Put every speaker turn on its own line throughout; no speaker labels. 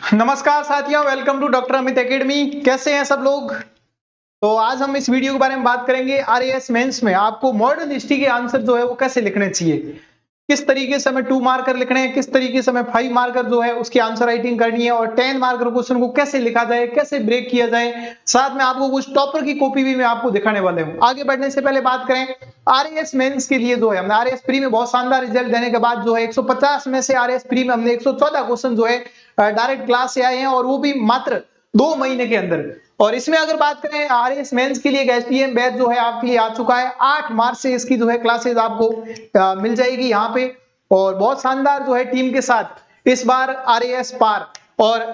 नमस्कार साथियों, welcome to doctor Amit academy. कैसे हैं सब लोग? तो आज हम इस वीडियो के बारे में बात करेंगे आरएएस मेंस में आपको मॉडर्न हिस्ट्री के आंसर जो है वो कैसे लिखने चाहिए, किस तरीके से हमें 2 मार्कर लिखने हैं, किस तरीके से हमें 5 मार्कर जो है उसकी आंसर राइटिंग करनी है और 10 मार्कर क्वेश्चन को कैसे लिखा जाए, कैसे ब्रेक किया जाए। साथ में आपको कुछ टॉपर की कॉपी भी मैं आपको दिखाने वाले हूं। आगे बढ़ने से पहले बात करें आरएएस मेंस के लिए जो है हमने आरएएस प्री में बहुत शानदार रिजल्ट देने के बाद जो है 150 में से आरएएस प्री में हमने 114 क्वेश्चन जो है डायरेक्ट क्लास से आए हैं और वो भी मात्र 2 महीने के अंदर। और इसमें अगर बात करें आरएएस मेंस के लिए एक एसटीएम बैच जो है आपके लिए आ चुका है। 8 मार्च से इसकी जो है क्लासेस आपको मिल जाएगी यहाँ पे और बहुत शानदार जो है टीम के साथ इस बार आरएएस पार। और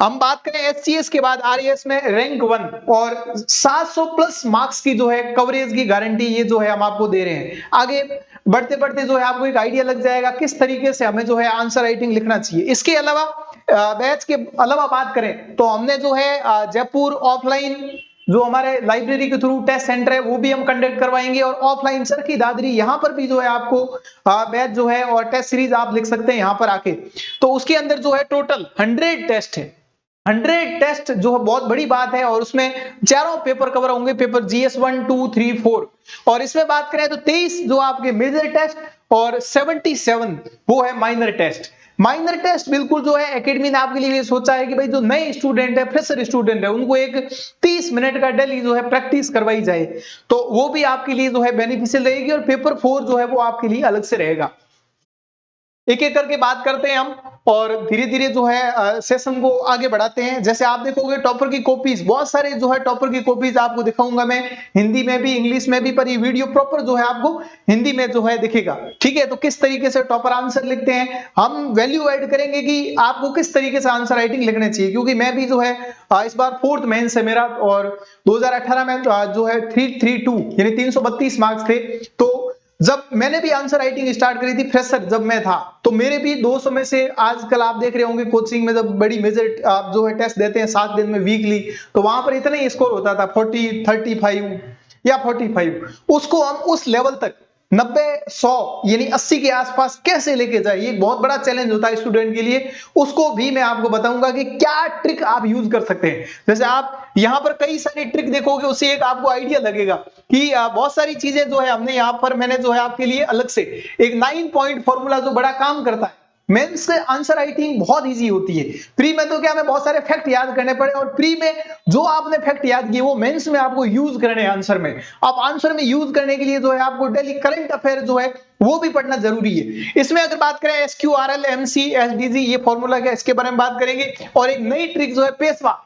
हम बात करें एचसीएस के बाद आरएएस में रैंक 1 और 700 प्लस मार्क्स की जो है कवरेज की गारंटी ये जो है हम आपको दे रहे हैं। आगे बढ़ते बढ़ते जो है आपको एक आइडिया लग जाएगा किस तरीके से हमें जो है आंसर राइटिंग लिखना चाहिए। इसके अलावा बैच के अलावा बात करें तो हमने जो है जयपुर ऑफलाइन जो हमारे लाइब्रेरी के थ्रू टेस्ट सेंटर है वो भी हम कंडक्ट करवाएंगे और ऑफलाइन सर की दादरी यहाँ पर भी जो है आपको बैच जो है और टेस्ट सीरीज आप लिख सकते हैं यहाँ पर आके। तो उसके अंदर जो है टोटल 100 टेस्ट है। 100 टेस्ट जो है बहुत बड़ी बात है और उसमें चारों पेपर कवर होंगे, पेपर जीएस 1, 2, 3, 4। और इसमें बात करें तो 23 जो आपके मेजर टेस्ट और 77 वो है माइनर टेस्ट। माइनर टेस्ट बिल्कुल जो है एकेडमी ने आपके लिए सोचा है कि भाई जो नए स्टूडेंट है, फ्रेशर स्टूडेंट है, उनको एक 30 मिनट का डेली जो है प्रैक्टिस करवाई जाए तो वो भी आपके लिए जो है बेनिफिशियल रहेगी और पेपर 4 जो है वो आपके लिए अलग से रहेगा। एक एक करके बात करते हैं हम और धीरे धीरे जो है सेशन को आगे बढ़ाते हैं। जैसे आप देखोगे टॉपर की कॉपीज बहुत सारे जो है टॉपर की कॉपीज आपको दिखाऊंगा मैं, हिंदी में भी इंग्लिश में भी, पर ये वीडियो प्रॉपर जो है आपको हिंदी में जो है दिखेगा। ठीक है, तो किस तरीके से टॉपर आंसर लिखते हैं हम वैल्यू ऐड करेंगे कि आपको किस तरीके से आंसर राइटिंग लिखने चाहिए, क्योंकि मैं भी जो है इस बार 4th मेंस है मेरा और 2018 में जो है 332 यानी 332 मार्क्स थे। तो जब मैंने भी आंसर राइटिंग स्टार्ट करी थी फ्रेशर जब मैं था तो मेरे भी 200 में से आजकल आप देख रहे होंगे कोचिंग में जब बड़ी मेजर आप जो है टेस्ट देते हैं 7 दिन में वीकली, तो वहां पर इतना ही स्कोर होता था 40, 35 या 45। उसको हम उस लेवल तक 90, 100 यानी 80 के आसपास कैसे लेके जाए, ये बहुत बड़ा चैलेंज होता है स्टूडेंट के लिए। उसको भी मैं आपको बताऊंगा कि क्या ट्रिक आप यूज कर सकते हैं। जैसे आप यहां पर कई सारी ट्रिक देखोगे उससे एक आपको आइडिया लगेगा कि बहुत सारी चीजें जो है हमने यहां पर मैंने जो है आपके लिए अलग से एक 9 पॉइंट फॉर्मूला जो बड़ा काम करता है। मेंस से आंसर राइटिंग बहुत इजी होती है। प्री में तो क्या हमें बहुत सारे फैक्ट याद करने पड़े और प्री में जो आपने फैक्ट याद किए वो मेंस में आपको यूज करने हैं आंसर में। आप आंसर में यूज करने के लिए जो है आपको डेली करंट अफेयर जो है वो भी पढ़ना जरूरी है। इसमें अगर बात करें एसक्यूआरएल, एमसी, एसडीजी ये फॉर्मूला क्या इसके बारे में बात करेंगे और एक नई ट्रिक जो है पेशवा।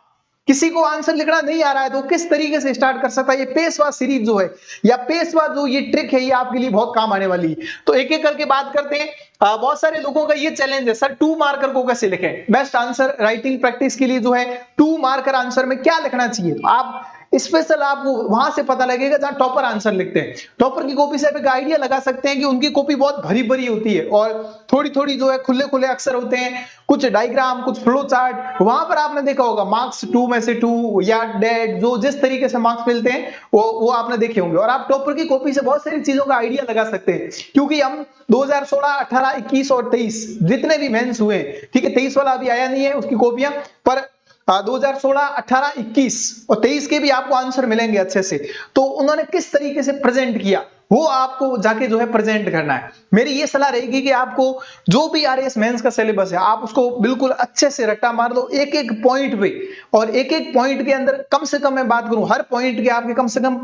किसी को आंसर लिखना नहीं आ रहा है तो किस तरीके से स्टार्ट कर सकता है, ये पेशवा सीरीज जो है या पेशवा जो ये ट्रिक है ये आपके लिए बहुत काम आने वाली है। तो एक एक करके बात करते हैं। बहुत सारे लोगों का ये चैलेंज है सर 2 मार्कर को कैसे लिखें। बेस्ट आंसर राइटिंग प्रैक्टिस के लिए जो है 2 मार्कर आंसर में क्या लिखना चाहिए आप स्पेशल आपको वहां से पता लगेगा जहां टॉपर आंसर लिखते हैं। टॉपर की कॉपी से आप एक आइडिया लगा सकते हैं कि उनकी कॉपी बहुत भरी भरी होती है और थोड़ी थोड़ी जो है खुले खुले अक्षर होते हैं, कुछ डायग्राम, कुछ फ्लो चार्ट। वहां पर आपने देखा होगा मार्क्स 2 में से 2 या डेड जो जिस तरीके से मार्क्स मिलते हैं वो आपने देखे होंगे और आप टॉपर की कॉपी से बहुत सारी चीजों का आइडिया लगा सकते हैं। क्योंकि हम 2016, 18, 21 और 23 जितने भी मेंस हुए, ठीक है 23 वाला अभी आया नहीं है उसकी कॉपियां, पर 2016, 18, 21 और 23 के भी आपको आंसर मिलेंगे अच्छे से। तो उन्होंने किस तरीके से प्रेजेंट किया वो आपको जाके जो है प्रेजेंट करना है। मेरी ये सलाह रहेगी कि आपको जो भी आरएएस मेंस का सिलेबस है आप उसको बिल्कुल अच्छे से रट्टा मार दो एक एक पॉइंट पे और एक एक पॉइंट के अंदर कम से कम मैं बात करूं हर पॉइंट के आपके कम से कम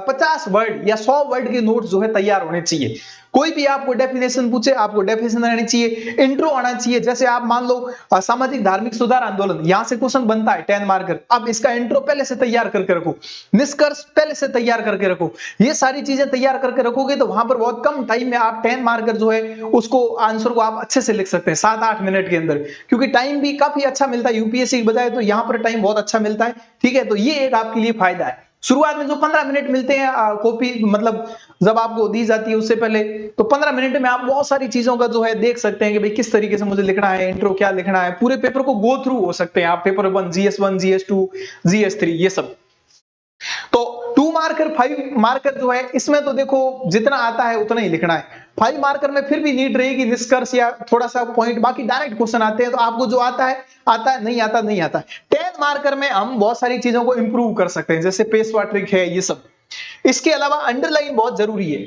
50 वर्ड या 100 वर्ड के नोट्स जो है तैयार होने चाहिए। कोई भी आपको डेफिनेशन पूछे आपको डेफिनेशन आनी चाहिए, इंट्रो आना चाहिए। जैसे आप मान लो सामाजिक धार्मिक सुधार आंदोलन, यहां से क्वेश्चन बनता है 10 मार्कर, अब इसका इंट्रो पहले से तैयार करके रखो, निष्कर्ष पहले से तैयार करके रखो। ये सारी चीजें तैयार करके रखोगे तो वहां पर बहुत कम टाइम में आप 10 मार्कर जो है उसको आंसर को आप अच्छे से लिख सकते हैं 7-8 मिनट के अंदर, क्योंकि टाइम भी काफी अच्छा मिलता है यूपीएससी की बजाय, तो यहाँ पर टाइम बहुत अच्छा मिलता है। ठीक है, तो ये एक आपके लिए फायदा है। शुरुआत में जो 15 मिनट मिलते हैं कॉपी मतलब जब आपको दी जाती है उससे पहले, तो 15 मिनट में आप बहुत सारी चीजों का जो है देख सकते हैं कि भाई किस तरीके से मुझे लिखना है, इंट्रो क्या लिखना है, पूरे पेपर को गो थ्रू हो सकते हैं आप, पेपर 1, GS1, GS2, GS3 ये सब। तो 2 मार्कर 5 मार्कर जो है इसमें तो देखो जितना आता है उतना ही लिखना है। 5 मार्कर में फिर भी नीड रहेगी निष्कर्ष या थोड़ा सा पॉइंट, बाकी डायरेक्ट क्वेश्चन आते हैं तो आपको जो आता है आता है, नहीं आता नहीं आता। 10 मार्कर में हम बहुत सारी चीजों को इंप्रूव कर सकते हैं, जैसे पेशवा ट्रिक है, ये सब। इसके अलावा अंडरलाइन बहुत जरूरी है।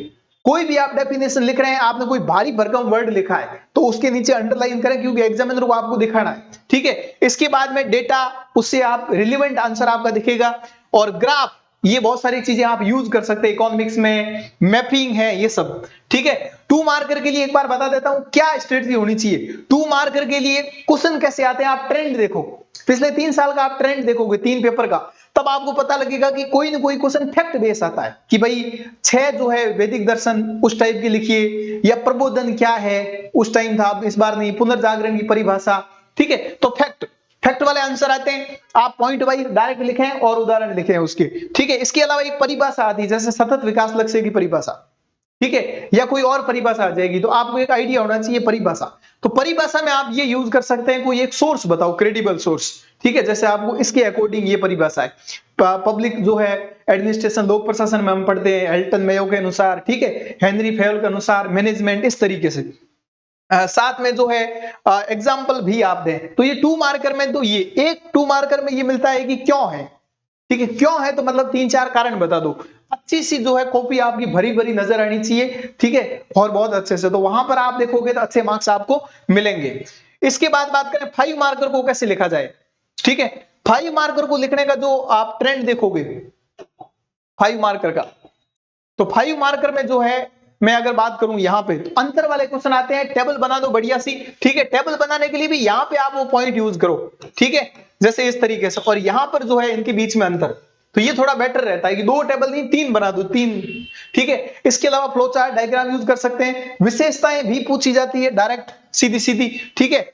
कोई भी आप डेफिनेशन लिख रहे हैं, आपने कोई भारी भरकम वर्ड लिखा है तो उसके नीचे अंडरलाइन करें, क्योंकि एग्जामिनर को आपको दिखाना है, ठीक है। इसके बाद में डेटा, उससे आप रिलेवेंट आंसर आपका दिखेगा, और ग्राफ, ये बहुत सारी चीजें आप यूज कर सकते हैं इकोनॉमिक्स में, मैपिंग है, ये सब, ठीक है। 2 मार्कर के लिए एक बार बता देता हूं क्या स्ट्रेटजी होनी चाहिए। 2 मार्कर के लिए क्वेश्चन कैसे आते हैं, आप ट्रेंड देखो, पिछले 3 साल का आप ट्रेंड देखोगे 3 पेपर का, तब आपको पता लगेगा कि कोई ना कोई क्वेश्चन फैक्ट बेस आता है कि भाई 6 जो है वैदिक दर्शन उस टाइप की लिखिए, या प्रबोधन क्या है उस टाइम था, इस बार नहीं, पुनर्जागरण की परिभाषा, ठीक है। तो फैक्ट वाले आंसर आते हैं, आप पॉइंट वाइज डायरेक्ट लिखें और उदाहरण लिखें उसके, ठीक है। इसके अलावा एक परिभाषा आती है, जैसे सतत विकास लक्ष्य की परिभाषा, ठीक है, या कोई और परिभाषा आ जाएगी, तो आपको एक आइडिया होना चाहिए परिभाषा। तो परिभाषा में आप ये यूज कर सकते हैं, कोई एक सोर्स बताओ, क्रेडिबल सोर्स, ठीक है। जैसे आपको इसके अकॉर्डिंग ये परिभाषा है, पब्लिक जो है एडमिनिस्ट्रेशन, लोक प्रशासन में हम पढ़ते हैं हेल्टन मेयो के अनुसार, ठीक है, हेनरी फेयल के अनुसार मैनेजमेंट, इस तरीके से। साथ में जो है एग्जाम्पल भी आप दें। तो ये 2 मार्कर में, तो ये एक 2 मार्कर में ये मिलता है कि क्यों है, ठीक है, क्यों है, तो मतलब 3-4 कारण बता दो। अच्छी सी जो है कॉपी आपकी भरी भरी नजर आनी चाहिए, ठीक है, और बहुत अच्छे से, तो वहां पर आप देखोगे तो अच्छे मार्क्स आपको मिलेंगे। इसके बाद बात करें 5 मार्कर को कैसे लिखा जाए, ठीक है। 5 मार्कर को लिखने का जो आप ट्रेंड देखोगे 5 मार्कर का, तो 5 मार्कर में जो है, मैं अगर बात करूं यहां पे, तो अंतर वाले क्वेश्चन आते हैं, टेबल बना दो बढ़िया सी, ठीक है। टेबल बनाने के लिए भी यहां पे आप वो पॉइंट यूज करो, ठीक है, जैसे इस तरीके से, और यहां पर जो है इनके बीच में अंतर, तो ये थोड़ा बेटर रहता है कि 2 टेबल नहीं 3 बना दो, 3, ठीक है। इसके अलावा फ्लो चार्ट, डायग्राम यूज कर सकते हैं, विशेषताएं भी पूछी जाती है डायरेक्ट, सीधी सीधी, ठीक है।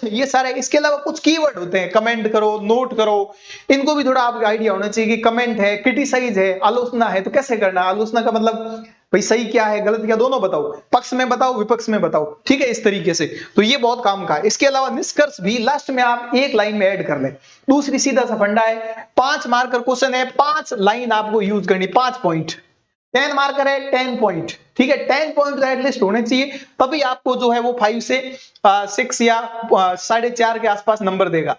ये सारे, इसके अलावा कुछ कीवर्ड होते हैं, कमेंट करो, नोट करो, इनको भी थोड़ा आपको आइडिया होना चाहिए कि कमेंट है, क्रिटिसाइज है, आलोचना है, तो कैसे करना है। आलोचना का मतलब भाई सही क्या है गलत क्या दोनों बताओ, पक्ष में बताओ विपक्ष में बताओ, ठीक है, इस तरीके से, तो ये बहुत काम का है। इसके अलावा निष्कर्ष भी लास्ट में आप एक लाइन में ऐड कर लें, दूसरी सीधा सा फंडा है, 5 मार्कर क्वेश्चन है, 5 लाइन आपको यूज करनी, 5 पॉइंट, 10 मार्कर है 10 पॉइंट, ठीक है, 10 पॉइंट एटलीस्ट होने चाहिए, तभी आपको जो है वो 5 से 6 या 4.5 के आसपास नंबर देगा,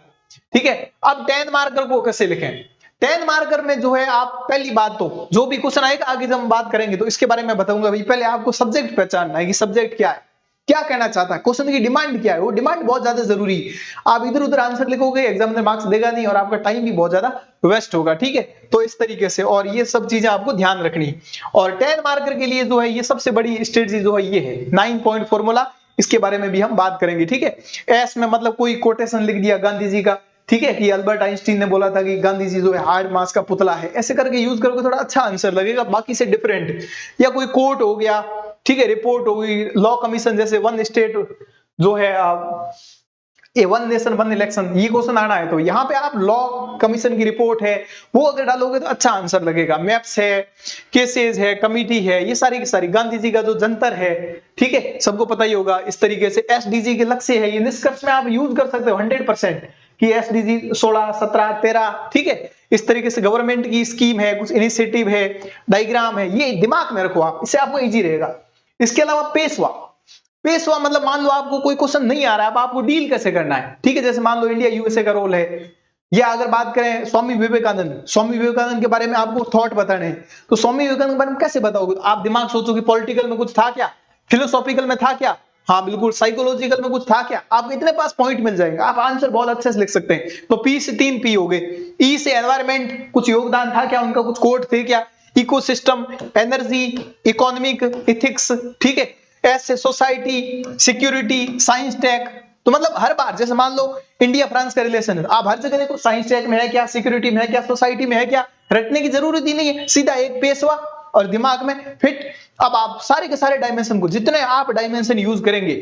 ठीक है। अब 10 मार्कर को कैसे लिखें, 10 मार्कर में जो है आप, पहली बात तो जो भी क्वेश्चन आएगा आगे जब हम बात करेंगे तो इसके बारे में बताऊंगा, भाई पहले आपको सब्जेक्ट पहचानना है कि सब्जेक्ट क्या है, क्या कहना चाहता है, क्वेश्चन की डिमांड क्या है, वो डिमांड बहुत ज्यादा जरूरी है। आप इधर उधर आंसर लिखोगे एग्जामिनर मार्क्स देगा नहीं, और आपका टाइम भी बहुत ज्यादा वेस्ट होगा, ठीक है। तो इस तरीके से, और ये सब चीजें आपको ध्यान रखनी है। और 10 मार्कर के लिए जो है ये सबसे बड़ी स्ट्रेटजी जो है ये है 9 पॉइंट फॉर्मूला, इसके बारे में भी हम बात करेंगे, ठीक है। एस में मतलब कोई कोटेशन लिख दिया गांधी जी का, ठीक है, कि अल्बर्ट आइंस्टीन ने बोला था कि गांधी जी जो है हार्ड मास का पुतला है, ऐसे करके यूज करोगे थोड़ा अच्छा आंसर लगेगा, बाकी से डिफरेंट। या कोई कोर्ट हो गया, ठीक है, रिपोर्ट हो गई, लॉ कमीशन, जैसे वन स्टेट जो है ए वन नेशन वन इलेक्शन, ये क्वेश्चन आना है तो यहाँ पे आप लॉ कमीशन की रिपोर्ट है वो अगर डालोगे तो अच्छा आंसर लगेगा। मैप्स है, केसेस है, कमिटी है, ये सारी की सारी, गांधी जी का जो जंतर है, ठीक है, सबको पता ही होगा। इस तरीके से एसडीजी के लक्ष्य है, ये निष्कर्ष में आप यूज कर सकते हो 100% कि एसडीजी 16, 17, 13, ठीक है। इस तरीके से गवर्नमेंट की स्कीम है, कुछ इनिशिएटिव है, डायग्राम है, ये दिमाग में रखो आप, इससे आपको इजी रहेगा। इसके अलावा पेशवा मतलब मान लो आपको कोई क्वेश्चन नहीं आ रहा है, अब आपको डील कैसे करना है, ठीक है। जैसे मान लो इंडिया यूएसए का रोल है, या अगर बात करें स्वामी विवेकानंद के बारे में आपको थॉट बताने हैं, तो स्वामी विवेकानंद के बारे में कैसे बताओगे, तो आप दिमाग सोचो कि पॉलिटिकल में कुछ था क्या, फिलोसॉफिकल में था क्या, हाँ बिल्कुल, साइकोलॉजिकल में कुछ था क्या, आपको इतने पास पॉइंट मिल जाएगा, आप आंसर बहुत अच्छे से लिख सकते हैं। तो पी से 3 पी हो गए, ई से एनवायरमेंट, कुछ योगदान था क्या उनका, कुछ कोड थे क्या, इकोसिस्टम, एनर्जी, इकोनॉमिक, इथिक्स, ठीक है। एस से सोसाइटी, सिक्योरिटी, साइंस टेक, तो मतलब हर बार जैसे मान लो इंडिया फ्रांस का रिलेशन है, आप हर जगह देखो साइंस टेक में है क्या, सिक्योरिटी में है क्या, सोसाइटी में है क्या, रटने की जरूरत ही नहीं है, सीधा एक पेशवा और दिमाग में फिट। अब आप सारे के सारे डायमेंशन को, जितने आप डायमेंशन यूज करेंगे,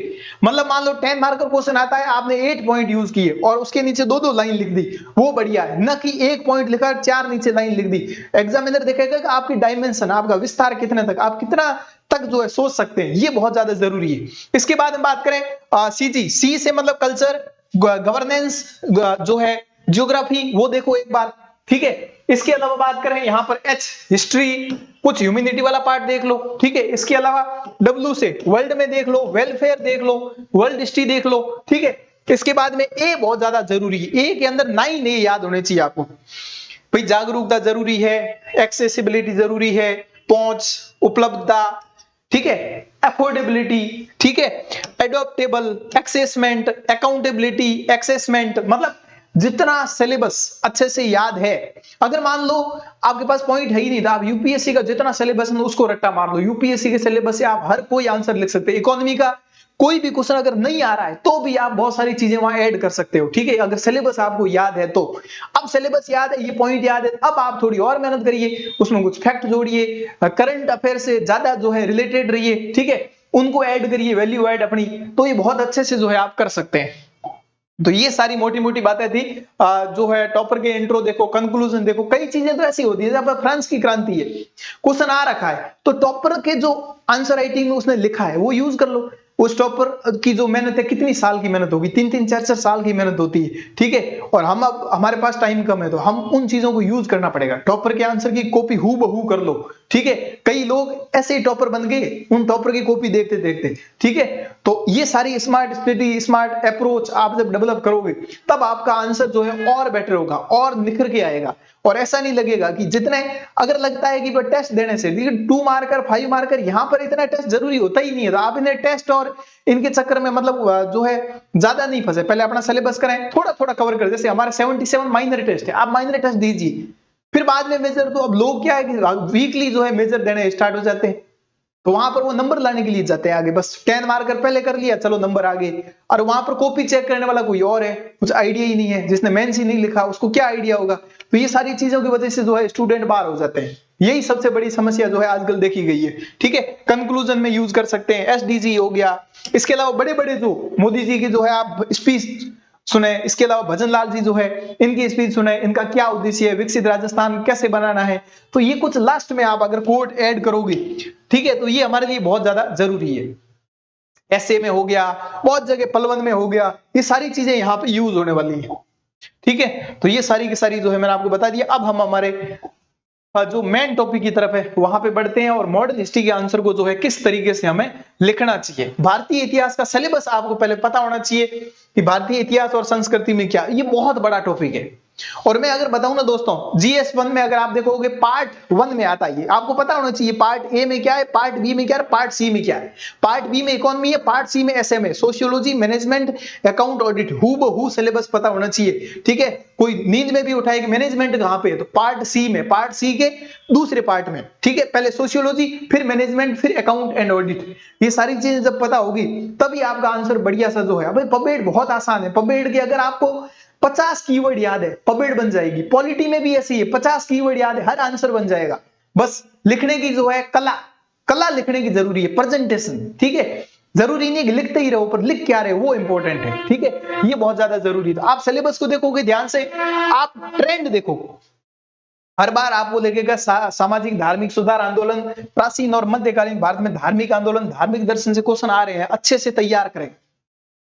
मतलब मान लो 10 मार्कर क्वेश्चन आता है, आपने 8 पॉइंट यूज किए और उसके नीचे 2-2 लाइन लिख दी, वो बढ़िया है, न कि 1 पॉइंट लिखा 4 नीचे लाइन लिख दी। एग्जामिनर देखेगा कि आपकी डायमेंशन, आपका विस्तार कितने तक, आप कितना तक जो है सोच सकते हैं, ये बहुत ज्यादा जरूरी है। इसके बाद हम बात करें सीजी, सी से मतलब कल्चर, गवर्नेंस जो है, ज्योग्राफी, वो देखो एक बार, ठीक है। इसके अलावा बात करें यहाँ पर H हिस्ट्री, कुछ ह्यूमैनिटी वाला पार्ट देख लो, ठीक है। इसके अलावा W से वर्ल्ड में देख लो, वेलफेयर देख लो, वर्ल्ड हिस्ट्री देख लो, ठीक है। इसके बाद में A बहुत ज्यादा जरूरी है, A के अंदर 9 A याद होने चाहिए आपको। भाई जागरूकता जरूरी है, एक्सेसिबिलिटी जरूरी है, पहुंच, उपलब्धता, ठीक है, अफोर्डेबिलिटी, ठीक है, एडॉप्टेबल, एक्सेसमेंट, अकाउंटेबिलिटी, एक्सेसमेंट, मतलब जितना सिलेबस अच्छे से याद है। अगर मान लो आपके पास पॉइंट है ही नहीं था, आप यूपीएससी का जितना सिलेबस है उसको रट्टा मार लो, यूपीएससी के सिलेबस से आप हर कोई आंसर लिख सकते हैं। इकोनॉमी का कोई भी क्वेश्चन अगर नहीं आ रहा है तो भी आप बहुत सारी चीजें वहां ऐड कर सकते हो, ठीक है, अगर सिलेबस आपको याद है तो। अब सिलेबस याद है, ये पॉइंट याद है, अब आप थोड़ी और मेहनत करिए, उसमें कुछ फैक्ट जोड़िए, करंट अफेयर से ज्यादा जो है रिलेटेड रहिए, ठीक है, उनको ऐड करिए, वैल्यू ऐड अपनी, तो ये बहुत अच्छे से जो है आप कर सकते हैं। तो ये सारी मोटी मोटी बातें थी, जो है टॉपर के इंट्रो देखो, कंक्लूजन देखो, कई चीजें तो ऐसी होती है जब फ्रांस की क्रांति है, क्वेश्चन आ रखा है तो टॉपर के जो आंसर राइटिंग में उसने लिखा है वो यूज कर लो। उस टॉपर की जो मेहनत है, कितनी साल की मेहनत होगी, 3-3 4-4 साल की मेहनत होती है, ठीक है, और हम अब हमारे पास टाइम कम है तो हम उन चीजों को यूज करना पड़ेगा। टॉपर के आंसर की कॉपी हूबहू कर लो, ठीक है, कई लोग ऐसे ही टॉपर बन गए उन टॉपर की कॉपी देखते देखते, ठीक है। तो ये सारी स्मार्ट स्टडी, स्मार्ट अप्रोच आप जब डेवलप करोगे तब आपका आंसर जो है और बेटर होगा और निखर के आएगा, और ऐसा नहीं लगेगा कि जितने, अगर लगता है कि टेस्ट देने से 2 मार्कर 5 मार्कर यहाँ पर इतना टेस्ट जरूरी होता ही नहीं है, तो आप इन्हें टेस्ट और इनके चक्कर में मतलब जो है ज्यादा नहीं फंसे, पहले अपना सिलेबस करें, थोड़ा थोड़ा कवर करें। जैसे हमारे 77 माइनर टेस्ट है, आप माइनर टेस्ट दीजिए, फिर बाद में मेजर, तो अब लोग क्या है कि वीकली जो है मेजर देने स्टार्ट हो जाते हैं, तो वहां पर वो नंबर लाने के लिए जाते हैं आगे, बस 10 मार्कर पहले कर लिया, चलो नंबर आगे, और वहां पर कॉपी चेक करने वाला कोई और है, कुछ आइडिया ही नहीं है, जिसने मेंस ही नहीं लिखा उसको क्या आइडिया होगा। तो ये सारी चीजों की वजह से जो है स्टूडेंट बाहर हो जाते हैं, यही सबसे बड़ी समस्या जो है आजकल देखी गई है, ठीक है। कंक्लूजन में यूज कर सकते हैं, एसडीजी हो गया, इसके अलावा बड़े बड़े जो मोदी जी की जो है आप स्पीच सुने, इसके अलावा भजन लाल जी जो है इनकी स्पीच सुने, इनका क्या उद्देश्य है, विकसित राजस्थान कैसे बनाना है, तो ये कुछ लास्ट में आप अगर कोट ऐड करोगे, ठीक है, तो ये हमारे लिए बहुत ज्यादा जरूरी है। ऐसे में हो गया, बहुत जगह पलवन में हो गया, ये सारी चीजें यहाँ पे यूज होने वाली है, ठीक है। तो ये सारी की सारी जो है मैंने आपको बता दिया। अब हम हमारे जो मेन टॉपिक की तरफ है वहां पे बढ़ते हैं, और मॉडर्न हिस्ट्री के आंसर को जो है किस तरीके से हमें लिखना चाहिए। भारतीय इतिहास का सिलेबस आपको पहले पता होना चाहिए कि भारतीय इतिहास और संस्कृति में क्या, ये बहुत बड़ा टॉपिक है। और मैं अगर बताऊं ना दोस्तों, जीएस 1 में अगर आप देखोगे पार्ट 1 में आता है, आपको पता होना चाहिए पार्ट ए में क्या है, पार्ट बी में क्या है, पार्ट सी में क्या है। पार्ट बी में इकोनॉमी है, पार्ट सी में SMA, sociology, management, account, audit, हूबहू सिलेबस पता होना चाहिए, ठीक है। कोई नींद में भी उठाए कि मैनेजमेंट कहां पे है, तो पार्ट सी में, पार्ट सी के दूसरे पार्ट में, ठीक है, पहले सोशियोलॉजी, फिर मैनेजमेंट, फिर अकाउंट एंड ऑडिट, ये सारी चीजें जब पता होगी तभी आपका आंसर बढ़िया सा जो है। अब पबेड बहुत आसान है, पबेड के अगर आपको 50 कीवर्ड याद है पबेड बन जाएगी। पॉलिटी में भी ऐसी है, 50 कीवर्ड याद है, हर आंसर बन जाएगा। बस लिखने की जो है कला, कला लिखने की जरूरी है, प्रेजेंटेशन, ठीक है। जरूरी नहीं कि लिखते ही रहो, पर लिख क्या रहे वो इंपॉर्टेंट है, ठीक है, ये बहुत ज्यादा जरूरी है। आप सिलेबस को देखोगे ध्यान से, आप ट्रेंड देखो, हर बार आपको लगेगा सामाजिक धार्मिक सुधार आंदोलन, प्राचीन और मध्यकालीन भारत में धार्मिक आंदोलन, धार्मिक दर्शन से क्वेश्चन आ रहे हैं, अच्छे से तैयार करें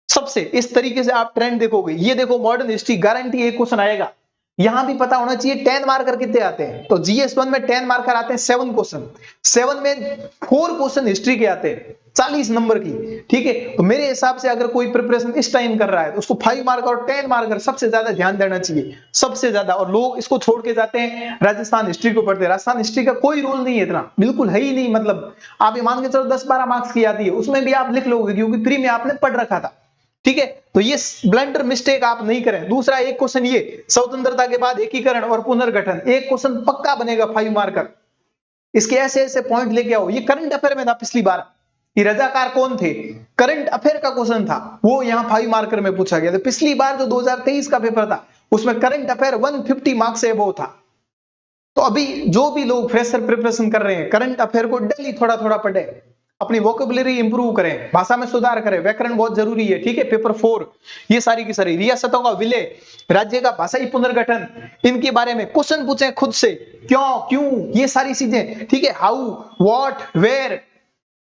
सबसे, इस तरीके से आप ट्रेंड देखोगे। ये देखो मॉडर्न हिस्ट्री, गारंटी एक क्वेश्चन आएगा, यहां भी पता होना चाहिए 10 मार्कर कितने आते हैं, तो जीएस 1 में 10 मार्कर आते हैं 7 क्वेश्चन, 7 में 4 क्वेश्चन हिस्ट्री के आते हैं 40 नंबर की, ठीक है। तो मेरे हिसाब से अगर कोई प्रिपरेशन इस टाइम कर रहा है तो उसको 5 मार्कर और 10 मार्कर सबसे ज्यादा ध्यान देना चाहिए, सबसे ज्यादा। और लोग इसको छोड़ के जाते हैं, राजस्थान हिस्ट्री को पढ़ते हैं। राजस्थान हिस्ट्री का कोई रोल नहीं है इतना, बिल्कुल है ही नहीं, मतलब आप ये मान के चलो 10-12 मार्क्स की आती है, उसमें भी आप लिख लोगे क्योंकि प्री में आपने पढ़ रखा था, ठीक है। तो ये ब्लंडर मिस्टेक आप नहीं करें। दूसरा एक क्वेश्चन ये, स्वतंत्रता के बाद एकीकरण और पुनर्गठन, एक क्वेश्चन पक्का बनेगा 5 मार्कर, इसके ऐसे ऐसे पॉइंट लेके आओ। ये करंट अफेयर में था पिछली बार, कि रजाकार कौन थे, करंट अफेयर का क्वेश्चन था, वो यहाँ 5 मार्कर में पूछा गया था। पिछली बार जो 2023 का पेपर था उसमें करंट अफेयर 150 मार्क्स से अबव था। तो अभी जो भी लोग फ्रेशर प्रिपरेशन कर रहे हैं, करंट अफेयर को डेली थोड़ा थोड़ा पढ़े, अपनी वोकेबुलरी इंप्रूव करें, भाषा में सुधार करें, व्याकरण बहुत जरूरी है, ठीक है। पेपर 4 ये सारी की सारी, रियासतों का विलय, राज्य का भाषाई पुनर्गठन, इनके बारे में क्वेश्चन पूछें खुद से, क्यों क्यों, ये सारी चीजें, ठीक है। हाउ, व्हाट, वेयर,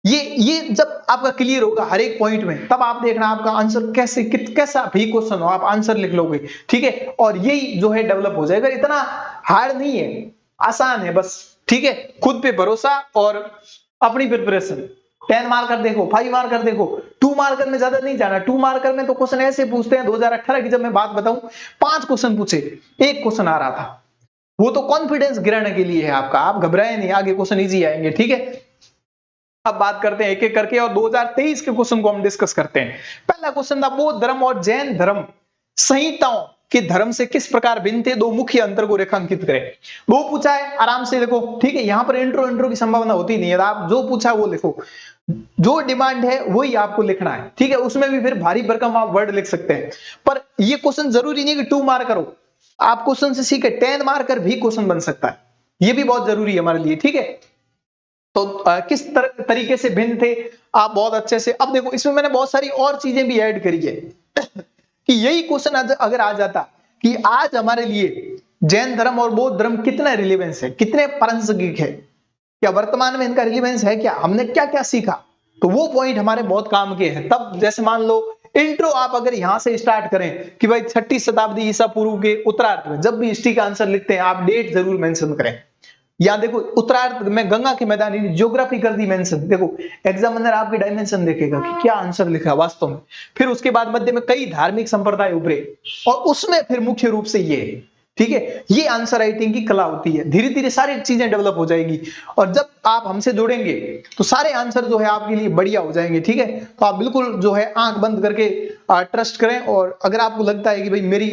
ये जब आपका क्लियर होगा हर एक पॉइंट में, तब आप देखना आपका आंसर कैसा भी क्वेश्चन हो आप आंसर लिख लोगे, ठीक है। और यही जो है डेवलप हो जाएगा, इतना हार्ड नहीं है, आसान है बस, ठीक है। खुद पे भरोसा और अपनी प्रिपरेशन। 10 मार्कर देखो, 5 मार्कर देखो, 2 मार्कर में ज्यादा नहीं जाना। 2 मार्कर में तो क्वेश्चन ऐसे पूछते हैं, 2018 की जब मैं बात बताऊं 5 क्वेश्चन पूछे, एक क्वेश्चन आ रहा था। वो तो कॉन्फिडेंस गिराने के लिए है आपका, आप घबराए नहीं, आगे क्वेश्चन इजी आएंगे, ठीक है। अब बात करते हैं एक एक करके और 2023 के क्वेश्चन को हम डिस्कस करते हैं। पहला क्वेश्चन था बौद्ध धर्म और जैन धर्म संहिताओं के धर्म से किस प्रकार भिन्न थे, दो मुख्य अंतर को रेखांकित करें। वो पूछा है, आराम से देखो, ठीक है। यहां पर इंट्रो की संभावना होती नहीं है, आप जो पूछा वो लिखो, जो डिमांड है वही आपको लिखना है, ठीक है। उसमें भी फिर भारी भरकम आप वर्ड लिख सकते हैं, पर ये क्वेश्चन जरूरी नहीं कि 2 मार्कर हो, आप क्वेश्चन से सीखे 10 मार्कर भी क्वेश्चन बन सकता है, ये भी बहुत जरूरी है हमारे लिए, ठीक है। तो किस तरीके से भिन्न थे, आप बहुत अच्छे से। अब देखो इसमें मैंने बहुत सारी और चीजें भी ऐड करी है कि यही क्वेश्चन अगर आ जाता कि आज हमारे लिए जैन धर्म और बौद्ध धर्म कितना रिलेवेंस है, कितने प्रासंगिक है, क्या वर्तमान में इनका रिलेवेंस है, क्या हमने क्या क्या सीखा, तो वो पॉइंट हमारे बहुत काम के हैं। तब जैसे मान लो इंट्रो आप अगर यहां से स्टार्ट करें कि भाई 6ठी शताब्दी ईसा पूर्व के उत्तरार्ध में, जब भी हिस्ट्री का आंसर लिखते हैं आप डेट जरूर मेंशन करें। या देखो उत्तरार्ध में गंगा के मैदान, ज्योग्राफी कर दी मेंशन। देखो एग्जामिनर आपकी डायमेंशन देखेगा कि क्या आंसर लिखा वास्तव में। फिर उसके बाद मध्य में कई धार्मिक संप्रदाय उभरे और उसमें फिर मुख्य रूप से ये, ठीक है, ये आंसर राइटिंग की कला होती है। धीरे धीरे सारी चीजें डेवलप हो जाएगी और जब आप हमसे जुड़ेंगे तो सारे आंसर जो है आपके लिए बढ़िया हो जाएंगे, ठीक है। तो आप बिल्कुल जो है आंख बंद करके ट्रस्ट करें, और अगर आपको लगता है कि भाई मेरी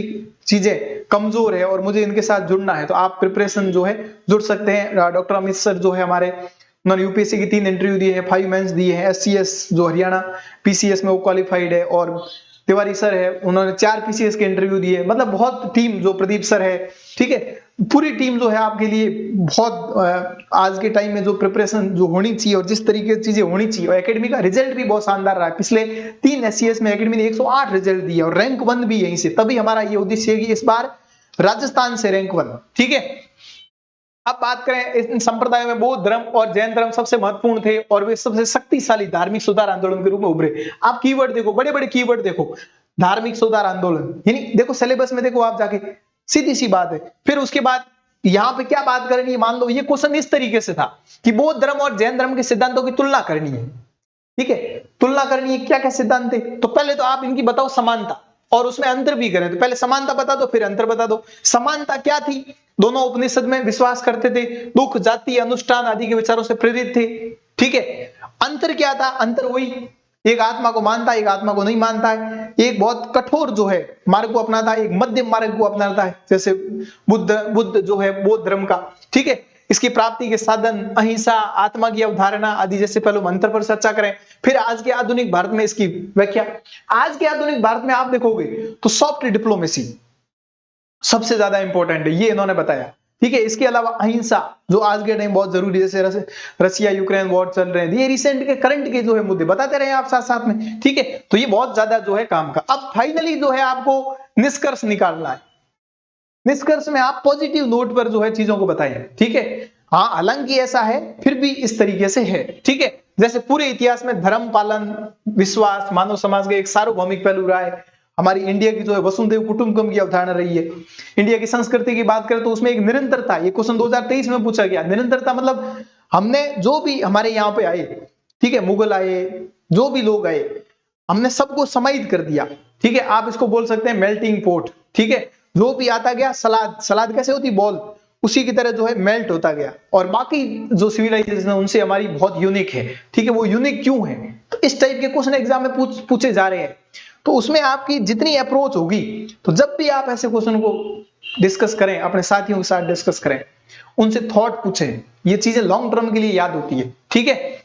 चीजें कमजोर है और मुझे इनके साथ जुड़ना है, तो आप प्रिपरेशन जो है जुड़ सकते हैं। डॉक्टर अमित सर जो है हमारे, उन्होंने यूपीएससी की 3 इंटरव्यू दिए हैं, 5 मेंस दिए हैं, एससीएस जो हरियाणा पीसीएस में वो क्वालिफाइड है, और तिवारी सर है उन्होंने 4 पीसीएस के इंटरव्यू दिए। मतलब बहुत टीम, जो प्रदीप सर है, ठीक है, पूरी टीम जो है आपके लिए बहुत आज के टाइम में जो प्रिपरेशन जो होनी चाहिए और जिस तरीके की चीजें होनी चाहिए। और एकेडमी का रिजल्ट भी बहुत शानदार रहा है, पिछले 3 एससीएस में एकेडमी ने 108 रिजल्ट दिए और रैंक 1 भी यहीं से। तभी हमारा ये उद्देश्य है कि इस बार राजस्थान से रैंक 1, ठीक है। अब बात करें इन संप्रदायों में बौद्ध धर्म और जैन धर्म सबसे महत्वपूर्ण थे और वे सबसे शक्तिशाली धार्मिक सुधार आंदोलन के रूप में उभरे। आप कीवर्ड देखो, बड़े बड़े कीवर्ड देखो, धार्मिक सुधार आंदोलन, यानी देखो सिलेबस में देखो आप जाके, सीधी सी बात है। फिर उसके बाद यहाँ पे क्या बात करनी है, मान लो ये क्वेश्चन इस तरीके से था कि बौद्ध धर्म और जैन धर्म के सिद्धांतों की तुलना करनी है, ठीक है। तुलना करनी है, क्या क्या सिद्धांत थे, तो पहले तो आप इनकी बताओ समानता, और उसमें अंतर भी करें। तो पहले समानता बता दो, फिर अंतर बता दो। समानता क्या थी, दोनों उपनिषद में विश्वास करते थे, दुख जाति अनुष्ठान आदि के विचारों से प्रेरित थे, ठीक है। अंतर क्या था, अंतर वही, एक आत्मा को मानता है, एक आत्मा को नहीं मानता है, एक बहुत कठोर जो है मार्ग को अपनाता है, एक मध्यम मार्ग को अपनाता है, जैसे बुद्ध जो है बौद्ध धर्म का, ठीक है। इसकी प्राप्ति के साधन, अहिंसा, आत्मा की अवधारणा आदि जैसे पहले मंत्र पर चर्चा करें। फिर आज के आधुनिक भारत में इसकी व्याख्या। आज के आधुनिक भारत में आप देखोगे तो सॉफ्ट डिप्लोमेसी सबसे ज्यादा इंपॉर्टेंट है, ये इन्होंने बताया, ठीक है। इसके अलावा अहिंसा जो आज के टाइम बहुत जरूरी है, जैसे रसिया यूक्रेन वॉर चल रहे हैं, ये रिसेंट के करंट के जो है मुद्दे बताते रहे आप साथ साथ में, ठीक है। तो ये बहुत ज्यादा जो है काम का। अब फाइनली जो है आपको निष्कर्ष निकालना है, निष्कर्ष में आप पॉजिटिव नोट पर जो है चीजों को बताएं, ठीक है। हाँ हालांकि ऐसा है, फिर भी इस तरीके से है, ठीक है। जैसे पूरे इतिहास में धर्म पालन विश्वास मानव समाज का एक सार्वभौमिक पहलू रहा है। हमारी इंडिया की जो है वसुधैव कुटुंबकम की अवधारणा रही है। इंडिया की संस्कृति की बात करें तो उसमें एक निरंतरता, ये क्वेश्चन 2023 में पूछा गया। निरंतरता मतलब हमने जो भी हमारे यहाँ पे आए, ठीक है, मुगल आए, जो भी लोग आए, हमने सबको समाहित कर दिया, ठीक है। आप इसको बोल सकते हैं मेल्टिंग पोट, ठीक है। जो भी आता गया, सलाद, सलाद कैसे होती बॉल, उसी की तरह जो है मेल्ट होता गया। और बाकी जो सिविलाइजेशन है उनसे हमारी बहुत यूनिक है, ठीक है। वो यूनिक क्यों है, तो इस टाइप के क्वेश्चन एग्जाम में पूछे जा रहे हैं। तो उसमें आपकी जितनी अप्रोच होगी, तो जब भी आप ऐसे क्वेश्चन को डिस्कस करें, अपने साथियों के साथ डिस्कस करें, उनसे थॉट पूछें, ये चीजें लॉन्ग टर्म के लिए याद होती है, ठीक है।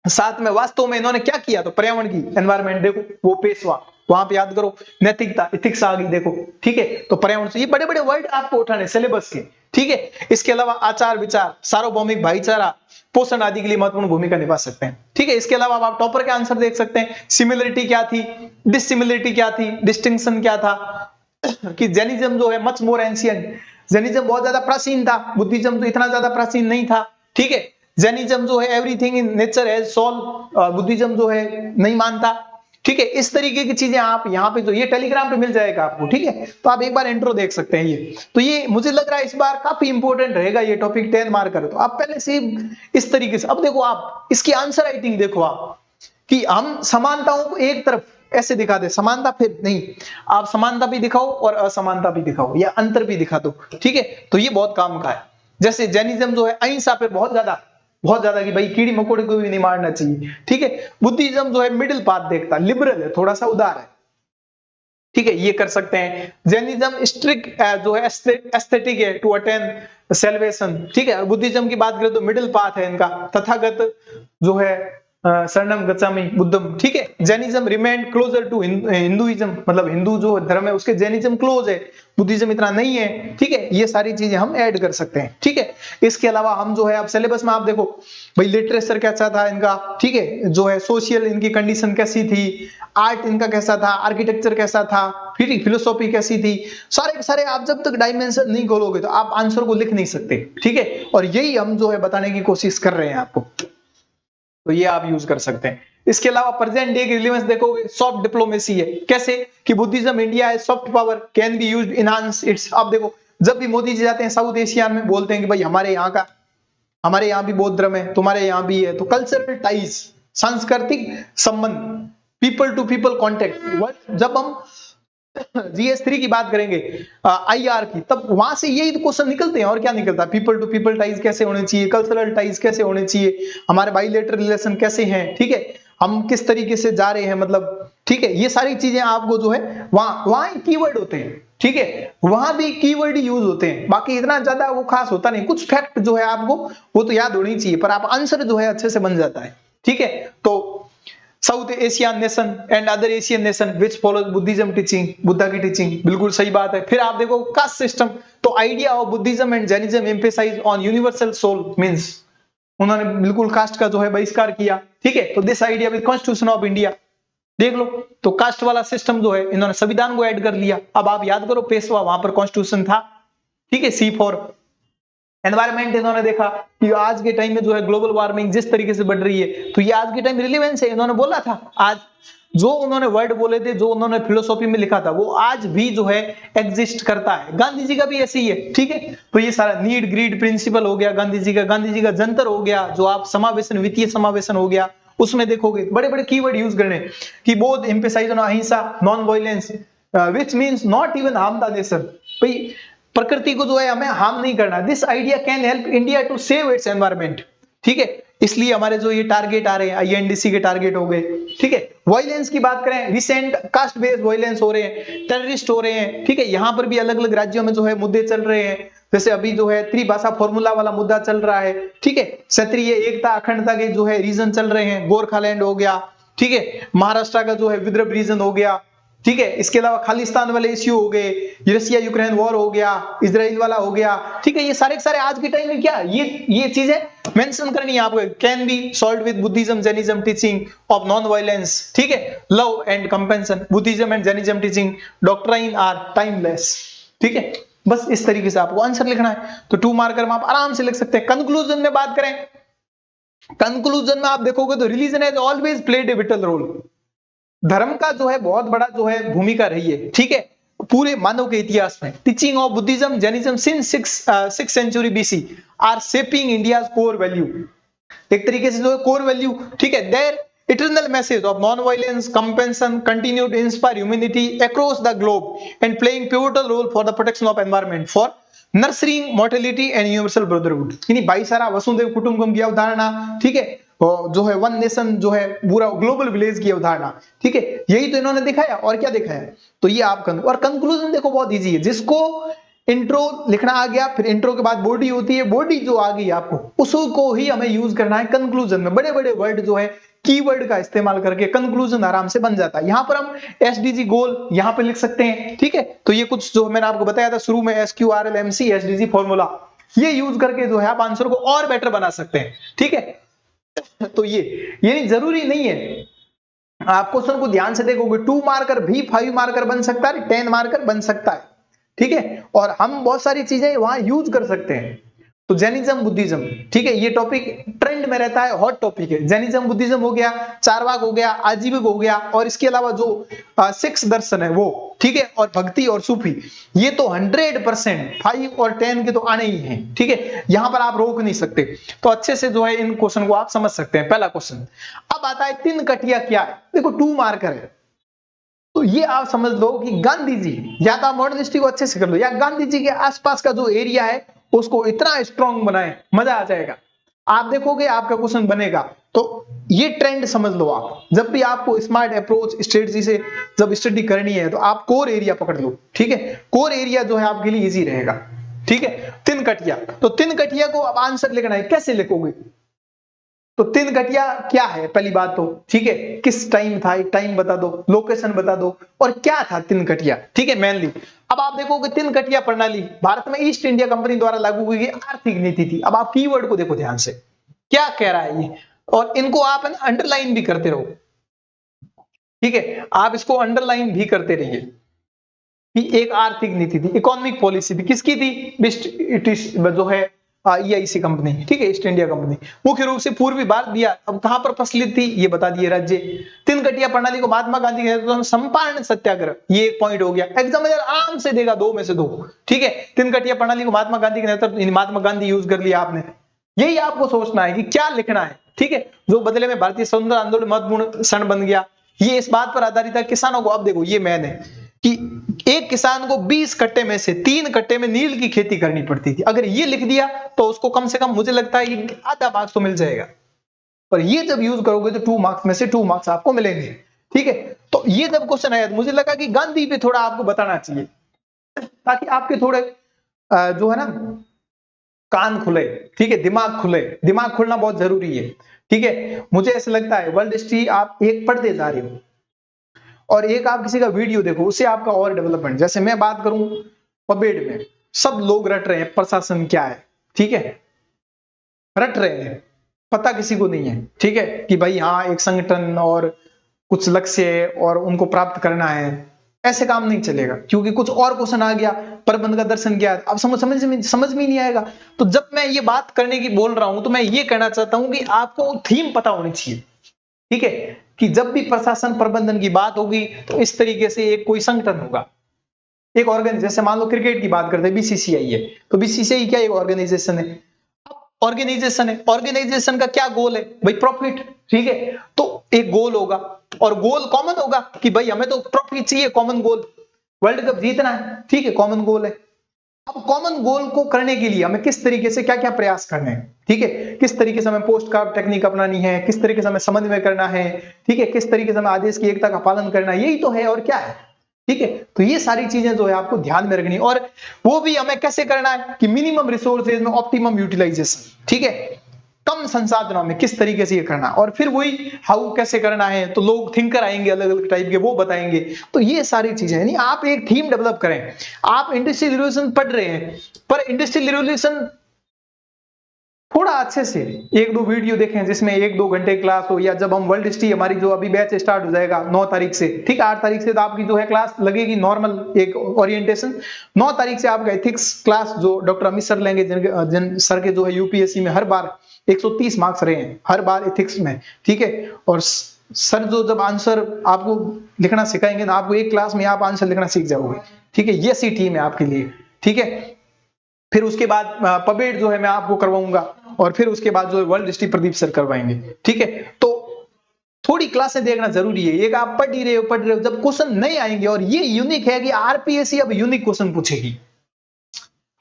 साथ में वास्तव में इन्होंने क्या किया, तो पर्यावरण की एनवायरमेंट देखो, वो पेशवा, वहां पे याद करो, नैतिकता इथिक्स आ गई देखो, ठीक है। तो पर्यावरण से ये बड़े बड़े वर्ड आपको उठाने सिलेबस के, ठीक है। इसके अलावा आचार विचार, सार्वभौमिक भाईचारा, पोषण आदि के लिए महत्वपूर्ण भूमिका निभा सकते हैं, ठीक है। इसके अलावा आप टॉपर के आंसर देख सकते हैं। सिमिलरिटी क्या थी, डिसिमिलरिटी क्या थी, डिस्टिंक्शन क्या था, कि जैनिज्म जो है मच मोर एंशियंट, जैनिज्म बहुत ज्यादा प्राचीन था, बुद्धिज्म तो इतना ज्यादा प्राचीन नहीं था, ठीक है। जैनिज्म जो है everything in nature has soul, Buddhism जो है नहीं मानता। ठीक है, इस तरीके की चीजें आप यहाँ पे जो ये टेलीग्राम पे मिल जाएगा आपको। ठीक है, तो आप एक बार इंट्रो देख सकते हैं ये। तो ये मुझे लग रहा है इस बार काफी इंपॉर्टेंट रहेगा ये टॉपिक 10 मार्कर। तो आप पहले से इस तरीके से अब देखो, आप इसकी आंसर राइटिंग देखो आप कि हम समानताओं को एक तरफ ऐसे दिखा दे, समानता फिर नहीं, आप समानता भी दिखाओ और असमानता भी दिखाओ या अंतर भी दिखा दो। ठीक है, तो ये बहुत काम का है। जैसे जैनिज्म जो है अहिंसा पे बहुत ज्यादा कि भाई कीड़ी मकोड़े को भी नहीं मारना चाहिए। ठीक है, बुद्धिज्म जो है मिडिल पाथ देखता, लिबरल है, थोड़ा सा उदार है। ठीक है, ये कर सकते हैं। जैनिज्म स्ट्रिक्ट जो है एस्थेटिक है टू अटेन सेल्वेशन। ठीक है, बुद्धिज्म की बात करें तो मिडिल पाथ है इनका, तथागत जो है शरणम गच्छामि बुद्धम। ठीक है, Jainism remain closer to Hinduism, मतलब हिंदू जो धर्म है उसके जैनिज्म क्लोज है, बुद्धिज्म इतना नहीं है। ठीक है, ये सारी चीजें हम ऐड कर सकते हैं। ठीक है, इसके अलावा हम जो है अब सिलेबस में आप देखो भाई लिटरेचर कैसा था इनका। ठीक है, जो है सोशल इनकी कंडीशन कैसी थी, आर्ट इनका कैसा था, आर्किटेक्चर कैसा था, फिर फिलोसॉफी कैसी थी, सारे आप जब तक डायमेंशन नहीं खोलोगे तो आप आंसर को लिख नहीं सकते। ठीक है, और यही हम जो है बताने की कोशिश कर रहे हैं आपको, तो ये आप यूज कर सकते हैं। इसके अलावा प्रेजेंट डे की रिलेवेंस देखोगे, सॉफ्ट डिप्लोमेसी है। कैसे कि बुद्धिज्म इंडिया है soft power can be used enhance it's. आप देखो जब भी मोदी जी जाते हैं साउथ एशिया में, बोलते हैं कि भाई हमारे यहाँ भी बौद्ध धर्म है, तुम्हारे यहाँ भी है। तो कल्चरल टाइज, सांस्कृतिक संबंध, पीपल टू पीपल कॉन्टेक्ट। जब हम GS3 की बात करेंगे IR की, तब वहां से यही क्वेश्चन निकलते हैं। और क्या निकलता है, पीपल टू पीपल टाइज कैसे होने चाहिए, कल्चरल टाइज कैसे होने चाहिए, हमारे बाइलेटरल रिलेशन कैसे हैं। ठीक है, हम किस तरीके से जा रहे हैं, मतलब ठीक है, ये सारी चीजें आपको जो है वहां कीवर्ड होते हैं। ठीक है, वहां भी कीवर्ड ही यूज होते हैं, बाकी इतना ज्यादा वो खास होता नहीं। कुछ फैक्ट जो है आपको वो तो याद होनी चाहिए, पर आप आंसर जो है अच्छे से बन जाता है। ठीक है, तो south Asian nation and other Asian nation which follows Buddhism teaching, Buddha की टीचिंग, बिल्कुल सही बात है। फिर आप देखो कास्ट सिस्टम, तो idea of Buddhism and Jainism emphasise on universal soul means, उन्होंने बिल्कुल कास्ट का जो है बहिष्कार किया। ठीक है, तो this idea with constitution of India, देख लो तो कास्ट वाला सिस्टम जो है इन्होंने संविधान को ऐड कर लिया। अब आप याद करो पेशवा, वहां पर कॉन्स्टिट्यूशन था। ठीक है, C4 एनवायरमेंट, इन्होंने देखा कि आज के टाइम में जो है ग्लोबल वार्मिंग जिस तरीके से बढ़ रही है, तो ये आज के टाइम रिलेवेंस है। इन्होंने बोला था, आज जो उन्होंने वर्ड बोले थे, जो उन्होंने फिलोसॉफी में लिखा था, वो आज भी जो है एग्जिस्ट करता है। गांधी जी का भी ऐसे ही है। ठीक है, तो ये सारा नीड ग्रीड प्रिंसिपल हो गया गांधी जी का जंतर हो गया, जो आप समावेशन, वित्तीय समावेशन हो गया, उसमें देखोगे बड़े बड़े कीवर्ड यूज करने कि both emphasise on ahimsa, non violence, which means not even harm the nation. भाई प्रकृति को जो है हमें हार्म नहीं करना। This idea can help India to save its environment. ठीक है, इसलिए हमारे जो ये टारगेट आ रहे हैं INDC के टारगेट हो गए। ठीक है, वायलेंस की बात करें, रिसेंट कास्ट बेस्ड वायलेंस हो रहे हैं, टेररिस्ट हो रहे हैं। ठीक है, यहाँ पर भी अलग अलग राज्यों में जो है मुद्दे चल रहे हैं। जैसे अभी जो है त्रिभाषा फॉर्मूला वाला मुद्दा चल रहा है। ठीक है, क्षेत्रीय एकता अखंडता के जो है रीजन चल रहे हैं, गोरखालैंड हो गया। ठीक है, महाराष्ट्र का जो है विदर्भ रीजन हो गया। ठीक है, इसके अलावा खालिस्तान वाले इश्यू हो गए, रशिया यूक्रेन वॉर हो गया, इजराइल वाला हो गया। ठीक है, ये सारे के सारे आज के टाइम में क्या ये चीजें मेंशन करनी है आपको। Can be solved with Buddhism Jainism teaching of non violence. ठीक है, love and compassion, Buddhism and Jainism teaching doctrine are timeless. ठीक है, बस इस तरीके से आपको आंसर लिखना है। तो 2 मार्कर में आप आराम से लिख सकते हैं। कंक्लूजन में बात करें, कंक्लूजन में आप देखोगे तो religion has always played a vital role. धर्म का जो है बहुत बड़ा जो है भूमिका रही है। ठीक है, पूरे मानव के इतिहास में teaching of Buddhism Jainism since 6th century BC are shaping India's core value. एक तरीके से जो है कोर वैल्यू। ठीक है, their eternal message of non violence, compassion continue to inspire humanity across the globe and playing pivotal role for the protection of environment, for nurturing mortality and universal brotherhood. यानी भाईचारा, वसुधैव कुटुंबकम की अवधारणा। ठीक है, जो है वन नेशन, जो है पूरा ग्लोबल विलेज की अवधारणा। ठीक है, यही तो इन्होंने दिखाया, और क्या दिखाया। तो ये आप और कंक्लूजन देखो बहुत इजी है। जिसको इंट्रो लिखना आ गया, फिर इंट्रो के बाद बॉडी होती है, बॉडी जो आ गई आपको उसको ही हमें यूज करना है कंक्लूजन में। बड़े बड़े वर्ड जो है कीवर्ड का इस्तेमाल करके कंक्लूजन आराम से बन जाता है। यहां पर हम SDG गोल यहां पे लिख सकते हैं। ठीक है, तो ये कुछ जो मैंने आपको बताया था शुरू में, SQRLMC SDG फॉर्मूला, ये यूज करके जो है आप आंसर को और बेटर बना सकते हैं। ठीक है, तो ये जरूरी नहीं है। आप क्वेश्चन को ध्यान से देखोगे 2 मार्कर भी 5 मार्कर बन सकता है, 10 मार्कर बन सकता है। ठीक है, और हम बहुत सारी चीजें वहां यूज कर सकते हैं। तो जैनिज्म बुद्धिज्म, ठीक है, ये टॉपिक ट्रेंड में रहता है, हॉट टॉपिक है। जैनिज्म बुद्धिज्म हो गया, चारवाक हो गया, आजीविक हो गया, और इसके अलावा जो सिक्स दर्शन है वो, ठीक है, और भक्ति और सूफी, ये तो 100% 5 और 10 के तो आने ही हैं, ठीक है, यहां पर आप रोक नहीं सकते। तो अच्छे से जो है इन क्वेश्चन को आप समझ सकते हैं। पहला क्वेश्चन अब आता है, तीन कटिया क्या है? देखो 2 मार्कर है, तो ये आप समझ लो कि गांधी जी, या तो आप मॉडर्न हिस्ट्री को अच्छे से कर लो, या गांधी जी के आसपास का जो एरिया है उसको इतना स्ट्रांग बनाए, मजा आ जाएगा। आप देखोगे आपका क्वेश्चन बनेगा। तो ये ट्रेंड समझ लो आप, जब भी आपको स्मार्ट अप्रोच स्ट्रेटजी से जब स्टडी करनी है तो आप कोर एरिया पकड़ लो, ठीक है, कोर एरिया जो है आपके लिए इजी रहेगा, ठीक है। तीन कटिया, तो तीन कटिया को अब आंसर लिखना है, कैसे लिखोगे? तो तीन कटिया क्या है पहली बात तो, ठीक है, किस टाइम था, एक टाइम बता दो, लोकेशन बता दो, और क्या था तीन कटिया, ठीक है, मेनली। अब आप देखोगे तीन कटिया प्रणाली भारत में ईस्ट इंडिया कंपनी द्वारा लागू हुई आर्थिक नीति थी। अब आप कीवर्ड को देखो ध्यान से, क्या कह रहा है ये, और इनको आप अंडरलाइन भी करते रहो, ठीक है, आप इसको अंडरलाइन भी करते रहिए कि एक आर्थिक नीति थी, इकोनॉमिक पॉलिसी थी, किसकी थी? जो है ईआईसी कंपनी, ठीक है, ईस्ट इंडिया कंपनी। मुख्य रूप से पूर्वी भारत दिया, अब कहां पर प्रचलित थी ये बता दिए राज्य। तीन कटिया प्रणाली को महात्मा गांधी के नेतृत्व में संपादन सत्याग्रह, ये एक पॉइंट हो गया, एग्जामिनर आराम से देगा 2 में से 2, ठीक है। तीन कटिया प्रणाली को महात्मा गांधी के नेतृत्व, महात्मा गांधी यूज कर लिया आपने, यही आपको सोचना है कि क्या लिखना है, ठीक है। जो बदले में भारतीय स्वतंत्रता आंदोलन महत्वपूर्ण क्षण बन गया, ये इस बात पर आधारित है किसानों को, अब देखो ये मैन है कि एक किसान को 20 कट्टे में से 3 कट्टे में नील की खेती करनी पड़ती थी। अगर ये लिख दिया तो उसको कम से कम मुझे लगता है आधा मार्क्स तो मिल जाएगा, पर ये जब यूज करोगे तो 2 मार्क्स में से 2 मार्क्स आपको मिलेंगे, ठीक है। तो ये जब क्वेश्चन आया मुझे लगा कि गांधी पे थोड़ा आपको बताना चाहिए, ताकि आपके थोड़े जो है ना कान खुले, ठीक है, दिमाग खुले, दिमाग खुलना बहुत जरूरी है, ठीक है। मुझे ऐसा लगता है वर्ल्ड हिस्ट्री आप एक पढ़ते जा रहे हो और एक आप किसी का वीडियो देखो, उससे आपका और डेवलपमेंट। जैसे मैं बात करूं पबेड में, सब लोग रट रहे हैं प्रशासन क्या है, ठीक है, रट रहे हैं, पता किसी को नहीं है, ठीक है, कि भाई हाँ एक संगठन और कुछ लक्ष्य है और उनको प्राप्त करना है। ऐसे काम नहीं चलेगा, क्योंकि कुछ और क्वेश्चन आ गया, प्रबंध का दर्शन क्या है, अब समझ में नहीं आएगा। तो जब मैं ये बात करने की बोल रहा हूं तो मैं ये कहना चाहता हूं कि आपको थीम पता होनी चाहिए, ठीक है, कि जब भी प्रशासन प्रबंधन की बात होगी तो इस तरीके से एक कोई संगठन होगा, एक ऑर्गेनाइजेशन। जैसे मान लो क्रिकेट की बात करते हैं, बीसीसीआई है, तो बीसीसीआई क्या एक ऑर्गेनाइजेशन है, ऑर्गेनाइजेशन है, ऑर्गेनाइजेशन का क्या गोल है भाई? प्रॉफिट, ठीक है, तो एक गोल होगा और गोल कॉमन होगा कि भाई हमें तो प्रॉफिट चाहिए, कॉमन गोल, वर्ल्ड कप जीतना है, ठीक है, कॉमन गोल है। अब कॉमन गोल को करने के लिए हमें किस तरीके से क्या क्या प्रयास करने हैं, ठीक है, किस तरीके से हमें पोस्ट कार्ड टेक्निक अपनानी है, किस तरीके से हमें समन्वय करना है, ठीक है, किस तरीके से हमें आदेश की एकता का पालन करना है, यही तो है और क्या है, ठीक है। तो ये सारी चीजें जो है आपको ध्यान में रखनी, और वो भी हमें कैसे करना है कि मिनिमम रिसोर्सेज में ऑप्टिमम यूटिलाइजेशन, ठीक है, कम संसाधनों में किस तरीके से ये करना, और फिर वही हाउ कैसे करना है, तो लोग थिंकर आएंगे अलग अलग टाइप के, वो बताएंगे। तो ये सारी चीजें यानी आप एक थीम डेवलप करें। आप इंडस्ट्रियल रिवोल्यूशन पढ़ रहे हैं, पर इंडस्ट्रियल रिवोल्यूशन थोड़ा अच्छे से 1-2 वीडियो देखें जिसमें 1-2 घंटे क्लास हो, या जब हम वर्ल्ड हिस्ट्री, हमारी जो अभी बैच स्टार्ट हो जाएगा 9 तारीख से, ठीक है, 8 तारीख से तो आपकी जो है क्लास लगेगी नॉर्मल एक ओरिएंटेशन, 9 तारीख से आपका एथिक्स क्लास जो डॉक्टर अमित सर लेंगे, जिन सर के जो है यूपीएससी में हर बार 130 मार्क्स रहे हैं हर बार एथिक्स में, ठीक है। और सर जो जब आंसर आपको लिखना सिखाएंगे ना, आपको एक क्लास में आप आंसर लिखना सीख जाओगे, ठीक है, ये सी टीम है आपके लिए, ठीक है। फिर उसके बाद पबेट जो है मैं आपको करवाऊंगा, और फिर उसके बाद जो है वर्ल्ड हिस्ट्री प्रदीप सर करवाएंगे, ठीक है। तो थोड़ी क्लासें देखना जरूरी है, एक आप पढ़ ही पढ़ रहे हो, जब क्वेश्चन नहीं आएंगे, और ये यूनिक है कि आरपीएससी अब यूनिक क्वेश्चन पूछेगी,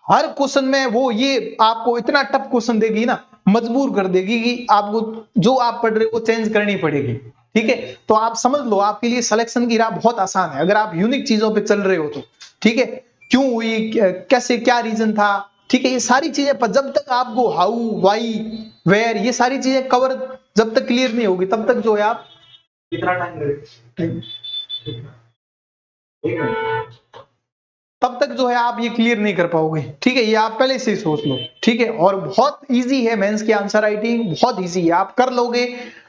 हर क्वेश्चन में वो ये आपको इतना टफ क्वेश्चन देगी ना, मजबूर कर देगी कि आपको जो आप पढ़ रहे हो वो चेंज करनी पड़ेगी, ठीक है। तो आप समझ लो आपके लिए सिलेक्शन की राह बहुत आसान है अगर आप यूनिक चीजों पे चल रहे हो तो, ठीक है। क्यों हुई, कैसे, क्या रीजन था, ठीक है, ये सारी चीजें, पर जब तक आपको हाउ, वाई, वेयर, ये सारी चीजें कवर जब तक क्लियर नहीं होगी तब तक जो है आप, कितना टाइम लगेगा, तब तक जो है आप ये क्लियर नहीं कर पाओगे, ठीक है, ये आप पहले से ही सोच लो, ठीक है। और बहुत इजी है मेंस की आंसर राइटिंग, बहुत इजी है, आप कर लोगे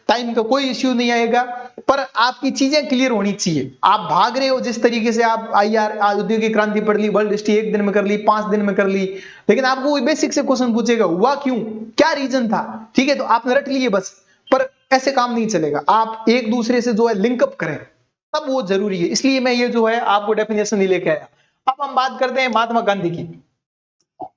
टाइम का कोई इश्यू नहीं आएगा, पर आपकी चीजें क्लियर होनी चाहिए। आप भाग रहे हो जिस तरीके से, आप आईआर औद्योगिक क्रांति पढ़ ली, वर्ल्ड हिस्ट्री 1 दिन में कर ली, 5 दिन में कर ली, लेकिन आपको कोई बेसिक से क्वेश्चन पूछेगा, हुआ क्यों, क्या रीजन था, ठीक है, तो आपने रट लिए बस, पर ऐसे काम नहीं चलेगा। आप एक दूसरे से जो है लिंकअप करें, तब वो जरूरी है। इसलिए मैं ये जो है आपको डेफिनेशन नहीं लेके आया। अब हम बात करते हैं महात्मा गांधी की।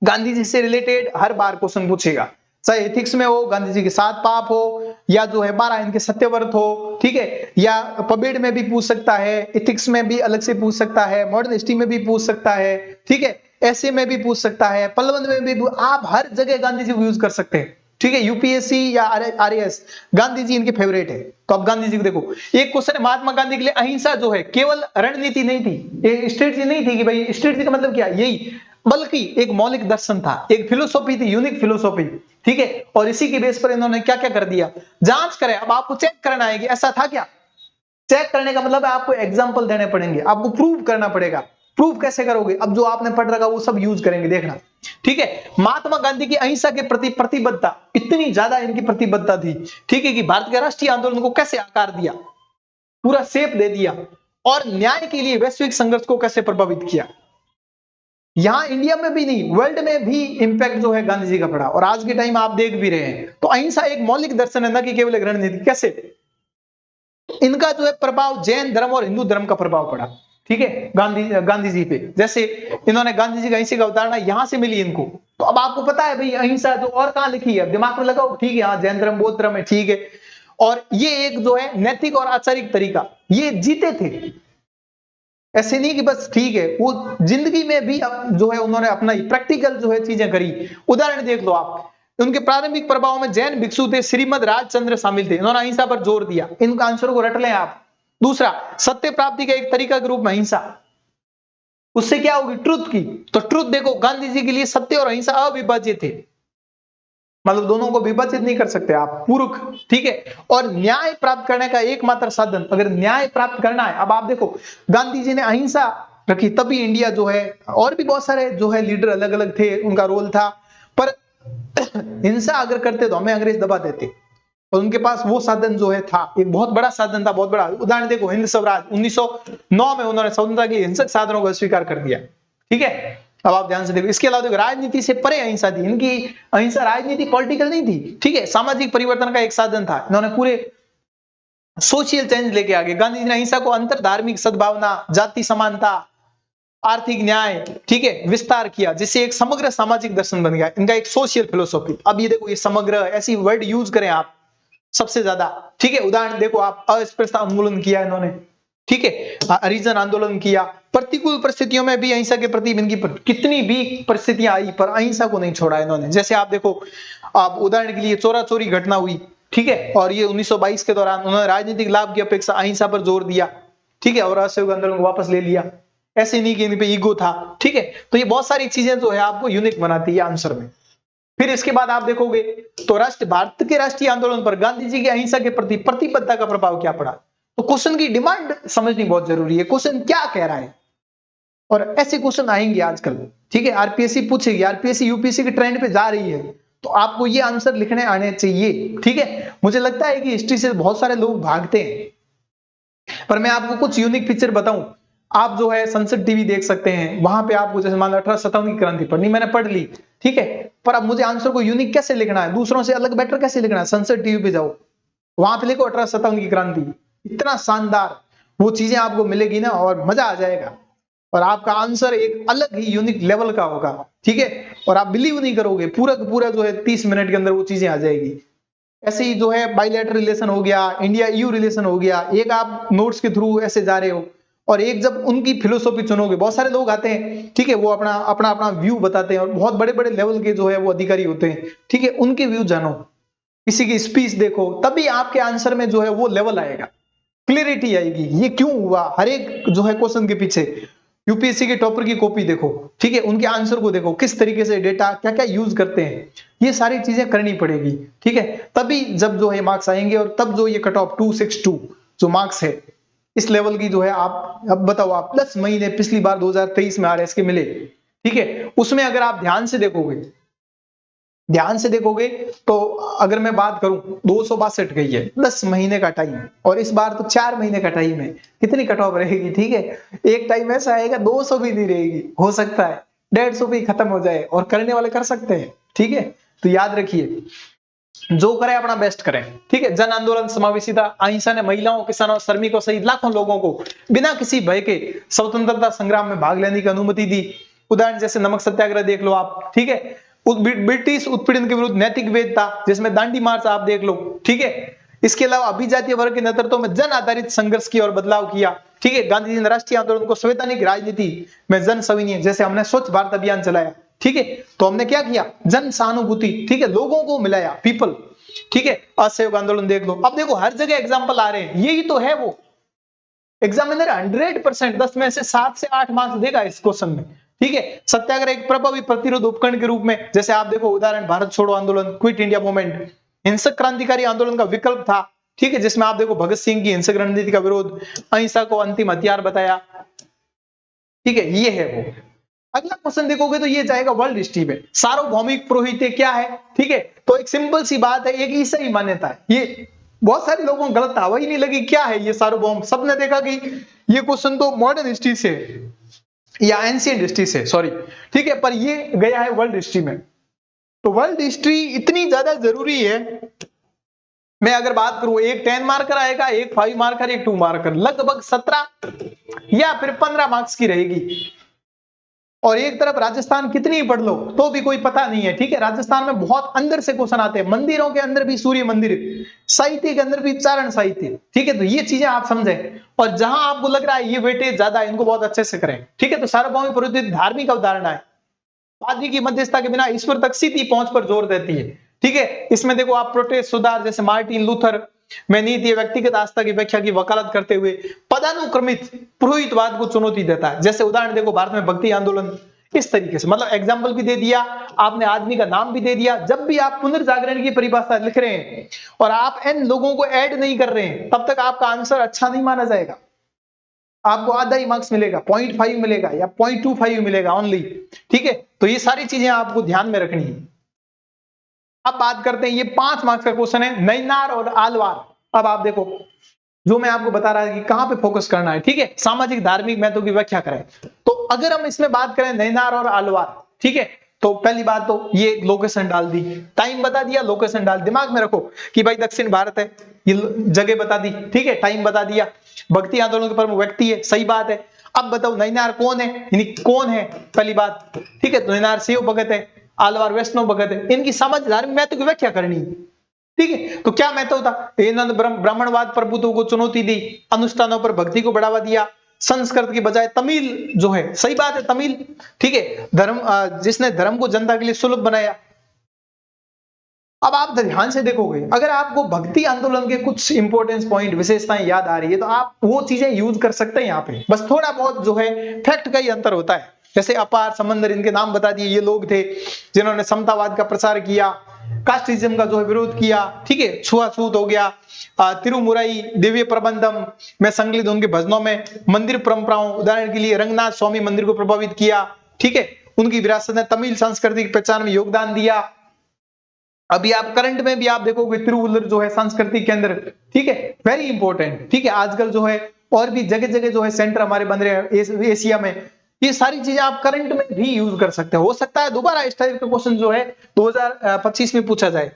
गांधी जी से रिलेटेड हर बार क्वेश्चन पूछेगा, चाहे एथिक्स में हो, गांधी जी के 7 पाप हो, या जो है 12 इनके सत्यव्रत हो, ठीक है, या पबेड में भी पूछ सकता है, एथिक्स में भी अलग से पूछ सकता है, मॉडर्न हिस्ट्री में भी पूछ सकता है, ठीक है, ऐसे में भी पूछ सकता है, पलवंत में भी, आप हर जगह गांधी जी को यूज कर सकते हैं, ठीक है। यूपीएससी या आरएएस, गांधी जी इनके फेवरेट है। तो अब गांधी जी को देखो, एक क्वेश्चन है महात्मा गांधी के लिए, अहिंसा जो है केवल रणनीति नहीं थी, स्ट्रेटजी नहीं थी कि भाई स्ट्रेटजी का मतलब क्या, यही, बल्कि एक मौलिक दर्शन था, एक फिलोसॉफी थी, यूनिक फिलोसॉफी, ठीक है। और इसी के बेस पर इन्होंने क्या क्या कर दिया, जांच करें। अब आपको चेक करना है कि ऐसा था क्या। चेक करने का मतलब है आपको एग्जांपल देने पड़ेंगे, आपको प्रूव करना पड़ेगा। प्रूव कैसे करोगे, अब जो आपने पढ़ रखा वो सब यूज करेंगे, देखना, ठीक है। महात्मा गांधी की अहिंसा के प्रति प्रतिबद्धता, इतनी ज्यादा इनकी प्रतिबद्धता थी, ठीक है, कि भारत के राष्ट्रीय आंदोलन को कैसे आकार दिया, पूरा शेप दे दिया, और न्याय के लिए वैश्विक संघर्ष को कैसे प्रभावित किया। यहां इंडिया में भी नहीं, वर्ल्ड में भी इंपैक्ट जो है गांधी जी का पड़ा, और आज के टाइम आप देख भी रहे हैं। तो अहिंसा एक मौलिक दर्शन है, न कि केवल एक रणनीति। कैसे इनका जो है प्रभाव जैन धर्म और हिंदू धर्म का प्रभाव पड़ा, ठीक है, गांधी जी पे। जैसे इन्होंने गांधी जी का अहिंसा का अवधारणा यहां से मिली इनको। तो अब आपको पता है भाई अहिंसा जो और कहां लिखी है, दिमाग में लगाओ, ठीक है, हाँ जैन धर्म बौद्ध धर्म है, ठीक है। और ये एक जो है नैतिक और आचारिक तरीका, ये जीते थे, ऐसे नहीं कि बस ठीक है, वो जिंदगी में भी जो है उन्होंने अपना प्रैक्टिकल जो है चीजें करी। उदाहरण देख लो आप, उनके प्रारंभिक प्रभाव में जैन भिक्षु थे, श्रीमद राजचंद्र शामिल थे, इन्होंने अहिंसा पर जोर दिया। इन आंसर को रट लें आप। दूसरा, सत्य प्राप्ति का एक तरीका के रूप में अहिंसा, उससे क्या होगी, ट्रुथ की। तो ट्रुथ देखो, गांधी जी के लिए सत्य और अहिंसा अविभाज्य थे, मतलब दोनों को विभाजित नहीं कर सकते आप, पूरक, ठीक है। और न्याय प्राप्त करने का एकमात्र साधन, अगर न्याय प्राप्त करना है, अब आप देखो गांधी जी ने अहिंसा रखी, तभी इंडिया जो है, और भी बहुत सारे जो है लीडर अलग अलग थे, उनका रोल था, पर हिंसा अगर करते तो हमें अंग्रेज दबा देते, और उनके पास वो साधन जो है था, एक बहुत बड़ा साधन था, बहुत बड़ा। उदाहरण देखो, हिंद स्वराज 1909 में उन्होंने स्वतंत्रता के हिंसक साधनों को स्वीकार कर दिया, ठीक है। अब आप ध्यान से देखो, इसके अलावा देखो, राजनीति से परे अहिंसा थी इनकी। अहिंसा राजनीति पॉलिटिकल नहीं थी, ठीक है, सामाजिक परिवर्तन का एक साधन था। इन्होंने पूरे सोशल चेंज लेके आगे। गांधी जी ने अहिंसा को अंतर धार्मिक सद्भावना, जाति समानता, आर्थिक न्याय, ठीक है, विस्तार किया, जिससे एक समग्र सामाजिक दर्शन बन गया इनका, एक सोशल फिलोसॉफी। अब ये देखो, ये समग्र ऐसी वर्ड यूज करें आप सबसे ज्यादा, ठीक है। उदाहरण देखो आप, अस्पृश्यता उन्मूलन किया इन्होंने, ठीक है, हरिजन आंदोलन किया। प्रतिकूल परिस्थितियों में भी अहिंसा के प्रति इनकी कितनी भी परिस्थितियां आई, पर अहिंसा को नहीं छोड़ा इन्होंने। जैसे आप देखो, आप उदाहरण के लिए चोरा चोरी घटना हुई, ठीक है, और ये 1922 के दौरान उन्होंने राजनीतिक लाभ की अपेक्षा अहिंसा पर जोर दिया, ठीक है, और असहयोग आंदोलन को वापस ले लिया। ऐसे नहीं कि इन पे ईगो था, ठीक है। तो ये बहुत सारी चीजें जो है आपको यूनिक बनाती है आंसर में। फिर इसके बाद आप देखोगे तो भारत के राष्ट्रीय आंदोलन पर गांधी जी की अहिंसा के प्रति प्रतिबद्धता का प्रभाव क्या पड़ा। तो क्वेश्चन की डिमांड समझनी बहुत जरूरी है, क्वेश्चन क्या कह रहा है, और ऐसे क्वेश्चन आएंगे आजकल, ठीक है। आरपीएससी पूछेगी, आरपीएससी यूपीएससी के ट्रेंड पे जा रही है, तो आपको ये आंसर लिखने आने चाहिए, ठीक है। मुझे लगता है कि हिस्ट्री से बहुत सारे लोग भागते हैं, पर मैं आपको कुछ यूनिक फीचर बताऊं। आप जो है संसद टीवी देख सकते हैं, वहां पे आपको जैसे मान लो 1857 की क्रांति पढ़नी, मैंने पढ़ ली, ठीक है, पर अब मुझे आंसर को यूनिक कैसे लिखना है, दूसरों से अलग बेटर कैसे लिखना है, संसद टीवी पे जाओ, वहां पे लिखो 1857 की क्रांति, इतना शानदार वो चीजें आपको मिलेगी ना, और मजा आ जाएगा, और आपका आंसर एक अलग ही यूनिक लेवल का होगा, ठीक है। और आप बिलीव नहीं करोगे, पूरा का पूरा जो है 30 मिनट के अंदर वो चीजें आ जाएगी। ऐसे ही जो है बाइलेटरल रिलेशन हो गया, इंडिया ईयू रिलेशन हो गया, एक आप नोट्स के थ्रू ऐसे जा रहे हो, और एक जब उनकी फिलोसॉफी चुनोगे, बहुत सारे लोग आते हैं, ठीक है, वो अपना अपना अपना व्यू बताते हैं, और बहुत बड़े बड़े लेवल के जो है वो अधिकारी होते हैं, ठीक है, उनके व्यू जानो, किसी की स्पीच देखो, तभी आपके आंसर में जो है वो लेवल आएगा, क्लियरिटी आएगी, ये क्यों हुआ, हर एक जो है क्वेश्चन के पीछे। यूपीएससी के टॉपर की कॉपी देखो, ठीक है, उनके आंसर को देखो, किस तरीके से डेटा क्या क्या यूज करते हैं, ये सारी चीजें करनी पड़ेगी, ठीक है। तभी जब जो है मार्क्स आएंगे, और तब जो ये कट ऑफ 262 जो मार्क्स है इस लेवल की जो है, आप अब बताओ, आप प्लस महीने पिछली बार 2023 में आरएस के मिले, ठीक है, उसमें अगर आप ध्यान से देखोगे ध्यान से देखोगे तो अगर मैं बात करूं 262 गई है, 10 महीने का टाइम, और इस बार तो 4 महीने का टाइम है, कितनी कट ऑफ रहेगी? ठीक है, एक टाइम ऐसा आएगा 200 भी नहीं रहेगी, हो सकता है 150 भी खत्म हो जाए, और करने वाले कर सकते हैं। ठीक है, तो याद रखिए, जो करे अपना बेस्ट करें। ठीक है, जन आंदोलन, समावेशिता, अहिंसा ने महिलाओं, किसानों, श्रमिकों सहित लाखों लोगों को बिना किसी भय के स्वतंत्रता संग्राम में भाग लेने की अनुमति दी। उदाहरण जैसे नमक सत्याग्रह देख लो आप। ठीक है, ब्रिटिश उत्पीड़न के विरुद्ध नैतिक वेद था, जिसमें दांडी मार्च आप देख लो। ठीक है, इसके अलावा अभिजातीय वर्ग के नेतृत्व में जन आधारित संघर्ष किया और बदलाव किया। ठीक है, गांधी जी ने राष्ट्रीय आंदोलन को संवैधानिक राजनीति में जन सविनय, जैसे हमने स्वच्छ भारत अभियान चलाया। ठीक है, तो हमने क्या किया? जन सहानुभूति। ठीक है, लोगों को मिलाया, पीपल। ठीक है, असहयोग आंदोलन देख लो। अब देखो हर जगह एग्जाम्पल आ रहे हैं, यही तो है वो। एग्जामिनर 100% 10 में से 7 से 8 मार्क्स देगा इस क्वेश्चन में। ठीक है, सत्याग्रह एक प्रभावी प्रतिरोध उपकरण के रूप में, जैसे आप देखो उदाहरण भारत छोड़ो आंदोलन, क्विट इंडिया मूवमेंट, हिंसक क्रांतिकारी आंदोलन का विकल्प था। ठीक है, जिसमें आप देखो भगत सिंह की हिंसक रणनीति का विरोध, अहिंसा को अंतिम हथियार बताया। ठीक है, ये है वो। अगला क्वेश्चन देखोगे तो ये जाएगा वर्ल्ड हिस्ट्री में। सार्वभौमिक पुरोहित्य क्या है? ठीक है, तो एक सिंपल सी बात है, एक ईसाई मान्यता है। ये बहुत सारे लोगों को गलत हवा ही नहीं लगी, क्या है ये सार्वभौम? सबने देखा कि ये क्वेश्चन तो मॉडर्न हिस्ट्री से या एंशिएंट हिस्ट्री से, सॉरी। ठीक है, पर ये गया है वर्ल्ड हिस्ट्री में। तो वर्ल्ड हिस्ट्री इतनी ज्यादा जरूरी है। मैं अगर बात करूं, एक 10 मार्कर आएगा, एक 5 मार्कर, एक 2 मार्कर, लगभग 17 या फिर 15 मार्क्स की रहेगी। और एक तरफ राजस्थान कितनी पढ़ लो तो भी कोई पता नहीं है। ठीक है, राजस्थान में बहुत अंदर से क्वेश्चन आते हैं, मंदिरों के अंदर भी सूर्य मंदिर, साहित्य के अंदर भी चारण साहित्य। ठीक है, तो ये चीजें आप समझें, और जहां आपको लग रहा है ये वेटेज ज्यादा, इनको बहुत अच्छे से करें। ठीक है, तो सार्वभौमिक पुरोहित धार्मिक अवधारणा है, पादरी की मध्यस्थता के बिना ईश्वर तक सीधी पहुंच पर जोर देती है। ठीक है, इसमें देखो आप प्रोटेस्ट सुधार, जैसे मार्टिन लूथर में नीति व्यक्तिगत आस्था की व्याख्या की वकालत करते हुए पदानुक्रमित पुरोहितवाद को चुनौती देता है। जैसे उदाहरण देखो भारत में भक्ति आंदोलन, इस तरीके से, मतलब एग्जाम्पल भी दे दिया आपने, आदमी का नाम भी दे दिया। जब भी आप पुनर्जागरण की परिभाषा लिख रहे हैं और आप इन लोगों को ऐड नहीं कर रहे हैं, तब तक आपका आंसर अच्छा नहीं माना जाएगा। आपको आधा ही मार्क्स मिलेगा, 0.5 मिलेगा या 0.25 मिलेगा ओनली। ठीक है, तो ये सारी चीजें आपको ध्यान में रखनी है। अब बात करते हैं, ये 5 मार्क्स का क्वेश्चन है, नैनार और आलवार। अब आप देखो, जो मैं आपको बता रहा था कि कहां पे फोकस करना है। ठीक है, सामाजिक धार्मिक महत्व की व्याख्या करें। तो अगर हम इसमें बात करें नैनार और आलवार, ठीक है, तो पहली बात तो ये लोकेशन डाल दी, टाइम बता दिया, लोकेशन डाल, दिमाग में रखो कि भाई दक्षिण भारत है, ये जगह बता दी। ठीक है, टाइम बता दिया, भक्ति आंदोलन के प्रमुख व्यक्ति है, सही बात है। अब बताओ नैनार कौन है, यानी कौन है, पहली बात। ठीक है, तो नैनार शिव भगत है, आलवार वैष्णव भगत है, इनकी सामाजिक धार्मिक महत्व की व्याख्या करनी है। ठीक है, तो क्या महत्व था? ब्राह्मणवाद प्रभुत्व को चुनौती दी, अनुष्ठानों पर भक्ति को बढ़ावा दिया, संस्कृत की बजाय तमिल जो है, सही बात है तमिल। ठीक है, धर्म, जिसने धर्म को जनता के लिए सुलभ बनाया। अब आप ध्यान से देखोगे, अगर आपको भक्ति आंदोलन के कुछ इंपॉर्टेंस पॉइंट, विशेषताएं याद आ रही है, तो आप वो चीजें यूज कर सकते हैं यहाँ पे। बस थोड़ा बहुत जो है फैक्ट का ही अंतर होता है। जैसे अपार, समंदर, इनके नाम बता दिए, ये लोग थे जिन्होंने समतावाद का प्रसार किया, कास्टिज्म का जो है विरोध किया। ठीक है, छुआछूत हो गया, तिरुमुराई दिव्य प्रबंधम में संकलित उनके भजनों में मंदिर परंपराओं, उदाहरण के लिए रंगनाथ स्वामी मंदिर को प्रभावित किया। ठीक है, उनकी विरासत ने तमिल संस्कृति की पहचान में योगदान दिया। अभी आप करंट में भी आप देखोगे तिरुवल्लुवर जो है सांस्कृतिक केंद्र। ठीक है, वेरी इंपॉर्टेंट। ठीक है, आजकल जो है और भी जगह जगह जो है सेंटर हमारे बन रहे हैं एशिया में, ये सारी चीजें आप करंट में भी यूज कर सकते हो सकता है दोबारा इस टाइप का क्वेश्चन जो है 2025 में पूछा जाए।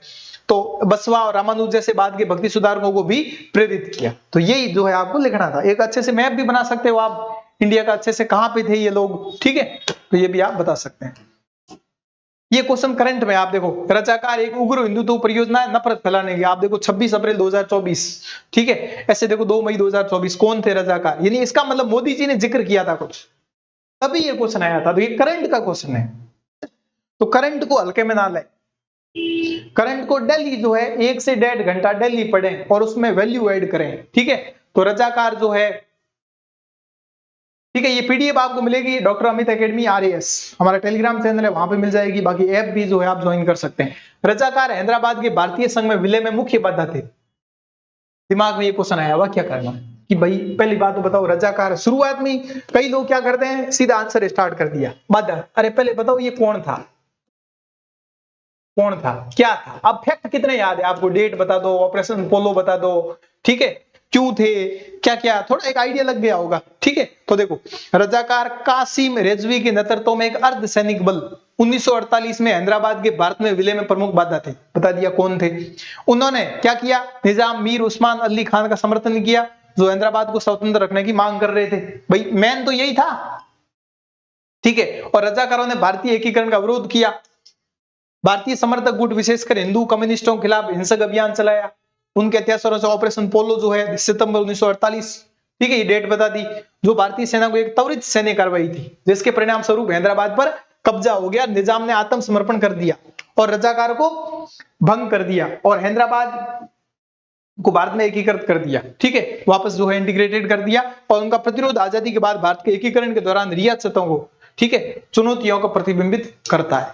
तो बसवा और रामानुज जैसे बाद के भक्ति सुधारकों को भी प्रेरित किया। तो यही जो है आपको लिखना था। एक अच्छे से मैप भी बना सकते हो आप इंडिया का, अच्छे से कहां पे थे ये लोग। ठीक है, तो ये भी आप बता सकते हैं। ये क्वेश्चन करंट में आप देखो, रजाकार एक उग्र हिंदुत्व परियोजना है नफरत फैलाने की। आप देखो 26 अप्रैल 2024। ठीक है, ऐसे देखो 2 मई 2024, कौन थे रजाकार, यानी इसका मतलब मोदी जी ने जिक्र किया था कुछ, तभी ये क्वेश्चन आया था। तो ये करंट का क्वेश्चन है, तो करंट को हल्के में ना लें। करंट को डेली जो है 1 से 1.5 घंटा डेली पढ़ें और उसमें वैल्यू ऐड करें। ठीक है, तो रजाकार जो है, ठीक है, ये पीडीएफ आपको मिलेगी डॉक्टर अमित एकेडमी RAS, हमारा टेलीग्राम चैनल है, वहां पे मिल जाएगी। बाकी ऐप भी जो है आप ज्वाइन कर सकते हैं। रजाकार हैदराबाद के भारतीय संघ में विलय में मुख्य बाधा थे। दिमाग में ये क्वेश्चन आया हुआ, क्या करना कि भाई पहली बात तो बताओ रजाकार, शुरुआत में कई लोग क्या करते हैं, सीधा आंसर स्टार्ट कर दिया, बाधा। अरे पहले बताओ ये कौन था, कौन था, क्या था। अब फैक्ट कितने याद है आपको, डेट बता दो, ऑपरेशन पोलो बता दो, ठीक है, क्यों थे, क्या क्या, थोड़ा एक आइडिया लग गया होगा, ठीक है। तो देखो, रजाकार कासिम रिजवी के नेतृत्व में एक अर्धसैनिक बल 1948 में हैदराबाद के भारत में विलय में प्रमुख बाधा थे, बता दिया कौन थे। उन्होंने क्या किया, निजाम मीर उस्मान अली खान का समर्थन किया, जो हैदराबाद को स्वतंत्र रखने की मांग कर रहे थे। भाई मेन तो यही था, ठीक है। और रजाकारों ने भारतीय एकीकरण का विरोध किया। भारतीय समर्थक गुट विशेषकर हिंदू कम्युनिस्टों के खिलाफ हिंसक अभियान चलाया। उनके अत्याचारों से ऑपरेशन पोलो जो है सितंबर 1948, ठीक है, ये डेट बता दी। जो भारतीय सेना को एक त्वरित सैन्य कार्रवाई थी, जिसके परिणाम स्वरूप हैदराबाद पर कब्जा हो गया, निजाम ने आत्मसमर्पण कर दिया और रजाकार को भंग कर दिया और हैदराबाद को भारत में एकीकृत कर दिया, ठीक है, वापस जो है इंटीग्रेटेड कर दिया। और उनका प्रतिरोध आजादी के बाद भारत के एकीकरण के दौरान रियासतों को, ठीक है, चुनौतियों को प्रतिबिंबित करता है,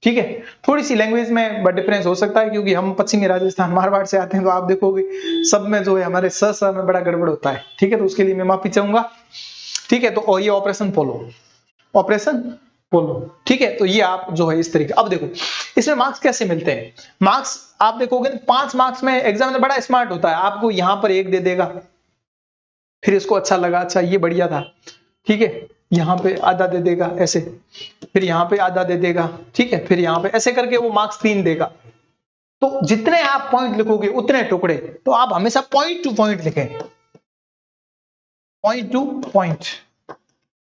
ठीक है। थोड़ी सी लैंग्वेज में डिफरेंस हो सकता है, क्योंकि हम पश्चिमी राजस्थान मारवाड़ से आते हैं, तो आप देखोगे सब में जो है हमारे स में बड़ा गड़बड़ होता है, ठीक है, तो उसके लिए मैं माफी चाहूंगा, ठीक है। तो ये ऑपरेशन पोलो, ऑपरेशन पोलो, ठीक है। तो ये आप जो है इस तरीके, अब देखो इसमें मार्क्स कैसे मिलते हैं। मार्क्स आप देखोगे 5 मार्क्स में एग्जामिनर बड़ा स्मार्ट होता है, आपको यहां पर 1 दे देगा, फिर इसको अच्छा लगा, अच्छा ये बढ़िया था, ठीक है, यहां पे आधा दे देगा ऐसे, फिर यहां पे आधा दे देगा, ठीक है, फिर यहां पे ऐसे करके वो मार्क्स 3 देगा। तो जितने आप पॉइंट लिखोगे उतने टुकड़े, तो आप हमेशा पॉइंट टू पॉइंट लिखें, पॉइंट टू पॉइंट,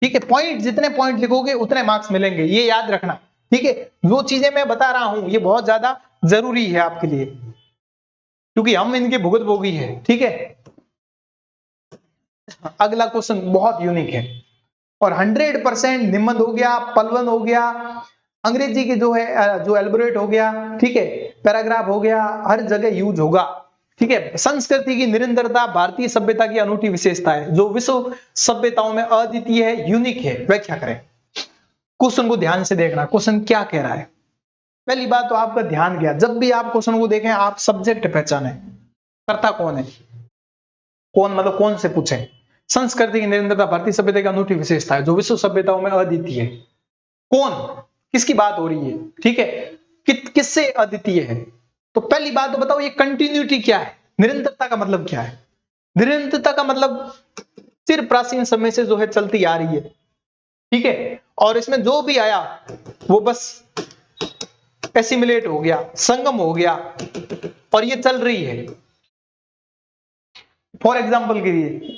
ठीक है। पॉइंट जितने पॉइंट लिखोगे उतने मार्क्स मिलेंगे, ये याद रखना, ठीक है। जो चीजें मैं बता रहा हूं ये बहुत ज्यादा जरूरी है आपके लिए, क्योंकि हम इनके भुगत भोगी है, ठीक है। अगला क्वेश्चन बहुत यूनिक है और 100% निम्न हो गया, पलवन हो गया, अंग्रेजी के जो है जो एल्बोरेट हो गया, ठीक है, पैराग्राफ हो गया, हर जगह यूज होगा, ठीक है। संस्कृति की निरंतरता भारतीय सभ्यता की अनूठी विशेषता है, जो विश्व सभ्यताओं में अद्वितीय है, यूनिक है, व्याख्या करें। क्वेश्चन को ध्यान से देखना, क्वेश्चन क्या कह रहा है। पहली बात तो आपका ध्यान गया, जब भी आप क्वेश्चन को देखें आप सब्जेक्ट पहचाने, कर्ता कौन है, कौन मतलब कौन से पूछे। संस्कृति की निरंतरता भारतीय सभ्यता की अनूठी विशेषता है, जो विश्व सभ्यताओं में अद्वितीय है। कौन, किसकी बात हो रही है, ठीक है, किससे अद्वितीय है। तो पहली बात तो बताओ ये कंटिन्यूटी क्या है, निरंतरता का मतलब क्या है। निरंतरता का मतलब सिर्फ प्राचीन समय से जो है चलती आ रही है, ठीक है, और इसमें जो भी आया वो बस एसिमिलेट हो गया, संगम हो गया और ये चल रही है। फॉर एग्जाम्पल के लिए,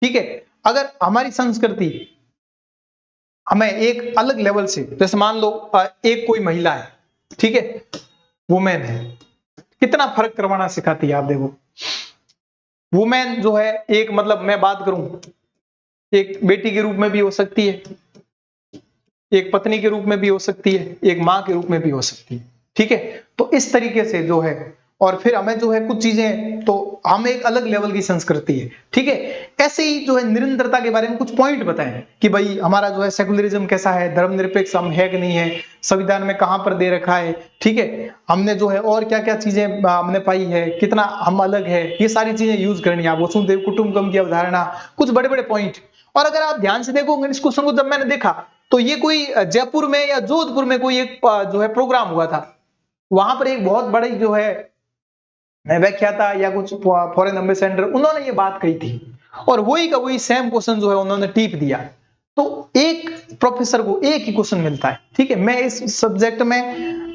ठीक है, अगर हमारी संस्कृति हमें एक अलग लेवल से, जैसे मान लो एक कोई महिला है, ठीक है, वुमेन है, कितना फर्क करवाना सिखाती है आप देखो। वुमेन जो है एक मतलब मैं बात करूं, एक बेटी के रूप में भी हो सकती है, एक पत्नी के रूप में भी हो सकती है, एक मां के रूप में भी हो सकती है, ठीक है। तो इस तरीके से जो है, और फिर हमें जो है कुछ चीजें, तो हम एक अलग लेवल की संस्कृति है, ठीक है। ऐसे ही जो है निरंतरता के बारे में कुछ पॉइंट बताएं कि भाई हमारा जो है सेकुलरिज्म कैसा है, धर्मनिरपेक्ष हम है कि नहीं है, संविधान में कहां पर दे रखा है, ठीक है, हमने जो है और क्या क्या चीजें हमने पाई है, कितना हम अलग है, ये सारी चीजें यूज करनी है। वसुधैव कुटुंबकम की अवधारणा, कुछ बड़े बड़े पॉइंट। और अगर आप ध्यान से देखोगे इस क्वेश्चन को, जब मैंने देखा तो ये कोई जयपुर में या जोधपुर में कोई एक जो है प्रोग्राम हुआ था, वहां पर एक बहुत बड़ी जो है व्याख्याता या कुछ फॉरेन एम्बेसडर, उन्होंने ये बात कही थी और वही का वही सेम क्वेश्चन जो है उन्होंने टीप दिया। तो एक प्रोफेसर को एक ही क्वेश्चन मिलता है, ठीक है। मैं इस सब्जेक्ट में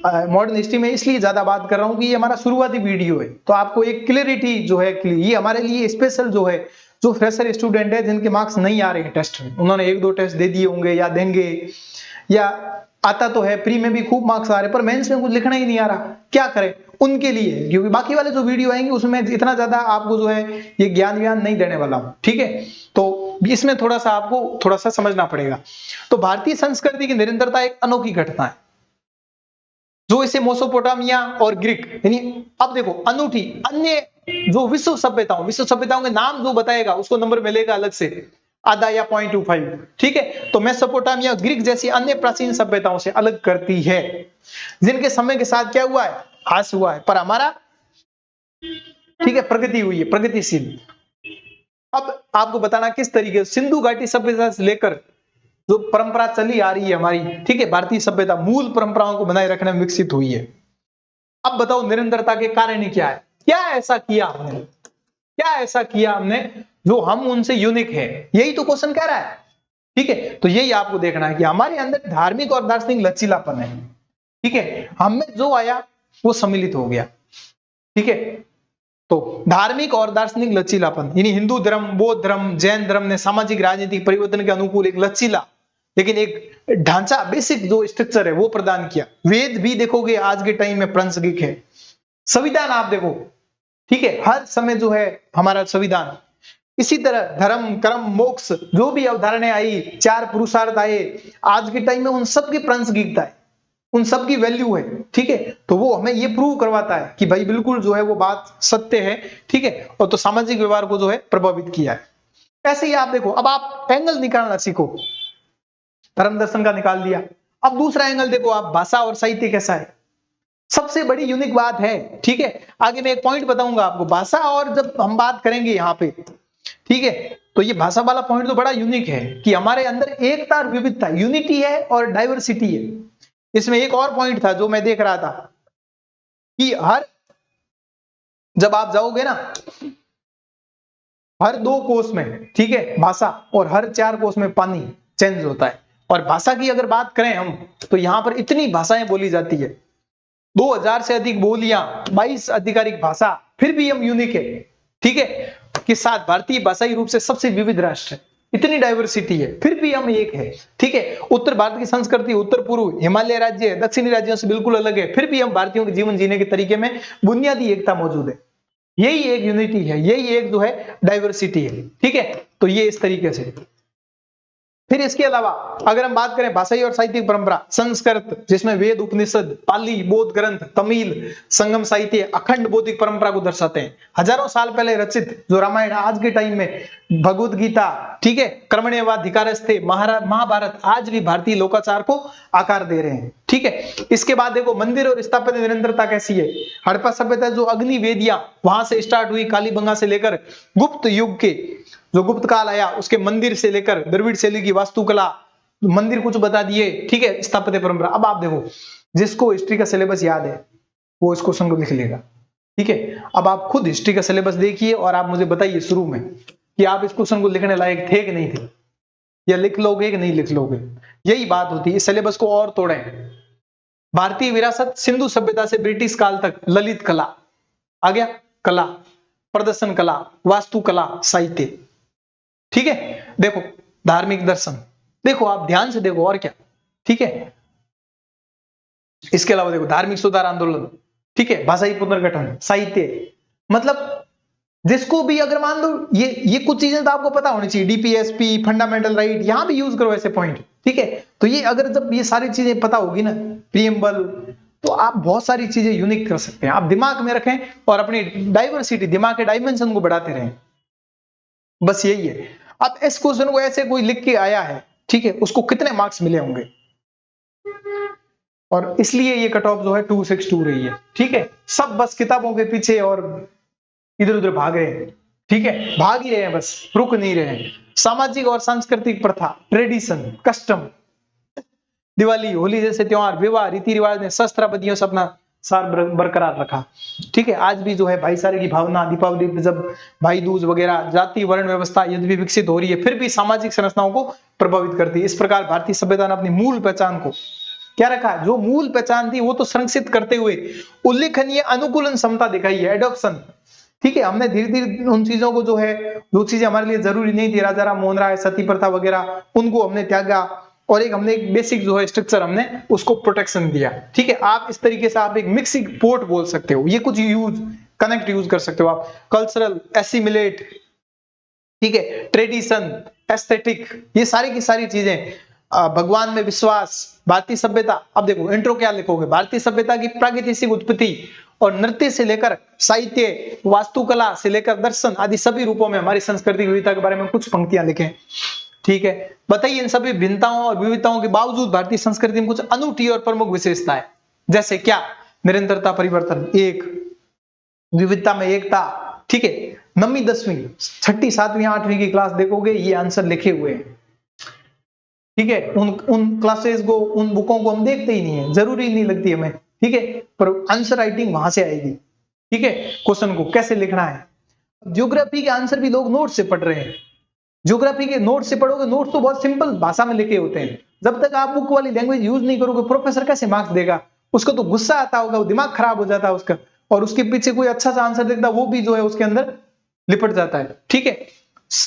मॉडर्न हिस्ट्री में इसलिए ज्यादा बात कर रहा हूं कि ये हमारा शुरुआती वीडियो है, तो आपको एक क्लियरिटी जो है, ये हमारे लिए स्पेशल जो है, जो फ्रेशर स्टूडेंट है जिनके मार्क्स नहीं आ रहे हैं टेस्ट में, उन्होंने 1-2 टेस्ट दे दिए होंगे या देंगे, या आता तो है, प्री में भी खूब मार्क्स आ रहे पर मेंस में कुछ लिखना ही नहीं आ रहा, क्या करें उनके लिए। क्योंकि बाकी वाले जो वीडियो आएंगे उसमें इतना ज्यादा आपको जो है ये ज्ञान नहीं देने वाला हूं, ठीक है। तो इसमें थोड़ा सा आपको थोड़ा सा समझना पड़ेगा। तो भारतीय संस्कृति की निरंतरता एक अनोखी घटना है, जो इसे मेसोपोटामिया और ग्रीक, यानी अब देखो अनूठी, अन्य जो विश्व सभ्यताओं के नाम जो बताएगा उसको नंबर मिलेगा अलग से, आधा या 0.25, ठीक है। तो मेसोपोटामिया ग्रीक जैसी अन्य प्राचीन सभ्यताओं से अलग करती है, जिनके समय के साथ क्या हुआ है, ह्रास हुआ है, पर हमारा, ठीक है, प्रगति हुई है, प्रगतिशील। अब आपको बताना किस तरीके से सिंधु घाटी सभ्यता से लेकर जो परंपरा चली आ रही है हमारी, ठीक है, भारतीय सभ्यता मूल परंपराओं को बनाए रखने में विकसित हुई है। अब बताओ निरंतरता के कारण क्या है, क्या ऐसा किया हमने, क्या ऐसा किया हमने जो हम उनसे यूनिक है, यही तो क्वेश्चन कह रहा है। ठीक है, तो यही आपको देखना है कि हमारे अंदर धार्मिक और दार्शनिक लचीलापन है। ठीक है, हमें जो आया वो सम्मिलित हो गया। ठीक है, तो धार्मिक और दार्शनिक लचीलापन, यानी हिंदू धर्म, बौद्ध धर्म, जैन धर्म ने सामाजिक राजनीतिक परिवर्तन के अनुकूल एक लचीला लेकिन एक ढांचा, बेसिक जो स्ट्रक्चर है वो प्रदान किया। वेद भी देखोगे आज के टाइम में प्रासंगिक है। संविधान आप देखो, ठीक है, हर समय जो है हमारा संविधान, इसी तरह धर्म कर्म मोक्ष जो भी अवधारणाएं आई, 4 पुरुषार्थ आए, आज के टाइम में उन सब की प्रासंगिकता है, उन सब की वैल्यू है। ठीक है, तो वो हमें ये प्रूव करवाता है कि भाई बिल्कुल जो है वो बात सत्य है। ठीक है, और तो सामाजिक व्यवहार को जो है प्रभावित किया है। ऐसे ही आप देखो, अब आप एंगल निकालना सीखो, धर्म दर्शन का निकाल दिया, अब दूसरा एंगल देखो आप, भाषा और साहित्य कैसा है, सबसे बड़ी यूनिक बात है। ठीक है, आगे मैं एक पॉइंट बताऊंगा आपको, भाषा और जब हम बात करेंगे यहाँ पे, ठीक है, तो ये भाषा वाला पॉइंट तो बड़ा यूनिक है कि हमारे अंदर एकता और विविधता, यूनिटी है और डाइवर्सिटी है। इसमें एक और पॉइंट था जो मैं देख रहा था कि जब आप जाओगे ना हर 2 कोस में, ठीक है, भाषा, और हर 4 कोस में पानी चेंज होता है। और भाषा की अगर बात करें हम, तो यहां पर इतनी भाषाएं बोली जाती है, 2000 से अधिक बोलियां, 22 आधिकारिक भाषा, फिर भी हम यूनिक है। ठीक है, के साथ भारतीय भाषाई रूप से सबसे विविध राष्ट्र है, इतनी डाइवर्सिटी है, फिर भी हम एक है। ठीक है, उत्तर भारत की संस्कृति उत्तर पूर्व हिमालय राज्य दक्षिणी राज्यों से बिल्कुल अलग है, फिर भी हम भारतीयों के जीवन जीने के तरीके में बुनियादी एकता मौजूद है। यही एक यूनिटी है, यही एक जो है डाइवर्सिटी है। ठीक है, तो ये इस तरीके से। फिर इसके अलावा अगर हम बात करें भाषाई और साहित्यिक परंपरा, संस्कृत जिसमें वेद उपनिषद पाली बौद्ध ग्रंथ तमिल संगम साहित्य अखंड बौद्धिक परंपरा को दर्शाते हैं। हजारों साल पहले रचित जो रामायण, आज के टाइम में भगवद गीता, ठीक है, कर्मण्येवाधिकारस्ते, महाभारत आज भी भारतीय लोकाचार को आकार दे रहे हैं। ठीक है, इसके बाद देखो मंदिर और स्थापत्य निरंतरता कैसी है। हड़प्पा सभ्यता जो अग्नि वेदियां वहां से स्टार्ट हुई, कालीबंगा से लेकर गुप्त युग के जो गुप्त काल आया, उसके मंदिर से लेकर द्रविड़ शैली की वास्तुकला, मंदिर कुछ बता दिए। ठीक है, स्थापत्य परंपरा। अब आप देखो, जिसको हिस्ट्री का सिलेबस याद है वो इस क्वेश्चन को लिख लेगा। ठीक है, अब आप खुद हिस्ट्री का सिलेबस देखिए और आप मुझे बताइए शुरू में कि आप इस क्वेश्चन को लिखने लायक थे कि नहीं थे, या लिख लोगे कि नहीं लिख लोगे। यही बात होती है, इस सिलेबस को और तोड़ें। भारतीय विरासत सिंधु सभ्यता से ब्रिटिश काल तक, ललित कला आ गया, कला, प्रदर्शन कला, वास्तुकला, साहित्य। ठीक है, देखो धार्मिक दर्शन, देखो आप ध्यान से देखो और क्या। ठीक है, इसके अलावा देखो धार्मिक सुधार आंदोलन, ठीक है, भाषाई पुनर्गठन, साहित्य, मतलब जिसको भी अगर मान लो ये कुछ चीजें तो आपको पता होनी चाहिए, डीपीएसपी, फंडामेंटल राइट, यहां भी यूज करो ऐसे पॉइंट। ठीक है, तो ये अगर जब ये सारी चीजें पता होगी ना, प्रीएम्बल, तो आप बहुत सारी चीजें यूनिक कर सकते हैं। आप दिमाग में रखें और अपनी डाइवर्सिटी, दिमाग के डायमेंशन को बढ़ाते रहें, बस यही है। अब इस क्वेश्चन को ऐसे कोई लिख के आया है, ठीक है, उसको कितने मार्क्स मिले होंगे, और इसलिए ये कट ऑफ जो है 262 रही है। ठीक है, सब बस किताबों के पीछे और इधर उधर भाग रहे हैं। ठीक है, भाग ही रहे हैं, बस रुक नहीं रहे हैं। सामाजिक और सांस्कृतिक प्रथा, ट्रेडिशन, कस्टम, दिवाली होली जैसे त्योहार, विवाह, रीति रिवाज ने शस्त्राबदियों से अपना सार बरकरार रखा। ठीक है, आज भी जो है भाईचारे की भावना, दीपावली जब भाई दूज वगैरह, जाति वर्ण व्यवस्था यदि विकसित हो रही है, फिर भी सामाजिक संरचनाओं को प्रभावित करती है। इस प्रकार भारतीय सभ्यता ने अपनी मूल पहचान को क्या रखा है, जो मूल पहचान थी वो तो संरक्षित करते हुए उल्लेखनीय अनुकूलन क्षमता दिखाई है, एडॉप्शन। ठीक है, हमने धीरे धीरे उन चीजों को जो है, जो चीजें हमारे लिए जरूरी नहीं थी, राजा राम मोहन राय, सती प्रथा वगैरह, उनको हमने त्यागा, और हमने एक बेसिक जो है स्ट्रक्चर हमने उसको प्रोटेक्शन दिया। ठीक है, आप इस तरीके से आप एक मिक्सिंग पोर्ट बोल सकते हो, ये कुछ कनेक्ट यूज कर सकते हो आप, कल्चरल, एसिमिलेट, ठीक है, ट्रेडिशन, एस्थेटिक, ये सारी की सारी चीजें, भगवान में विश्वास, भारतीय सभ्यता। अब देखो इंट्रो क्या लिखोगे, भारतीय सभ्यता की प्रागैतिहासिक उत्पत्ति और नृत्य से लेकर साहित्य, वास्तुकला से लेकर दर्शन आदि सभी रूपों में हमारी सांस्कृतिक विविधता के बारे में कुछ पंक्तियां लिखें। ठीक है, बताइए इन सभी भिन्नताओं और विविधताओं के बावजूद भारतीय संस्कृति में कुछ अनूठी और प्रमुख विशेषताएं, जैसे क्या, निरंतरता, परिवर्तन, एक, विविधता में एकता। ठीक है, 9वीं 10वीं 6ठी 7वीं 8वीं की क्लास देखोगे, ये आंसर लिखे हुए हैं। ठीक है, उन क्लासेस को, उन बुकों को हम देखते ही नहीं है, जरूरी नहीं लगती हमें। ठीक है, पर आंसर राइटिंग वहां से आएगी। ठीक है, क्वेश्चन को कैसे लिखना है। ज्योग्राफी के आंसर भी लोग नोट से पढ़ रहे हैं। ज्योग्राफी के नोट से पढ़ोगे, नोट तो बहुत सिंपल भाषा में लिखे होते हैं। जब तक आप बुक वाली लैंग्वेज यूज नहीं करोगे, प्रोफेसर कैसे मार्क्स देगा? उसको तो गुस्सा आता होगा, वो दिमाग खराब हो जाता है उसका, और उसके पीछे कोई अच्छा सा आंसर देखता, वो भी जो है उसके अंदर लिपट जाता है। ठीक है,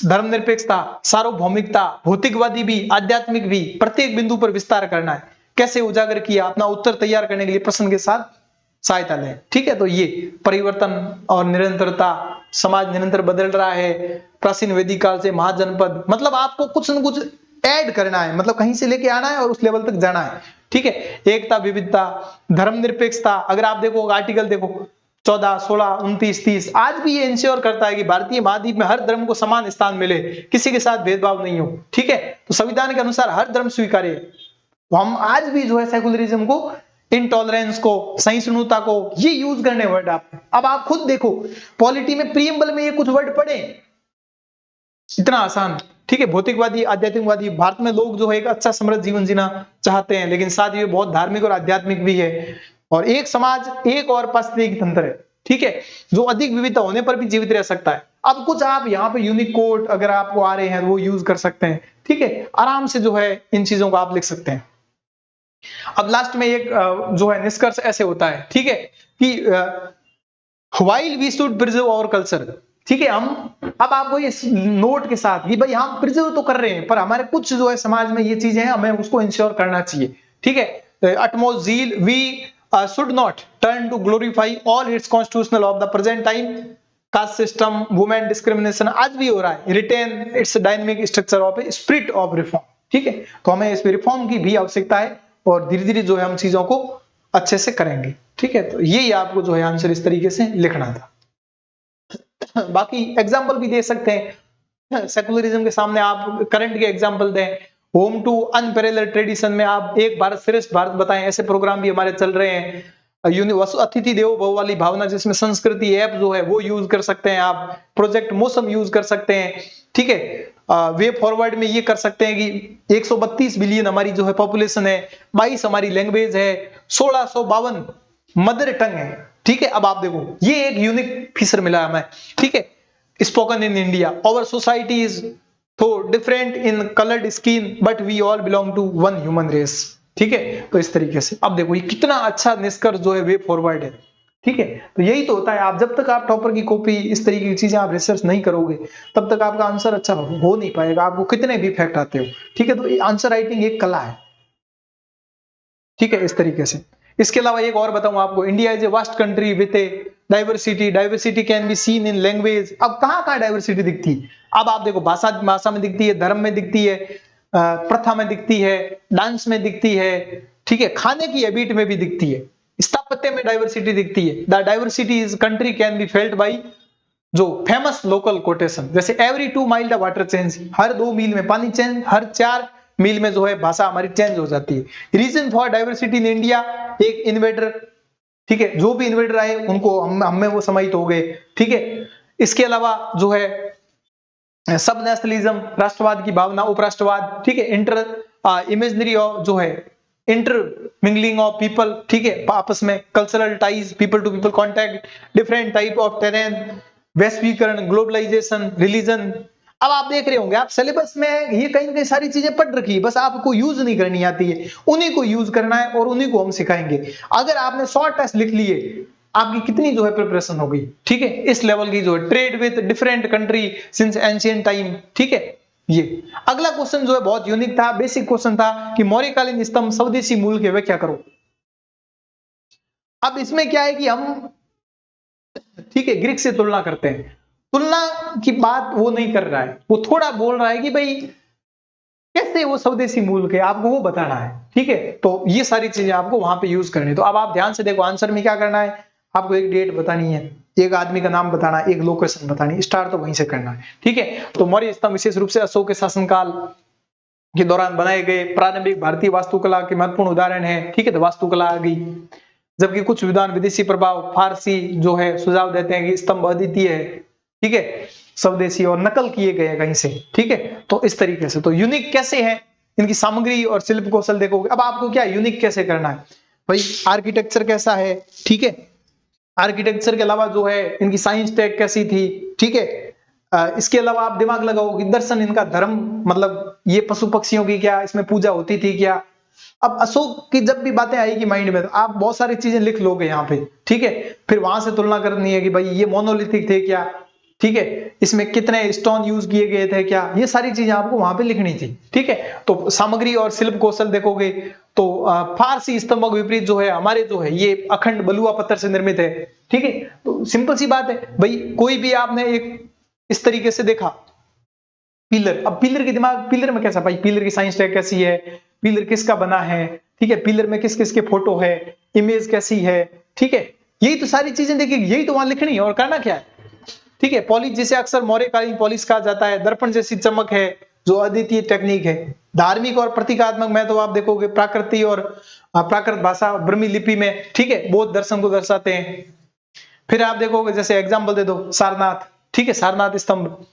धर्मनिरपेक्षता, सार्वभौमिकता, भौतिकवादी भी, आध्यात्मिक भी, प्रत्येक बिंदु पर विस्तार करना है, कैसे उजागर किया, अपना उत्तर तैयार करने के लिए प्रश्न के साथ सहायता लें। ठीक है, तो ये परिवर्तन और निरंतरता, समाज निरंतर बदल रहा है, प्राचीन वैदिक काल से महाजनपद, मतलब आपको कुछ न कुछ ऐड करना है, मतलब कहीं से लेके आना है और उस लेवल तक जाना है। ठीक है, एकता, विविधता, धर्मनिरपेक्षता, अगर आप देखो आर्टिकल देखो 14, 16, 29, 30, आज भी ये इंश्योर करता है कि भारतीय महाद्वीप में हर धर्म को समान स्थान मिले, किसी के साथ भेदभाव नहीं हो। ठीक है, तो संविधान के अनुसार हर धर्म स्वीकार्य है। तो हम आज भी जो है सेकुलरिज्म को, इंटॉलरेंस को, सहिष्णुता को, ये यूज करने वर्ड आप। अब आप खुद देखो, पॉलिटी में प्रीएम्बल में ये कुछ वर्ड पढ़े, इतना आसान। ठीक है, भौतिकवादी, आध्यात्मिकवादी, भारत में लोग जो है एक अच्छा समृद्ध जीवन जीना चाहते हैं, लेकिन साथ ही बहुत धार्मिक और आध्यात्मिक भी है, और एक समाज, एक और पारिस्थितिक तंत्र है। ठीक है, जो अधिक विविधता होने पर भी जीवित रह सकता है। अब कुछ आप यहाँ पे यूनिक कोड अगर आपको आ रहे हैं वो यूज कर सकते हैं। ठीक है, आराम से जो है इन चीजों को आप लिख सकते हैं। अब लास्ट में एक जो है निष्कर्ष ऐसे होता है, ठीक है, कि while we should preserve our culture. ठीक है, हम अब आपको इस नोट के साथ कि भाई हम प्रिजर्व तो कर रहे हैं, पर हमारे कुछ जो है समाज में ये चीजें हैं, हमें उसको इंश्योर करना चाहिए। ठीक है, utmost zeal we should not turn to glorify all its constitutional of the present time, caste system, women discrimination आज भी हो रहा है, retain its dynamic structure of a spirit of reform। ठीक है, तो हमें इस रिफॉर्म की भी आवश्यकता है, और धीरे धीरे जो है हम चीजों को अच्छे से करेंगे। ठीक है, तो यही आपको जो है आंसर इस तरीके से लिखना था। बाकी एग्जाम्पल भी दे सकते हैं, सेकुलरिज्म के सामने आप करंट के एग्जाम्पल दें, होम टू अनपैरेलल्ड ट्रेडिशन में आप एक भारत श्रेष्ठ भारत बताएं, ऐसे प्रोग्राम भी हमारे चल रहे हैं। अतिथि देवो भव वाली भावना, जिसमें संस्कृति ऐप जो है वो यूज कर सकते हैं आप, प्रोजेक्ट मौसम यूज कर सकते हैं। ठीक है, वे फॉरवर्ड में ये कर सकते हैं कि 132 बिलियन हमारी जो है पॉपुलेशन है, 22 हमारी लैंग्वेज है, 1652 मदर टंग है। ठीक है, अब आप देखो ये एक यूनिक फीचर मिला हमें। ठीक है, spoken in India, our society is तो different in coloured skin but we all belong to one human race. ठीक है, तो इस तरीके से अब देखो ये कितना अच्छा निष्कर्ष जो है वे फॉरवर्ड है। ठीक है, तो यही तो होता है, आप जब तक आप टॉपर की कॉपी, इस तरीके की चीजें आप रिसर्च नहीं करोगे, तब तक आपका आंसर अच्छा हो नहीं पाएगा, आपको कितने भी फैक्ट आते हो। ठीक है, तो आंसर राइटिंग एक कला है। ठीक है, इस तरीके से। इसके अलावा एक और बताऊं आपको, India is a vast country with A diversity, diversity can be seen in language. अब कहां डाइवर्सिटी दिखती है? अब आप देखो, भाषा में दिखती है, धर्म में दिखती है, प्रथा में दिखती है, डांस में दिखती है। ठीक है, खाने की हैबिट में भी दिखती है, स्थापत्य में डाइवर्सिटी दिखती है। The diversity is country can be felt by जो फेमस लोकल कोटेशन, जैसे every 2 mile the water change, हर 2 मील में पानी चेंज, हर 4 मील में जो है भाषा हमारी चेंज हो जाती है। Reason for diversity in India, एक इन्वेडर, ठीक है, जो भी इन्वेडर आए उनको हमें वो समाहित हो गए। ठीक है, इसके अलावा जो है सब नेशनलिज्म, राष्ट्रवाद की भावना, उपराष्ट्रवाद। ठीक है, इंटर इमेजनरी ऑफ जो है इंटर मिंगलिंग ऑफ पीपल। ठीक है, आपस में cultural ties, people to people contact, different type of terrain, वैश्वीकरण, ग्लोबलाइजेशन, रिलीजन। अब आप देख रहे होंगे, आप सिलेबस में ये कहीं ना कहीं सारी चीजें पढ़ रखी है, बस आपको यूज नहीं करनी आती है, उन्हीं को यूज करना है और उन्हीं को हम सिखाएंगे। अगर आपने शॉर्ट टेस्ट लिख लिए, आपकी कितनी जो है प्रिपरेशन हो गई। ठीक है, इस लेवल की जो है, trade with different country since ancient time. ठीक है, ये अगला क्वेश्चन जो है बहुत यूनिक था, बेसिक क्वेश्चन था कि मौर्यकालीन स्तंभ स्वदेशी मूल की व्याख्या करो। अब इसमें क्या है कि हम, ठीक है, ग्रीक से तुलना करते हैं, तुलना की बात वो नहीं कर रहा है, वो थोड़ा बोल रहा है कि भाई कैसे वो स्वदेशी मूल के, आपको वो बताना है। ठीक है, तो ये सारी चीजें आपको वहां पे यूज करनी है। तो अब आप ध्यान से देखो, आंसर में क्या करना है, आपको एक डेट बतानी है, एक आदमी का नाम बताना है, एक लोकेशन बतानी, स्टार्ट तो वहीं से करना है। ठीक है, तो मौर्य स्तंभ विशेष रूप से अशोक के शासनकाल के दौरान बनाए गए प्रारंभिक भारतीय वास्तुकला के महत्वपूर्ण उदाहरण है। ठीक है, तो वास्तुकला आ गई, जबकि कुछ विद्वान विदेशी प्रभाव, फारसी जो है सुझाव देते हैं कि स्तंभ अद्वितीय है। ठीक है, स्वदेशी और नकल किए गए कहीं से। ठीक है, तो इस तरीके से। तो यूनिक कैसे है, इनकी सामग्री और शिल्प कौशल देखोगे। अब आपको क्या यूनिक कैसे करना है, भाई आर्किटेक्चर कैसा है, ठीक है, आर्किटेक्चर के अलावा जो है इनकी साइंस टेक कैसी थी, ठीक है। इसके अलावा आप दिमाग लगाओ कि दर्शन इनका धर्म, मतलब ये पशु पक्षियों की क्या इसमें पूजा होती थी क्या। अब अशोक की जब भी बातें आएगी माइंड में तो आप बहुत सारी चीजें लिख लोगे यहाँ पे, ठीक है। फिर वहां से तुलना करनी है कि भाई ये मोनोलिथिक थे क्या, ठीक है, इसमें कितने स्टोन यूज किए गए थे क्या, ये सारी चीजें आपको वहां पे लिखनी थी, ठीक है। तो सामग्री और शिल्प कौशल देखोगे तो फारसी स्तंभों के विपरीत जो है हमारे जो है ये अखंड बलुआ पत्थर से निर्मित है, ठीक है। तो सिंपल सी बात है भाई, कोई भी आपने एक इस तरीके से देखा पिलर, अब पिलर के दिमाग, पिलर में कैसा भाई, पिलर की साइंस टैग कैसी है, पिलर किसका बना है, ठीक है, पिलर में किस किस के फोटो है, इमेज कैसी है, ठीक है। यही तो सारी चीजें देखेगी, यही तो वहां लिखनी है और करना क्या है, ठीक है। पॉलिश जिसे अक्सर मौर्यकालीन पॉलिश कहा जाता है, दर्पण जैसी चमक है जो अद्वितीय टेक्निक है। धार्मिक और प्रतीकात्मक में तो आप देखोगे प्राकृतिक और प्राकृत भाषा ब्रह्मी लिपि में, ठीक है, बौद्ध दर्शन को दर्शाते हैं। फिर आप देखोगे जैसे एग्जाम्पल दे दो सारनाथ, ठीक है, सारनाथ स्तंभ।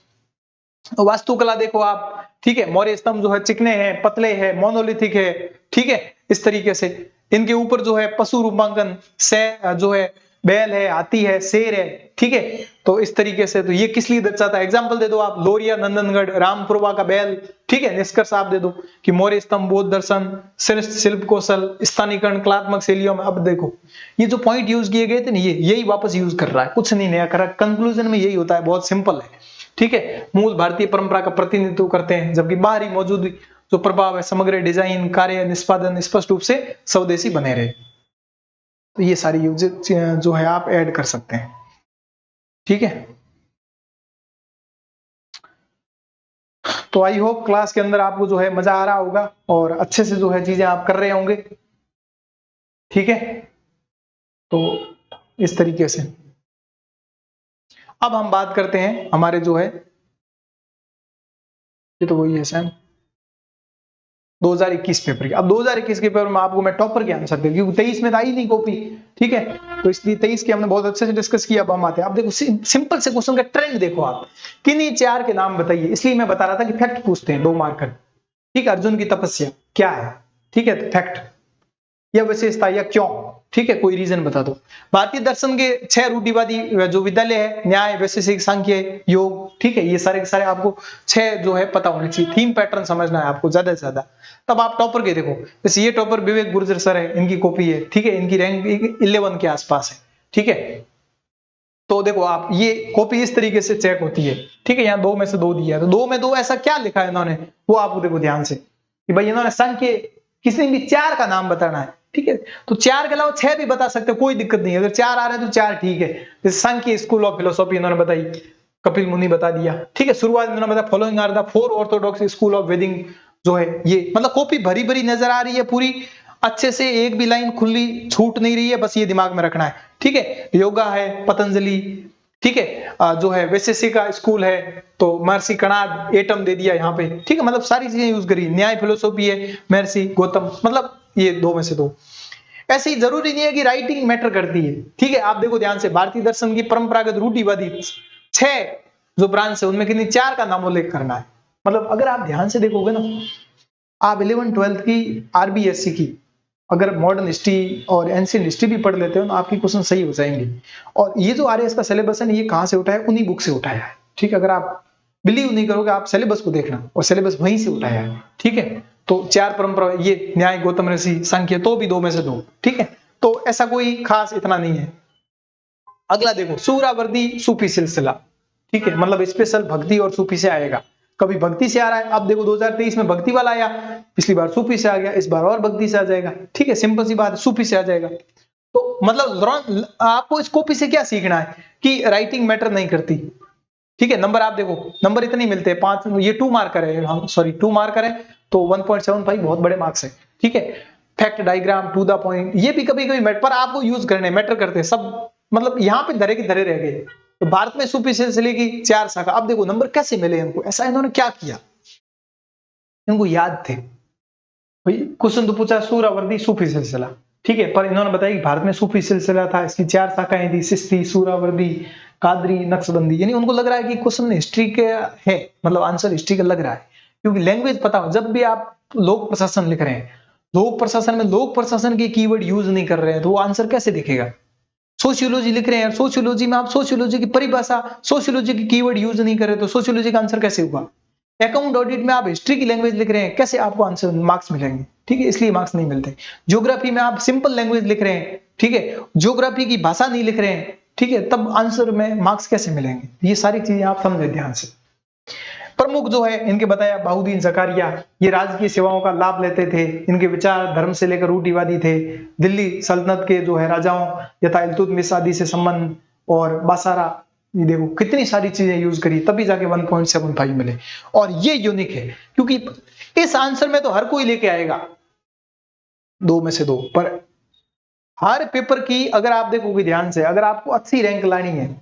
वास्तुकला देखो आप, ठीक है, मौर्य स्तंभ जो है चिकने हैं, पतले हैं, मोनोलिथिक है, ठीक है, इस तरीके से। इनके ऊपर जो है पशु रूपांकन से जो है बैल है, हाथी है, शेर है, ठीक है। तो इस तरीके से तो ये किस लिए दर्शाता है, एग्जाम्पल दे दो आप, लोरिया, नंदनगढ़, रामपुरवा का बैल, ठीक है। निष्कर्ष आप दे दो कि मौर्य स्तंभ, बौद्ध दर्शन, शिल्प कौशल, स्थानीकरण, कलात्मक शैलियों में। अब देखो ये जो पॉइंट यूज किए गए थे ना, ये यही वापस यूज कर रहा है, कुछ नहीं नया कर रहा, कंक्लूजन में यही होता है, बहुत सिंपल है, ठीक है। मूल भारतीय परंपरा का प्रतिनिधित्व करते हैं, जबकि बाहरी मौजूद जो प्रभाव है, समग्र डिजाइन, कार्य, निष्पादन स्पष्ट रूप से स्वदेशी बने रहे। तो ये सारी यूज जो है आप ऐड कर सकते हैं, ठीक है। तो आई होप क्लास के अंदर आपको जो है मजा आ रहा होगा और अच्छे से जो है चीजें आप कर रहे होंगे, ठीक है। तो इस तरीके से अब हम बात करते हैं हमारे जो है, ये तो वही है सैम 2021 पेपर की। अब 2021 के पेपर में आपको मैं टॉपर के आंसर दे, क्योंकि 23 में तो आई नहीं कॉपी, ठीक है। तो इसलिए 23 के हमने बहुत अच्छे से डिस्कस किया। अब हम आते हैं, आप देखो सिंपल से क्वेश्चन का ट्रेंड देखो आप, किन्हीं चार के नाम बताइए। इसलिए मैं बता रहा था कि फैक्ट पूछते हैं 2 मार्कर, ठीक। अर्जुन की तपस्या क्या है, ठीक है, फैक्ट या विशेषता या क्यों, ठीक है, कोई रीजन बता दो। भारतीय दर्शन के 6 रूढ़िवादी जो विद्यालय है, न्याय, वैशेषिक, सांख्य, योग, ठीक है, ये सारे के सारे आपको 6 जो है पता होने चाहिए। थीम पैटर्न समझना है आपको ज्यादा से ज्यादा। तब आप टॉपर के देखो, जैसे ये टॉपर विवेक गुर्जर सर है, इनकी कॉपी है, ठीक है, इनकी रैंक 11 के आसपास है, ठीक है। तो देखो आप, ये कॉपी इस तरीके से चेक होती है, ठीक है। यहाँ 2 में से 2 दिया है, तो 2 में 2 ऐसा क्या लिखा है इन्होंने, वो आपको देखो ध्यान से कि भाई इन्होंने संख्य किसी भी 4 का नाम बताना है, ठीक है। तो 4 के अलावा 6 भी बता सकते हो, कोई दिक्कत नहीं है। अगर 4 आ रहा है तो 4 ठीक है। जैसे संख्य स्कूल ऑफ फिलोसॉफी इन्होंने बताई, कपिल मुनि बता दिया, ठीक है। शुरुआत में इन्होंने बताया following are the 4 orthodox school of Vedic जो है ये, मतलब कॉपी भरी भरी नजर आ रही है पूरी, अच्छे से एक भी लाइन खुली छूट नहीं रही है, बस ये दिमाग में रखना है, ठीक है। योगा है पतंजलि, ठीक है, जो है वैशेषिक का स्कूल है तो महर्षि कणाद, एटम दे दिया यहाँ पे, ठीक है, मतलब सारी चीजें यूज करी। न्याय फिलोसॉफी है महर्षि गौतम, मतलब ये 2 में से 2। ऐसे ही जरूरी नहीं है कि राइटिंग मैटर करती है, ठीक है। आप देखो ध्यान से, भारतीय दर्शन की परंपरागत रूढ़िवादी 6 जो ब्रांच है उनमें कितनी 4 का नाम उल्लेख करना है। मतलब अगर आप ध्यान से देखोगे ना, आप 11th-12th की आरबीएससी की अगर मॉडर्न हिस्ट्री और एंशिएंट हिस्ट्री भी पढ़ लेते हो ना, आपकी क्वेश्चन सही हो जाएंगे। और ये जो आरएएस का सिलेबस है ना, ये कहां से उठाया है, उन्हीं बुक से उठाया है, ठीक है। अगर आप बिलीव नहीं करोगे, आप सिलेबस को देखना, और सिलेबस वहीं से उठाया है, ठीक है। तो 4 परंपरा, ये न्याय, गौतम ऋषि, सांख्य, तो भी 2 में से 2, ठीक है। तो ऐसा कोई खास इतना नहीं है। अगला देखो, सूरावर्दी सूफी सिलसिला, ठीक है, मतलब स्पेशल भक्ति और सूफी से आएगा। कभी भक्ति से आ रहा है, अब देखो 2023 में भक्ति वाला आया, पिछली बार सूफी से आ गया, इस बार और भक्ति से आ जाएगा, ठीक है। सिंपल सी बात है, सूफी से आ जाएगा। तो मतलब आपको इस कॉपी से क्या सीखना है कि राइटिंग मैटर नहीं करती, ठीक है। नंबर आप देखो, नंबर इतने मिलते हैं 5, ये 2 मार्कर है, सॉरी 2 मार्कर है, तो 1.75 बहुत बड़े मार्क्स है, ठीक है। Fact, diagram, to the point, ये भी कभी कभी पर आपको यूज करने मैटर करते हैं सब, मतलब यहाँ पे धरे के धरे रह गए। तो भारत में सूफी सिलसिले की 4 शाखा। अब देखो नंबर कैसे मिले इनको, ऐसा इन्होंने क्या किया, इनको याद थे भाई। क्वेश्चन तो पूछा सूरावर्दी सूफी सिलसिला, ठीक है, पर इन्होंने बताया कि भारत में सूफी सिलसिला था, इसकी 4 शाखाएं थी, चिश्ती, सूरावर्दी, कादरी, नक्शबंदी। यानी उनको लग रहा है कि क्वेश्चन हिस्ट्री के है, मतलब आंसर हिस्ट्री का लग रहा है, क्योंकि लैंग्वेज पता हो। जब भी आप लोक प्रशासन लिख रहे हैं लोक प्रशासन में लोक प्रशासन के कीवर्ड यूज नहीं कर रहे हैं तो वो आंसर कैसे दिखेगा? सोशियोलॉजी लिख रहे हैं, सोशियोलॉजी में आप सोशियोलॉजी की परिभाषा, सोशियोलॉजी की कीवर्ड यूज नहीं कर रहे तो सोशियोलॉजी का आंसर कैसे होगा? अकाउंट ऑडिट में आप हिस्ट्री की लैंग्वेज लिख रहे हैं, कैसे आपको आंसर मार्क्स मिलेंगे? ठीक है, इसलिए मार्क्स नहीं मिलते। ज्योग्राफी में आप सिंपल लैंग्वेज लिख रहे हैं, ठीक है, ज्योग्राफी की भाषा नहीं लिख रहे हैं, ठीक है, तब आंसर में मार्क्स कैसे मिलेंगे? ये सारी चीजें आप समझे ध्यान से। प्रमुख जो है इनके बताया, बहाउद्दीन जकारिया, ये राजकीय सेवाओं का लाभ लेते थे, इनके विचार धर्म से लेकर रूढ़िवादी थे, दिल्ली सल्तनत के जो है राजाओं यथा इल्तुतमिश आदि से संबंध, और बासारा, ये देखो कितनी सारी चीजें यूज करी तभी जाके 1.75 मिले। और ये यूनिक है क्योंकि इस आंसर में तो हर कोई लेके आएगा 2 में से 2, पर हर पेपर की अगर आप देखोगे ध्यान से, अगर आपको अच्छी रैंक लानी है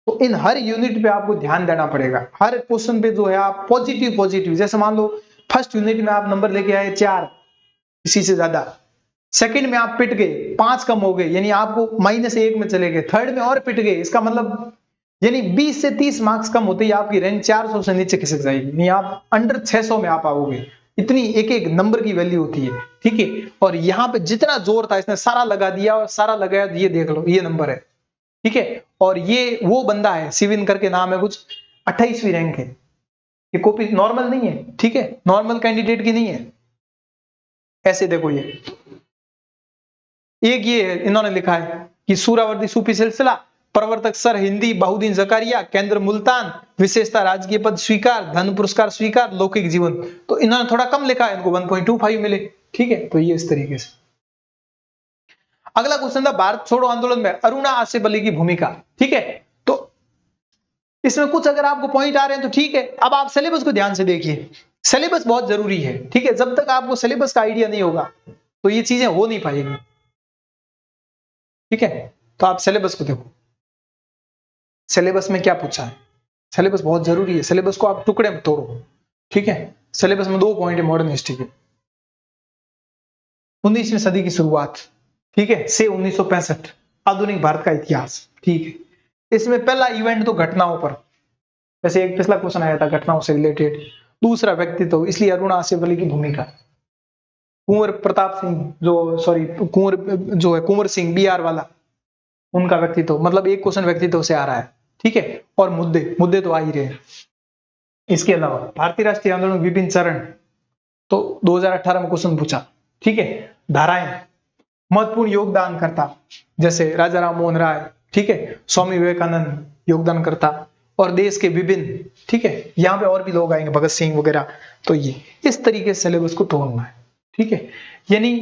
तो इन हर यूनिट पे आपको ध्यान देना पड़ेगा। हर क्वेश्चन पे जो है आप पॉजिटिव, जैसे मान लो फर्स्ट यूनिट में आप नंबर लेके आए 4, इसी से ज्यादा, सेकंड में आप पिट गए 5 कम हो गए, यानी आपको -1 में चले गए, थर्ड में और पिट गए, इसका मतलब यानी 20 से 30 मार्क्स कम होते ही आपकी रैंक 400 से नीचे खिसक जाएगी, यानी आप अंडर 600 में आप आओगे। इतनी एक एक नंबर की वैल्यू होती है, ठीक है। और यहाँ पे जितना जोर था इसने सारा लगा दिया, और सारा लगाया, ये देख लो ये नंबर है, ठीक है। और ये वो बंदा है, सिविन करके नाम है कुछ, 28वीं रैंक है। ये कॉपी नॉर्मल नहीं है, ठीक है, नॉर्मल कैंडिडेट की नहीं है। ऐसे देखो ये एक ये इन्होंने लिखा है कि सूरावर्दी सूफी सिलसिला, प्रवर्तक सर हिंदी बहाउद्दीन जकारिया, केंद्र मुल्तान, विशेषता राजकीय पद स्वीकार, धन पुरस्कार स्वीकार, लौकिक जीवन। तो इन्होंने थोड़ा कम लिखा है, इनको 1.25 मिले, ठीक है। तो ये इस तरीके से। अगला क्वेश्चन था भारत छोड़ो आंदोलन में अरुणा आसिफ अली की भूमिका, ठीक है। तो इसमें कुछ अगर आपको पॉइंट आ रहे हैं तो ठीक है। अब आप सिलेबस को ध्यान से देखिए, सिलेबस बहुत जरूरी है, ठीक है। जब तक आपको सिलेबस का आइडिया नहीं होगा तो ये चीजें हो नहीं पाएंगी, ठीक है। तो आप सिलेबस को देखो, सिलेबस में क्या पूछा है, सिलेबस बहुत जरूरी है, सिलेबस को आप टुकड़े में तोड़ो, ठीक है। सिलेबस में 2 पॉइंट है मॉडर्न हिस्ट्री के, 19वीं सदी की शुरुआत, ठीक है, से 1965 आधुनिक भारत का इतिहास, ठीक है। इसमें पहला इवेंट तो घटनाओं पर, जैसे एक पिछला क्वेश्चन आया था घटनाओं से रिलेटेड। दूसरा व्यक्तित्व, इसलिए अरुणा आसिफ अली की भूमिका। कुंवर प्रताप सिंह कुंवर जो है कुंवर सिंह BR वाला, उनका व्यक्तित्व, मतलब एक क्वेश्चन व्यक्तित्व से आ रहा है, ठीक है। और मुद्दे तो आ ही रहे हैं। इसके अलावा भारतीय राष्ट्रीय आंदोलन विभिन्न चरण, तो 2018 में क्वेश्चन पूछा, ठीक है। धाराएं, महत्वपूर्ण योगदान करता, जैसे राजा राम मोहन राय, ठीक है, स्वामी विवेकानंद योगदान करता, और देश के विभिन्न, ठीक है, यहाँ पे और भी लोग आएंगे, भगत सिंह वगैरह। तो ये इस तरीके से सिलेबस को तोड़ना है, ठीक है। यानी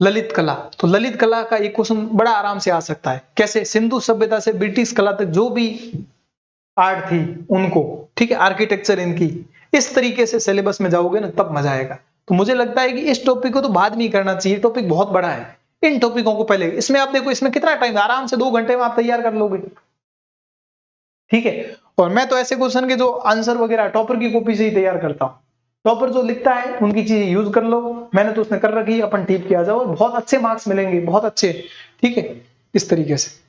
ललित कला, तो ललित कला का एक क्वेश्चन बड़ा आराम से आ सकता है, कैसे? सिंधु सभ्यता से ब्रिटिश कला तक जो भी आर्ट थी उनको, ठीक है, आर्किटेक्चर इनकी, इस तरीके से सिलेबस में जाओगे ना तब मजा आएगा। तो मुझे लगता है कि इस टॉपिक को तो बाद में ही करना चाहिए, टॉपिक बहुत बड़ा है। इन टॉपिकों को पहले, इसमें आप देखो इसमें कितना टाइम, आराम से 2 घंटे में आप तैयार कर लोगे, ठीक है। और मैं तो ऐसे क्वेश्चन के जो आंसर वगैरह टॉपर की कॉपी से ही तैयार करता हूं। टॉपर जो लिखता है उनकी चीजें यूज कर लो, मैंने तो उसने कर रखी है, अपन टिप किया जाओ, बहुत अच्छे मार्क्स मिलेंगे, बहुत अच्छे, ठीक है, इस तरीके से।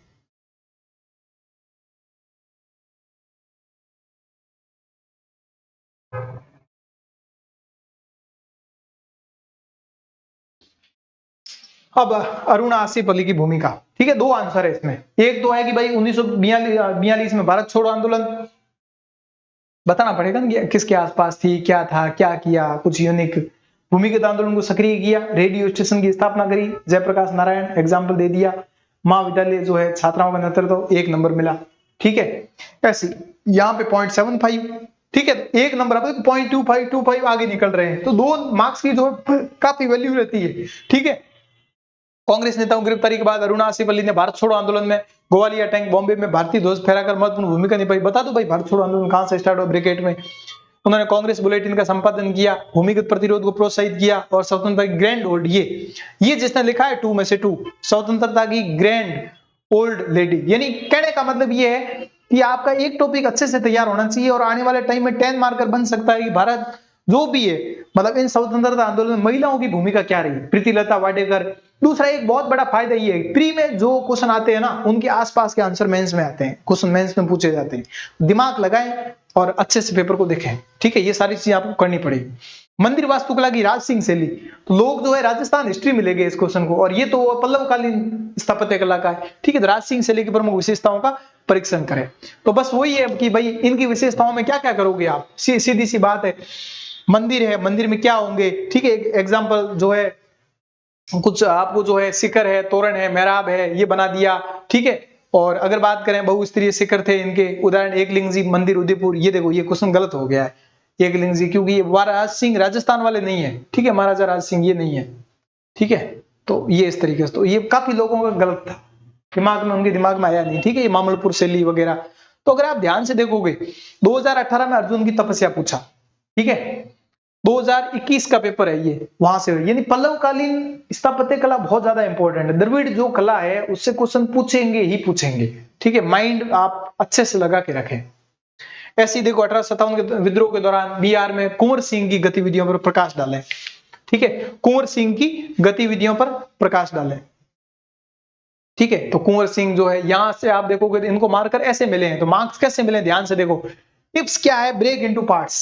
अब अरुणा आसिफ अली की भूमिका, ठीक है, 2 आंसर है इसमें। एक तो है कि भाई 1942 में भारत छोड़ो आंदोलन, बताना पड़ेगा ना किसके आसपास थी, क्या था, क्या किया, कुछ यूनिक। भूमिगत आंदोलन को सक्रिय किया, रेडियो स्टेशन की स्थापना करी, जयप्रकाश नारायण एग्जाम्पल दे दिया, महाविद्यालय जो है छात्राओं का नेतृत्व, 1 नंबर मिला, ठीक है। ऐसे यहाँ पे 0.75, ठीक है, 1 नंबर, अब 0.25 आगे निकल रहे हैं, तो 2 मार्क्स की जो काफी वैल्यू रहती है, ठीक है। कांग्रेस नेताओं की गिरफ्तारी के बाद अरुणा आसिफ अली ने भारत छोड़ो आंदोलन में ग्वालियर टैंक बॉम्बे में भारतीय ध्वज फहराकर महत्वपूर्ण भूमिका निभाई। बता दो भाई भारत छोड़ो आंदोलन कहां से स्टार्ट हुआ, ब्रिकेट में। उन्होंने कांग्रेस बुलेटिन का संपादन किया, भूमिगत प्रतिरोध को प्रोत्साहित किया, और स्वतंत्रता की ग्रैंड ओल्ड, ये जिसने लिखा है 2 में से 2, स्वतंत्रता की ग्रैंड ओल्ड लेडी। यानी कहने का मतलब ये है कि आपका एक टॉपिक अच्छे से तैयार होना चाहिए, और आने वाले टाइम में 10 मार्कर बन सकता है कि भारत जो भी है, मतलब इन स्वतंत्रता आंदोलन में महिलाओं की भूमिका क्या रही, प्रीतिलता वाडेकर। दूसरा एक बहुत बड़ा फायदा ये है, प्री में जो क्वेश्चन आते हैं ना उनके आसपास के आंसर मेंस में आते हैं, क्वेश्चन मेंस में पूछे जाते हैं। दिमाग लगाएं और अच्छे से पेपर को देखें, ठीक है, ये सारी चीजें आपको करनी पड़ेगी। मंदिर वास्तुकला की राज सिंह शैली, तो लोग जो है राजस्थान हिस्ट्री में ले गए इस क्वेश्चन को, और ये तो पल्लवकालीन स्थापत्य कला का है। ठीक है, तो राज सिंह शैली की प्रमुख विशेषताओं का परीक्षण करें। तो बस वही है कि भाई इनकी विशेषताओं में क्या क्या करोगे आप, सीधी सी बात है। मंदिर है, मंदिर में क्या होंगे, ठीक है, एग्जाम्पल जो है कुछ आपको जो है शिखर है, तोरण है, मेहराब है, ये बना दिया। ठीक है, और अगर बात करें बहुस्तरीय शिखर थे इनके, उदाहरण एकलिंग जी मंदिर उदयपुर, ये देखो ये क्वेश्चन गलत हो गया है एकलिंग जी, क्योंकि ये राज सिंह राजस्थान वाले नहीं है। ठीक है, महाराजा राज सिंह ये नहीं है। ठीक है, तो ये इस तरीके से, तो ये काफी लोगों का गलत था, दिमाग में, उनके दिमाग में आया नहीं। ठीक है, ये मामलपुर शैली वगैरह। तो अगर आप ध्यान से देखोगे 2018 में अर्जुन की तपस्या पूछा। ठीक है, 2021 का पेपर है ये, वहां से, यानी पल्लवकालीन स्थापत्य कला बहुत ज्यादा इंपॉर्टेंट है। द्रविड़ जो कला है उससे क्वेश्चन पूछेंगे ही पूछेंगे। ठीक है, माइंड आप अच्छे से लगा के रखें। ऐसे ही देखो 1857 के विद्रोह के दौरान बिहार में कुंवर सिंह की गतिविधियों पर प्रकाश डालें। ठीक है, कुंवर सिंह की गतिविधियों पर प्रकाश डालें। ठीक है, तो कुंवर सिंह जो है, यहां से आप देखोगे तो इनको मार्कर ऐसे मिले हैं, तो मार्क्स कैसे मिले, ध्यान से देखो। टिप्स क्या है, ब्रेक इनटू पार्ट्स,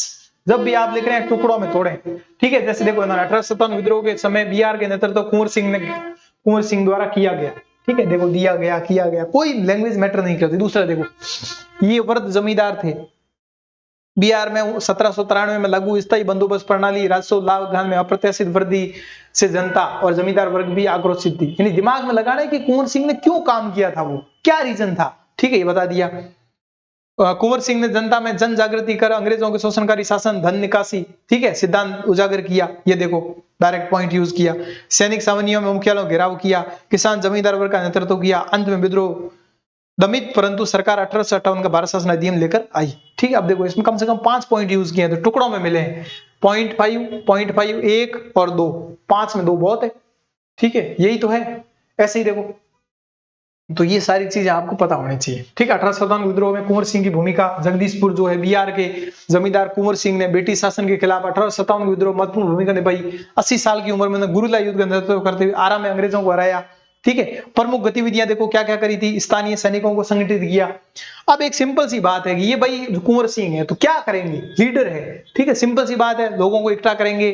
जब भी आप लिख रहे हैं टुकड़ों में तोड़ें। ठीक है, जैसे देखो 1857 विद्रोह के समय बिहार के नेतृत्व कुंवर सिंह द्वारा किया गया। ठीक है, देखो दिया गया, किया गया, कोई लैंग्वेज मैटर नहीं करती। दूसरा देखो, ये वर्द जमींदार थे बिहार में 1793 में लागू स्थायी बंदोबस्त प्रणाली राजस्व लाभ में अप्रत्याशित वृद्धि से जनता और जमींदार वर्ग भी आक्रोशित थी। यानी दिमाग में लगाना है कि कुंवर सिंह ने क्यों काम किया था, वो क्या रीजन था। ठीक है, ये बता दिया। कुंवर सिंह ने जनता में जन जागृति कर अंग्रेजों के शोषणकारी शासन, धन निकासी, ठीक है, सिद्धांत उजागर किया। ये देखो डायरेक्ट पॉइंट यूज किया। सैनिक छावनियों में मुख्यालयों घेराव किया, किसान जमींदार वर्ग का नेतृत्व किया, अंत में विद्रोह दमित, परंतु सरकार 1858 का भारत शासन अधिनियम लेकर आई। ठीक है, अब देखो इसमें कम से कम 5 पॉइंट यूज किए हैं, तो टुकड़ों में मिले हैं। 0.5, 1 और 2, 5 में 2 बहुत है। ठीक है, यही तो है। ऐसे ही देखो, तो ये सारी चीजें आपको पता होनी चाहिए। ठीक है, 1857 विद्रोह में कुंवर सिंह की भूमिका, जगदीशपुर जो है बिहार के जमींदार कुंवर सिंह ने ब्रिटिश शासन के खिलाफ 1857 विद्रोह महत्वपूर्ण भूमिका निभाई। 80 साल की उम्र में गुरिल्ला युद्ध का नेतृत्व करते हुए आरा में अंग्रेजों को हराया। ठीक है, प्रमुख गतिविधियां देखो क्या क्या करी थी, स्थानीय सैनिकों को संगठित किया। अब एक सिंपल सी बात है कि ये भाई कुंवर सिंह है तो क्या करेंगे, लीडर है। ठीक है, सिंपल सी बात है, लोगों को इकट्ठा करेंगे,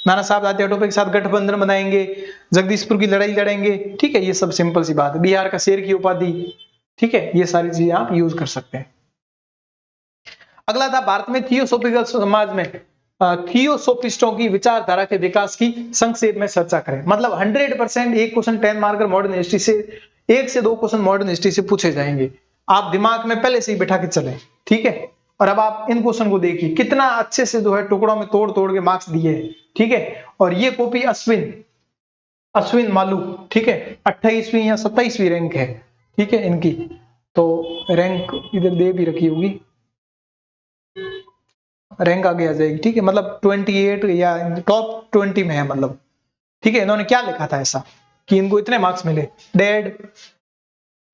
नाना साहब आते टोपे के साथ गठबंधन बनाएंगे, जगदीशपुर की लड़ाई लड़ेंगे। ठीक है, ये सब सिंपल सी बात है। बिहार का शेर की उपाधि, ठीक है, ये सारी चीजें आप यूज कर सकते हैं। अगला था भारत में थियोसोफिकल समाज में थियोसोफिस्टों की विचारधारा के विकास की संक्षेप में चर्चा करें। मतलब 100% एक क्वेश्चन 10 मार्कर मॉडर्न हिस्ट्री से, 1 से 2 क्वेश्चन मॉडर्न हिस्ट्री से पूछे जाएंगे। आप दिमाग में पहले से ही बैठा के चले। ठीक है, और अब आप इन क्वेश्चन को देखिए कितना अच्छे से जो है टुकड़ों में तोड़ तोड़ के मार्क्स दिए हैं। ठीक है, और ये कॉपी अश्विन मालू, ठीक है, 28वीं या 27वीं रैंक है। ठीक है, इनकी तो रैंक इधर दे भी रखी होगी, रैंक आगे आ जाएगी। ठीक है, मतलब 28 या टॉप 20 में है मतलब। ठीक है, इन्होंने क्या लिखा था ऐसा कि इनको इतने मार्क्स मिले, डेढ़,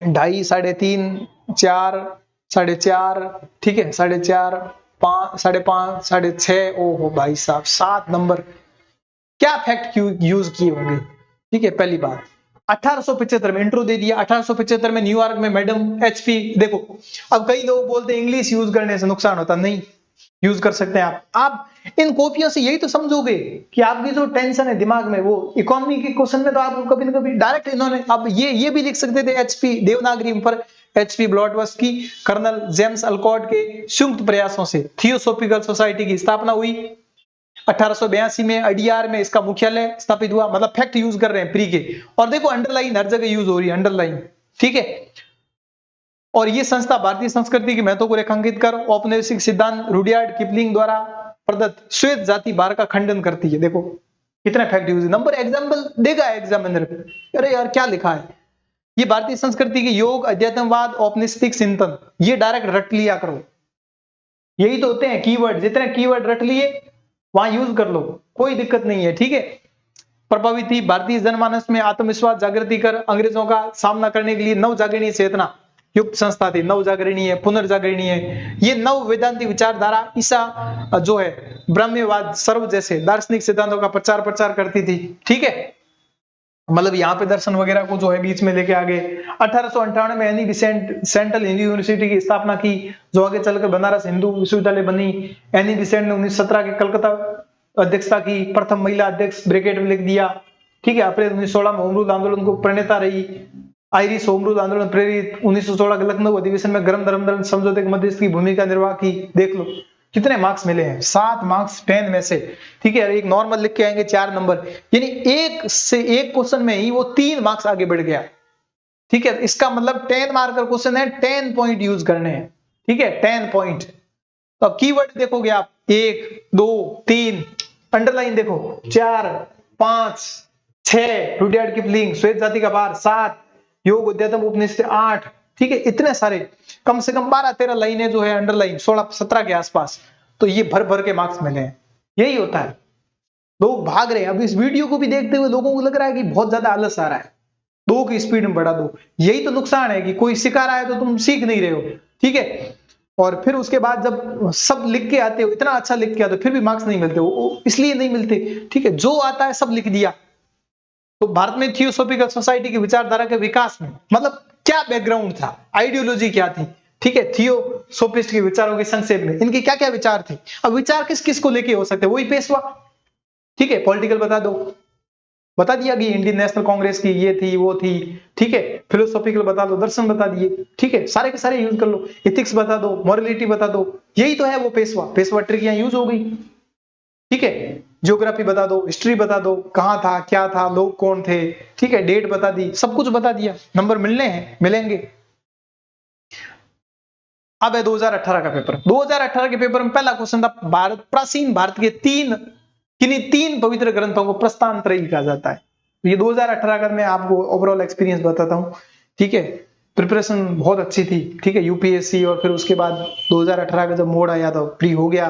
2.5, 3.5, 4, 4.5, ठीक है, 4.5, 5, 5.5, 6.5, ओहो भाई साहब 7 नंबर। क्या फैक्ट यूज किए होंगे। ठीक है, पहली बात 1875 में इंट्रो दे दिया। 1875 में न्यूयॉर्क में मैडम एचपी, देखो अब कई लोग बोलते हैं इंग्लिश यूज करने से नुकसान होता, नहीं, यूज कर सकते हैं आप इन कॉपियों से यही तो समझोगे कि आपकी जो टेंशन है दिमाग में, वो इकोनॉमी के क्वेश्चन में तो आपको कभी ना कभी डायरेक्ट इन्होंने, अब ये भी लिख सकते थे एचपी देवनागरी पर, एचपी ब्लॉडवर्थ की कर्नल जेम्स अल्कॉट के संयुक्त प्रयासों से थियोसोफिकल सोसाइटी की स्थापना हुई। 1882 में अडियार में इसका मुख्यालय स्थापित हुआ। मतलब फैक्ट यूज कर रहे हैं प्री के, और देखो अंडरलाइन हर जगह यूज हो रही है, अंडरलाइन। ठीक है, और ये संस्था भारतीय संस्कृति के महत्व को रेखांकित कर औपनिवेशिक सिद्धांत रुडयार्ड किपलिंग द्वारा प्रदत्त श्वेत जाति भार का खंडन करती है। देखो कितने फैक्ट यूज, नंबर एग्जाम्पल देगा एग्जामिनर। अरे यार क्या लिखा है, ये भारतीय संस्कृति के योग, अध्यात्मवाद, औपनिवेशिक चिंतन, ये डायरेक्ट रट लिया करो। यही तो होते हैं कीवर्ड, जितने कीवर्ड रट लिए वहां यूज कर लो, कोई दिक्कत नहीं है। ठीक है, प्रभावित थी भारतीय जनमानस में आत्मविश्वास जागृति कर अंग्रेजों का सामना करने के लिए नव जागरणीय चेतना युक्त संस्था थी। नव जागरणीय, पुनर्जागरणीय, ये नव वेदांती विचारधारा ईसा जो है ब्रह्मवाद, सर्व जैसे दार्शनिक सिद्धांतों का प्रचार करती थी। ठीक है, मतलब यहाँ पे दर्शन वगैरह को जो है बीच में लेके आ गए। 1858 में any Besant central Hindu university की स्थापना की, जो आगे चलकर बनारस हिंदू विश्वविद्यालय बनी। एनी बिसेंट ने 1917 के कलकत्ता अध्यक्षता की, प्रथम महिला अध्यक्ष ब्रैकेट में लिख दिया। ठीक है, अप्रैल 1916 में होम रूल आंदोलन को प्रणेता रही। आयरिश होम रूल आंदोलन प्रेरित 1916 के लखनऊ अधिवेशन में गरम धर्म समझौते के मध्यस्थ की भूमिका निर्वाह की। देख लो कितने मार्क्स मिले हैं, 7 मार्क्स 10 में से। ठीक है, एक नॉर्मल लिख के आएंगे 4 नंबर, यानी एक से एक क्वेश्चन में ही वो 3 मार्क्स आगे बढ़ गया। ठीक है, इसका मतलब 10 मार्कर क्वेश्चन है, 10 पॉइंट यूज करने हैं। ठीक है, 10 पॉइंट। तो अब कीवर्ड देखोगे आप, 1 2 3, अंडरलाइन देखो 4 5 6, रुडयार्ड किपलिंग, श्वेत जाति का भार 7, योग अध्यात्म उपनिषद 8। ठीक है, इतने सारे, कम से कम 12-13 लाइनें जो है अंडरलाइन, 16-17 के आसपास। तो ये भर भर के मार्क्स मिले हैं। यही होता है, लोग भाग रहे हैं। अब इस वीडियो को भी देखते हुए लोगों को लग रहा है कि बहुत ज्यादा आलस आ रहा है, 2 की स्पीड में बढ़ा दो। यही तो नुकसान है कि कोई सिखा रहा है तो तुम सीख नहीं रहे हो। ठीक है, और फिर उसके बाद जब सब लिख के आते हो, इतना अच्छा लिख के आते हो, फिर भी मार्क्स नहीं मिलते हो, इसलिए नहीं मिलते। ठीक है, जो आता है सब लिख दिया। तो भारत में थियोसॉफिकल सोसाइटी की विचारधारा के विकास में मतलब क्या बैकग्राउंड था, आइडियोलॉजी क्या थी। ठीक है, थियोसोफिस्ट के विचारों के संक्षेप में इनके क्या क्या विचार थे। अब विचार किस किस को लेके हो सकते हैं, वही पेशवा। ठीक है, पॉलिटिकल बता दो, बता दिया कि इंडियन नेशनल कांग्रेस की ये थी वो थी। ठीक है, फिलोसॉफिकल बता दो, दर्शन बता दिए। ठीक है, सारे के सारे यूज कर लो। एथिक्स बता दो, मॉरलिटी बता दो, यही तो है वो पेशवा। पेशवा ट्रिक यहाँ यूज हो गई। ठीक है, ज्योग्राफी बता दो, हिस्ट्री बता दो, कहां था क्या था, लोग कौन थे। ठीक है, डेट बता दी, सब कुछ बता दिया। नंबर मिलने हैं, मिलेंगे। अब है 2018 का पेपर। 2018 के पेपर में पहला क्वेश्चन था, भारत प्राचीन भारत के किन्हीं 3 पवित्र ग्रंथों को प्रस्थान त्रयी कहा जाता है। ये 2018 का मैं आपको ओवरऑल एक्सपीरियंस बताता हूँ। ठीक है, प्रिपरेशन बहुत अच्छी थी। ठीक है, यूपीएससी, और फिर उसके बाद 2018 का जब मोड आया तो फ्री हो गया,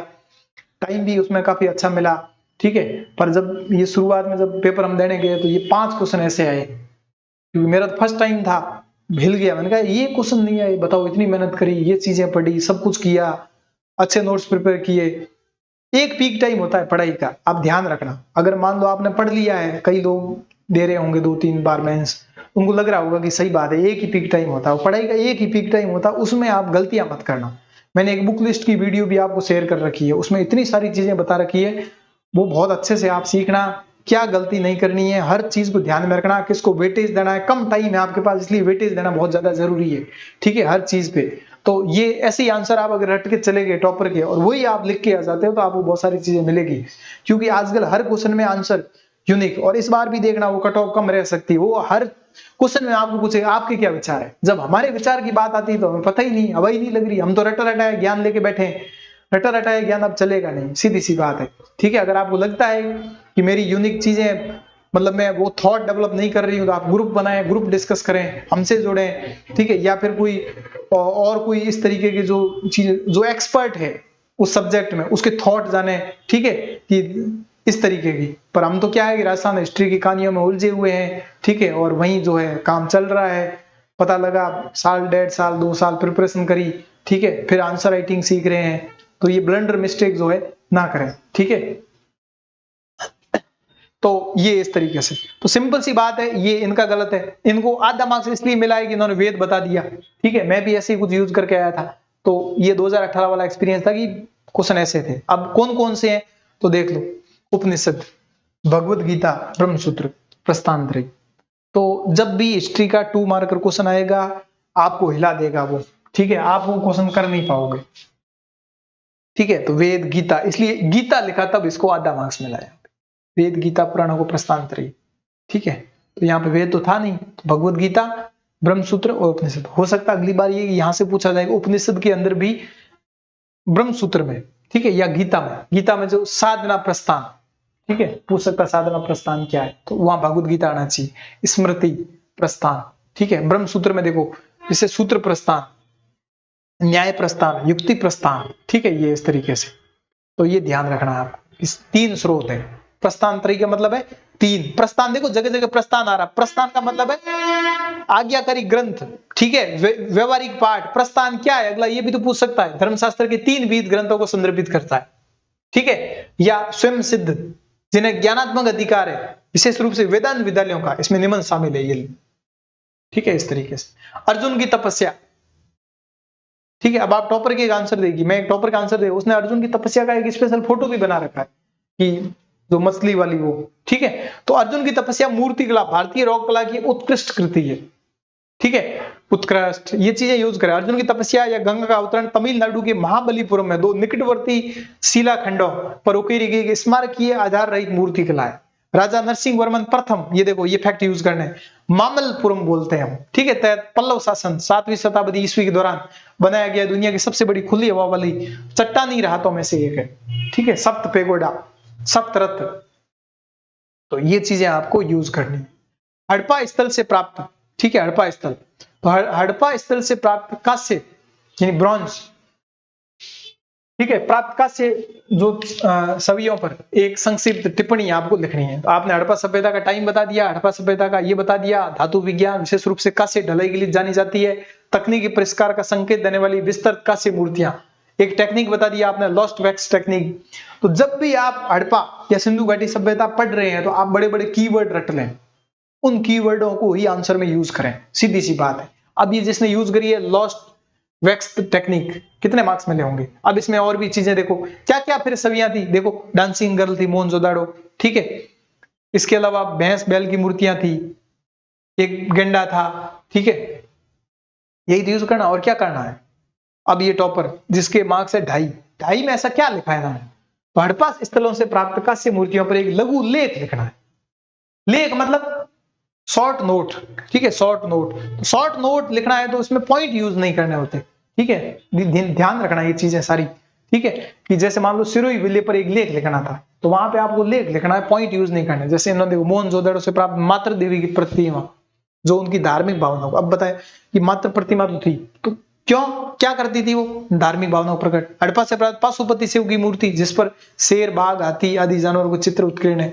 टाइम भी उसमें काफी अच्छा मिला। ठीक है, पर जब ये शुरुआत में जब पेपर हम देने गए तो ये 5 क्वेश्चन ऐसे आए, क्योंकि मेरा तो फर्स्ट टाइम था, हिल गया। मैंने कहा ये क्वेश्चन नहीं आए, बताओ, इतनी मेहनत करी, ये चीजें पढ़ी, सब कुछ किया, अच्छे नोट्स प्रिपेयर किए। एक पीक टाइम होता है पढ़ाई का, आप ध्यान रखना। अगर मान लो आपने पढ़ लिया है, कई लोग दे रहे होंगे 2-3 बार मेंस, उनको लग रहा होगा कि सही बात है, एक ही पीक टाइम होता है पढ़ाई का, एक ही पीक टाइम होता है, उसमें आप गलतियां मत करना। मैंने एक बुक लिस्ट की वीडियो भी आपको शेयर कर रखी है, उसमें इतनी सारी चीजें बता रखी है, वो बहुत अच्छे से आप सीखना, क्या गलती नहीं करनी है, हर चीज को ध्यान में रखना, किसको वेटेज देना है। कम टाइम है आपके पास, इसलिए वेटेज देना बहुत ज्यादा जरूरी है। ठीक है, हर चीज पे। तो ये ऐसे ही आंसर आप अगर रट के चले गए टॉपर के, और वही आप लिख के आ जाते हो, तो आपको बहुत सारी चीजें मिलेगी। क्योंकि आजकल हर क्वेश्चन में आंसर यूनिक, और इस बार भी देखना वो कट ऑफ कम रह सकती है। वो हर क्वेश्चन में आपको पूछेगा आपके क्या विचार है। जब हमारे विचार की बात आती है तो हमें पता ही नहीं, हवा ही नहीं लग रही, हम तो रटा रटाया ज्ञान लेके बैठे हैं। रटा रटाया ज्ञान अब चलेगा नहीं, सीधी सी बात है। ठीक है, अगर आपको लगता है कि मेरी यूनिक चीजें, मतलब मैं वो थॉट डेवलप नहीं कर रही हूँ, तो आप ग्रुप बनाएं, ग्रुप डिस्कस करें, हमसे जुड़ें। ठीक है, या फिर कोई और कोई इस तरीके की जो चीज, जो एक्सपर्ट है उस सब्जेक्ट में, उसके थॉट जाने। ठीक है, कि इस तरीके की। पर हम तो क्या है कि राजस्थान हिस्ट्री की कहानियों में उलझे हुए हैं। ठीक है, और वहीं जो है काम चल रहा है। पता लगा साल 1.5 साल 2 साल प्रिपरेशन करी, ठीक है, फिर आंसर राइटिंग सीख रहे हैं। तो ये ब्लंडर मिस्टेक जो है ना करें। ठीक है, तो ये इस तरीके से, तो सिंपल सी बात है, ये इनका गलत है। इनको आधा मार्क्स इसलिए मिला है कि इन्होंने वेद बता दिया। ठीक है, मैं भी ऐसे ही कुछ यूज करके आया था। तो ये 2018 वाला एक्सपीरियंस था कि क्वेश्चन ऐसे थे। अब कौन कौन से हैं तो देख लो, उपनिषद, भगवत गीता, ब्रह्मसूत्र, प्रस्थान त्रयी। तो जब भी हिस्ट्री का 2 मार्कर क्वेश्चन आएगा, आपको हिला देगा वो। ठीक है, आप वो क्वेश्चन कर नहीं पाओगे। ठीक है, तो वेद गीता, इसलिए गीता लिखा तब इसको आधा मार्क्स मिला है। वेद गीता पुराणों को प्रस्थान त्रयी। ठीक है, तो यहाँ पे वेद तो था नहीं, तो भगवत गीता, ब्रह्मसूत्र और उपनिषद। हो सकता है अगली बार ये यहां से पूछा जाएगा उपनिषद के अंदर भी, ब्रह्मसूत्र में, ठीक है, या गीता में जो साधना प्रस्थान, ठीक है, पूछ सकता साधना प्रस्थान क्या है, तो वहां भगवत गीता आना चाहिए। स्मृति प्रस्थान, ठीक है, ब्रह्मसूत्र में देखो जैसे सूत्र प्रस्थान, न्याय प्रस्थान, युक्ति प्रस्थान। ठीक है, ये इस तरीके से। तो ये ध्यान रखना है आपको, इस 3 स्रोत है। प्रस्थान त्रयी का मतलब है 3 प्रस्थान। देखो जगह जगह प्रस्थान आ रहा, प्रस्थान का मतलब है आज्ञाकारी ग्रंथ। ठीक है, व्यवहारिक पाठ। प्रस्थान क्या है अगला, ये भी तो पूछ सकता है। धर्मशास्त्र के 3 विध ग्रंथों को संदर्भित करता है। ठीक है, या स्वयं सिद्ध, जिन्हें ज्ञानात्मक अधिकार है, विशेष रूप से वेदांत विद्यालयों का इसमें निबंध शामिल है ये। ठीक है, इस तरीके से। अर्जुन की तपस्या। ठीक है, अब आप टॉपर के एक आंसर देगी, मैं एक टॉपर का आंसर दे, उसने अर्जुन की तपस्या का एक स्पेशल फोटो भी बना रखा है। कि जो मछली वाली वो, ठीक है। तो अर्जुन की तपस्या मूर्ति कला भारतीय रॉक कला की उत्कृष्ट कृति है, ठीक है, उत्कृष्ट, ये चीजें यूज करें। अर्जुन की तपस्या या गंगा का अवतरण तमिलनाडु के महाबलीपुरम में 2 निकटवर्ती शिलाखंडों पर उकेरी गई स्मारकीय आधार रहित मूर्ति कला है। राजा नरसिंह वर्मन प्रथम, ये देखो ये फैक्ट यूज करने, मामल्लपुरम बोलते हैं हम, ठीक है, तहत पल्लव शासन 7वीं शताब्दी ईस्वी के दौरान बनाया गया दुनिया की सबसे बड़ी खुली हवा वाली चट्टानी राहतों में से एक है, ठीक है, सप्त पेगोडा, सप्त रथ। तो ये चीजें आपको यूज करनी है। हड़प्पा स्थल से प्राप्त, ठीक है, हड़प्पा स्थल, तो हड़प्पा स्थल से प्राप्त कांस्य यानी ब्रॉन्ज, ठीक है, प्राप्त कांस्य जो छवियों पर एक संक्षिप्त टिप्पणी आपको लिखनी है। तो आपने हड़प्पा सभ्यता का टाइम बता दिया, हड़प्पा सभ्यता का ये बता दिया, धातु विज्ञान विशेष रूप से कांस्य ढलाई के लिए जानी जाती है, तकनीकी परिष्कार का संकेत देने वाली विस्तृत कांस्य मूर्तियां, एक टेक्निक बता दिया आपने लॉस्ट वैक्स टेक्निक। तो जब भी आप हड़प्पा या सिंधु घाटी सभ्यता पढ़ रहे हैं तो आप बड़े बड़े कीवर्ड रट लें, उन कीवर्डों को ही आंसर में यूज करें, सीधी सी बात है। अब ये जिसने यूज करी है लॉस्ट वैक्स टेक्निक, कितने मार्क्स मिले होंगे? अब इसमें और भी चीजें देखो, क्या क्या फिर छवियां थी, देखो डांसिंग गर्ल थी मोहनजोदाड़ो, ठीक है, इसके अलावा भैंस बैल की मूर्तियां थी, एक गंडा था, ठीक है, यही तो यूज करना, और क्या करना है। अब ये टॉपर जिसके मार्क्स है 2.5 में ऐसा क्या लिखा है ना, तो हड़प्पा स्थलों से प्राप्त कांस्य मूर्तियों पर एक लघु लेख लिखना है। लेख मतलब शॉर्ट नोट, ठीक है, शॉर्ट नोट, शॉर्ट नोट लिखना है तो उसमें पॉइंट यूज नहीं करने होते, ठीक है, ध्यान रखना ये चीजें सारी, ठीक है, कि जैसे मान लो सिरोही विले पर एक लेख लिखना था तो वहां पे आपको लेख लिखना है, पॉइंट यूज नहीं करना। जैसे इन्होंने देखो मोहनजोदड़ो से प्राप्त मातृ देवी की प्रतिमा, जो उनकी धार्मिक भावना को, अब बताए कि मातृ प्रतिमा तो थी, तो क्यों, क्या करती थी वो, धार्मिक भावनाओं प्रकट। हड़प्पा से प्राप्त पशुपति शिव की मूर्ति जिस पर शेर बाघ हाथी आदि जानवरों को चित्र उत्कीर्ण है,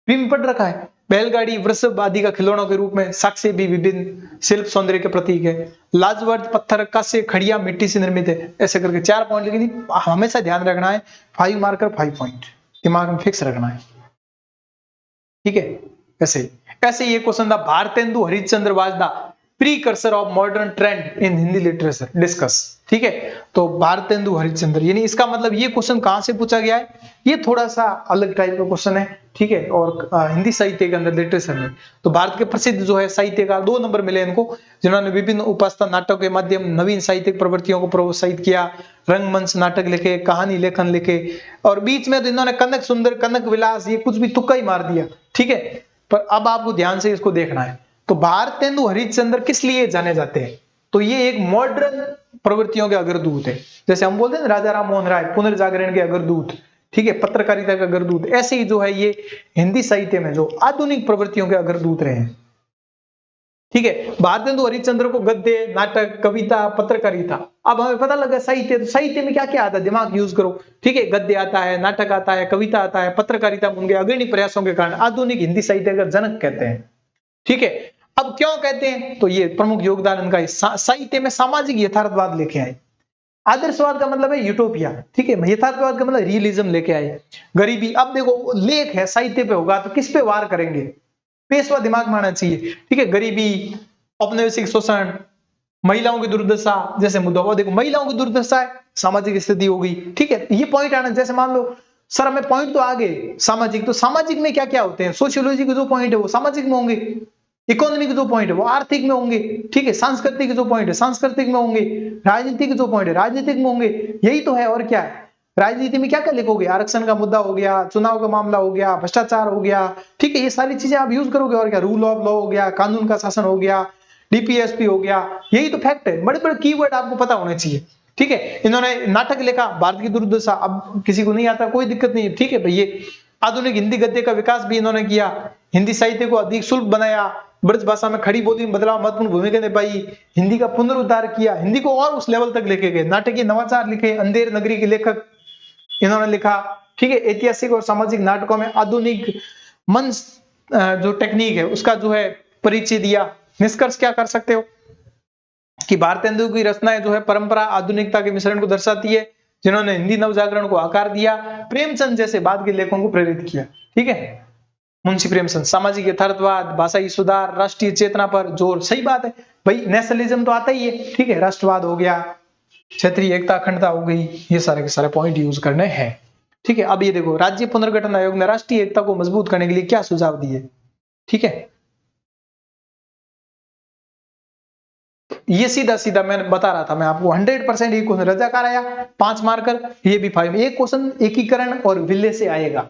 भी पढ़ रखा है। बैलगाड़ी वृषभ आदि का खिलौनों के रूप में साक्ष्य भी विभिन्न शिल्प सौंदर्य के प्रतीक है। लाजवर्द पत्थर कांस्य खड़िया मिट्टी से निर्मित है। ऐसे करके 4 पॉइंट, लेकिन हमेशा ध्यान रखना है 5 मार्कर 5 पॉइंट दिमाग में फिक्स रखना है, ठीक है। ऐसे ये क्वेश्चन था, Bharatendu Harishchandra was the precursor of modern trend in Hindi literature discuss, ठीक है। तो भारतेंदु हरिश्चंद्र, यानी इसका मतलब ये क्वेश्चन कहां से पूछा गया है, ये थोड़ा सा अलग टाइप का क्वेश्चन है, ठीक है, और हिंदी साहित्य के अंदर लिटरेचर में। तो भारत के प्रसिद्ध जो है साहित्यकार 2 नंबर मिले इनको, जिन्होंने विभिन्न उपासना नाटकों के माध्यम नवीन साहित्यिक प्रवृत्तियों को प्रोत्साहित किया, रंगमंच नाटक लिखे, कहानी लेखन लिखे, और बीच में तो इन्होंने कनक सुंदर, कनक विलास, ये कुछ भी तुक्का ही मार दिया, ठीक है। पर अब आपको ध्यान से इसको देखना है। तो भारतेंदु हरिश्चंद्र किस लिए जाने जाते हैं, तो ये एक मॉडर्न प्रवृत्तियों के अग्रदूत है। जैसे हम बोलते हैं राजा राम मोहन राय पुनर्जागरण के अग्रदूत, ठीक है, पत्रकारिता का अग्रदूत, ऐसे ही जो है ये हिंदी साहित्य में जो आधुनिक प्रवृत्तियों के अग्रदूत रहे हैं, ठीक है। भारतेंदु हरिश्चंद्र को गद्य, नाटक, कविता, पत्रकारिता, अब हमें पता लगा साहित्य, तो साहित्य में क्या क्या आता है, दिमाग यूज करो, ठीक है, गद्य आता है, नाटक आता है, कविता आता है, पत्रकारिता उनके अग्रणी प्रयासों के कारण आधुनिक हिंदी साहित्य का जनक कहते हैं, ठीक है। अब क्यों कहते हैं, तो ये प्रमुख योगदान इनका साहित्य में सामाजिक यथार्थवाद लेके आए। आदर्शवाद का मतलब है यूटोपिया, ठीक है, यथार्थवाद का मतलब रियलिज्म लेके आए। गरीबी, अब देखो लेख है साहित्य पे होगा तो किस पे वार करेंगे, पेशवा दिमाग में आना चाहिए, ठीक है। गरीबी, औपनिवेशिक शोषण, महिलाओं की दुर्दशा जैसे मुद्दा, वो देखो महिलाओं की दुर्दशा है, सामाजिक स्थिति होगी, ठीक है, ये पॉइंट आना। जैसे मान लो सर हमें पॉइंट तो आगे सामाजिक, तो सामाजिक में क्या क्या होते हैं, सोशियोलॉजी के जो पॉइंट है वो सामाजिक में होंगे, इकोनॉमी के जो पॉइंट है वो आर्थिक में होंगे, ठीक है, सांस्कृतिक के जो पॉइंट है सांस्कृतिक में होंगे, राजनीति के जो पॉइंट है राजनीतिक में होंगे, यही तो है, और क्या है। राजनीति में क्या क्या लिखोगे, आरक्षण का मुद्दा हो गया, चुनाव का मामला हो गया, भ्रष्टाचार हो गया, ठीक है, ये सारी चीजें आप यूज करोगे, और क्या, रूल ऑफ लॉ हो गया, कानून का शासन हो गया, डीपीएसपी हो गया, यही तो फैक्ट है। बड़े बड़े कीवर्ड आपको पता होने चाहिए, ठीक है। इन्होंने नाटक लिखा, भारत की दुर्दशा, अब किसी को नहीं आता कोई दिक्कत नहीं है, ठीक है भैया। आधुनिक हिंदी गद्य का विकास भी इन्होंने किया, हिंदी साहित्य को अधिक सुलभ बनाया, ब्रज भाषा में खड़ी बोली में बदलाव महत्वपूर्ण भूमिका निभाई, हिंदी का पुनरुद्धार किया, हिंदी को और उस लेवल तक लेके गए, नाटकीय नवाचार लिखे, अंधेर नगरी के लेखक इन्होंने लिखा, ठीक है। ऐतिहासिक और सामाजिक नाटकों में आधुनिक मंच जो टेक्निक है उसका जो है परिचय दिया। निष्कर्ष क्या कर सकते हो कि भारतेंदु की रचनाएं जो है परंपरा आधुनिकता के मिश्रण को दर्शाती है, जिन्होंने हिंदी नवजागरण को आकार दिया, प्रेमचंद जैसे बाद के लेखकों को प्रेरित किया, ठीक है। मुंशी प्रेमचंद, सामाजिक यथार्थवाद, भाषाई सुधार, राष्ट्रीय चेतना पर जोर, सही बात है भाई, नेशनलिज्म तो आता ही है, ठीक है, राष्ट्रवाद हो गया, क्षेत्रीय एकता अखंडता हो गई, ये सारे के सारे पॉइंट यूज करने हैं। ठीक है, अब ये देखो, राज्य पुनर्गठन आयोग ने राष्ट्रीय एकता को मजबूत करने के लिए क्या सुझाव दिए। ठीक है, ये सीधा सीधा मैंने बता रहा था मैं आपको, 100% ये क्वेश्चन रजाकार आया, 5 मार्कर, ये भी 5। एक क्वेश्चन एकीकरण और विलय से आएगा,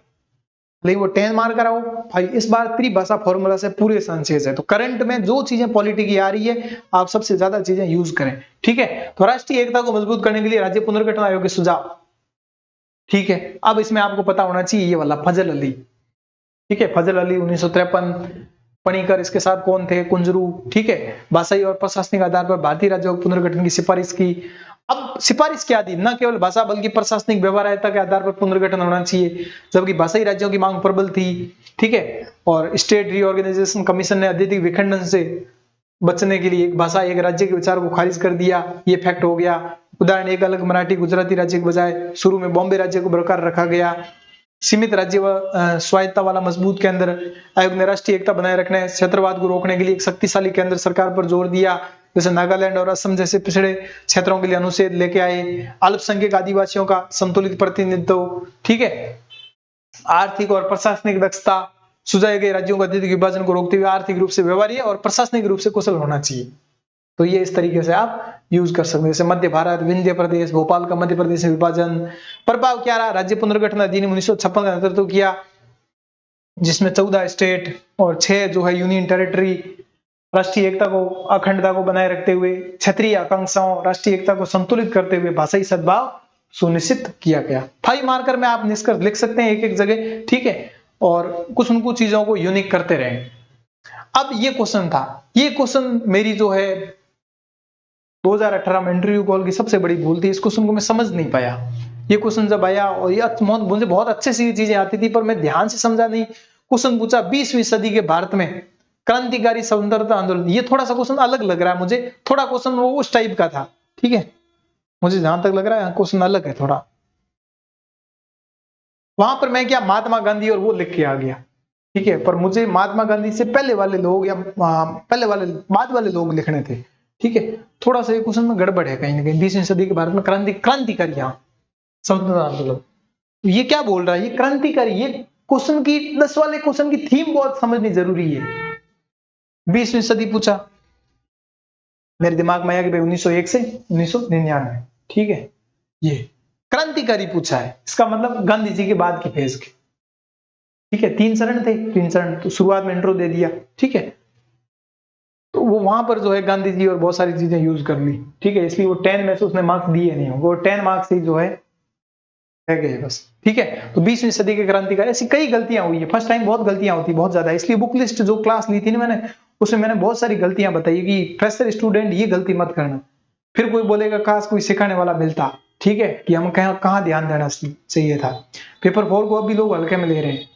लेकिन वो 10 मार्कर आओ भाई। इस बार त्रिभाषा फॉर्मूला से पूरे संशेष है, तो करंट में जो चीजें पॉलिटी की आ रही है, आप सबसे ज्यादा चीजें यूज करें। ठीक है, तो राष्ट्रीय एकता को मजबूत करने के लिए राज्य पुनर्गठन आयोग के सुझाव। ठीक है, अब इसमें आपको पता होना चाहिए ये वाला फजल अली। ठीक है, फजल अली 1953, पणिकर इसके साथ कौन थे, कुंजरू। ठीक है, भाषाई और प्रशासनिक आधार पर भारतीय राज्यों के पुनर्गठन की सिफारिश की। अब सिफारिश क्या दी, न केवल भाषा बल्कि प्रशासनिक व्यवहार्यता के आधार पर पुनर्गठन होना चाहिए, जबकि भाषाई राज्यों की मांग प्रबल थी। ठीक है, और स्टेट रीऑर्गेनाइजेशन कमीशन ने अत्यधिक विखंडन से बचने के लिए एक भाषा एक राज्य के विचार को खारिज कर दिया, ये फैक्ट हो गया। उदाहरण, एक अलग मराठी गुजराती राज्य के बजाय शुरू में बॉम्बे राज्य को बरकरार रखा गया। सीमित राज्य व स्वायत्ता वाला मजबूत केंद्र, आयोग ने राष्ट्रीय एकता बनाए रखने, क्षेत्रवाद को रोकने के लिए एक शक्तिशाली केंद्र सरकार पर जोर दिया, जैसे नागालैंड और असम जैसे पिछड़े क्षेत्रों के लिए अनुच्छेद लेके आए। अल्पसंख्यक आदिवासियों का संतुलित प्रतिनिधित्व। ठीक है, आर्थिक और प्रशासनिक दक्षता, सुझाए गए राज्यों का अत्यधिक विभाजन को रोकते हुए आर्थिक रूप से व्यवहार्य और प्रशासनिक रूप से कुशल होना चाहिए। तो ये इस तरीके से आप यूज कर सकते हैं, जैसे मध्य भारत, विंध्य प्रदेश, भोपाल का मध्य प्रदेश से विभाजन। प्रभाव क्या रहा, राज्य पुनर्गठन अधिनियम 1956 का नेतृत्व किया, जिसमें 14 स्टेट और 6 जो है यूनियन टेरिटरी राष्ट्रीय एकता को, अखंडता को बनाए रखते हुए, क्षेत्रीय आकांक्षाओं, राष्ट्रीय एकता को संतुलित करते हुए भाषाई सद्भाव सुनिश्चित किया गया। 5 मार्कर में आप निष्कर्ष लिख सकते हैं एक एक जगह। ठीक है, और कुछ उनको चीजों को यूनिक करते रहे। अब ये क्वेश्चन था, ये क्वेश्चन मेरी जो है 2018 में इंटरव्यू कॉल की सबसे बड़ी भूल थी, इस क्वेश्चन को मैं समझ नहीं पाया। ये क्वेश्चन जब आया, और ये मुझे बहुत अच्छे से चीजें आती थी, पर मैं ध्यान से समझा नहीं। क्वेश्चन पूछा 20वीं सदी के भारत में क्रांतिकारी स्वतंत्रता आंदोलन, ये थोड़ा सा क्वेश्चन अलग लग रहा है मुझे, थोड़ा क्वेश्चन वो उस टाइप का था। ठीक है, मुझे जहां तक लग रहा है क्वेश्चन अलग है थोड़ा। वहां पर मैं क्या महात्मा गांधी और वो लिख के आ गया। ठीक है, पर मुझे महात्मा गांधी से पहले वाले लोग या पहले वाले बाद वाले लोग लिखने थे। ठीक है, थोड़ा सा ये क्वेश्चन में गड़बड़ है कहीं ना कहीं। 20वीं सदी के भारत में क्रांतिकारी, यहाँ स्वतंत्रता आंदोलन, ये क्या बोल रहा है, ये क्रांतिकारी। ये क्वेश्चन की 10 वाले क्वेश्चन की थीम बहुत समझनी जरूरी है। 20वीं सदी पूछा, मेरे दिमाग में आया कि भाई 1901 से 1999। ठीक है, ये क्रांतिकारी पूछा है, इसका मतलब गांधी जी के बाद की फेज के। ठीक है, 3 चरण थे, 3 चरण तो शुरुआत में इंट्रो दे दिया। ठीक है, तो वो वहां पर जो है गांधी जी और बहुत सारी चीजें यूज कर ली। ठीक है, इसलिए वो 10 में से उसने मार्क्स दिए नहीं, वो 10 मार्क्स ही जो है रह गए बस। ठीक है, तो 20वीं सदी के क्रांतिकारी, ऐसी कई गलतियां हुई है। फर्स्ट टाइम बहुत गलतियां होती, बहुत ज्यादा। इसलिए बुक लिस्ट जो क्लास ली थी ना मैंने, उसमें मैंने बहुत सारी गलतियां बताई कि फ्रेशर स्टूडेंट ये गलती मत करना। फिर कोई बोलेगा काश कोई सिखाने वाला मिलता। ठीक है, कि हम कहाँ ध्यान देना चाहिए था। पेपर 4 को अभी लोग हल्के में ले रहे हैं,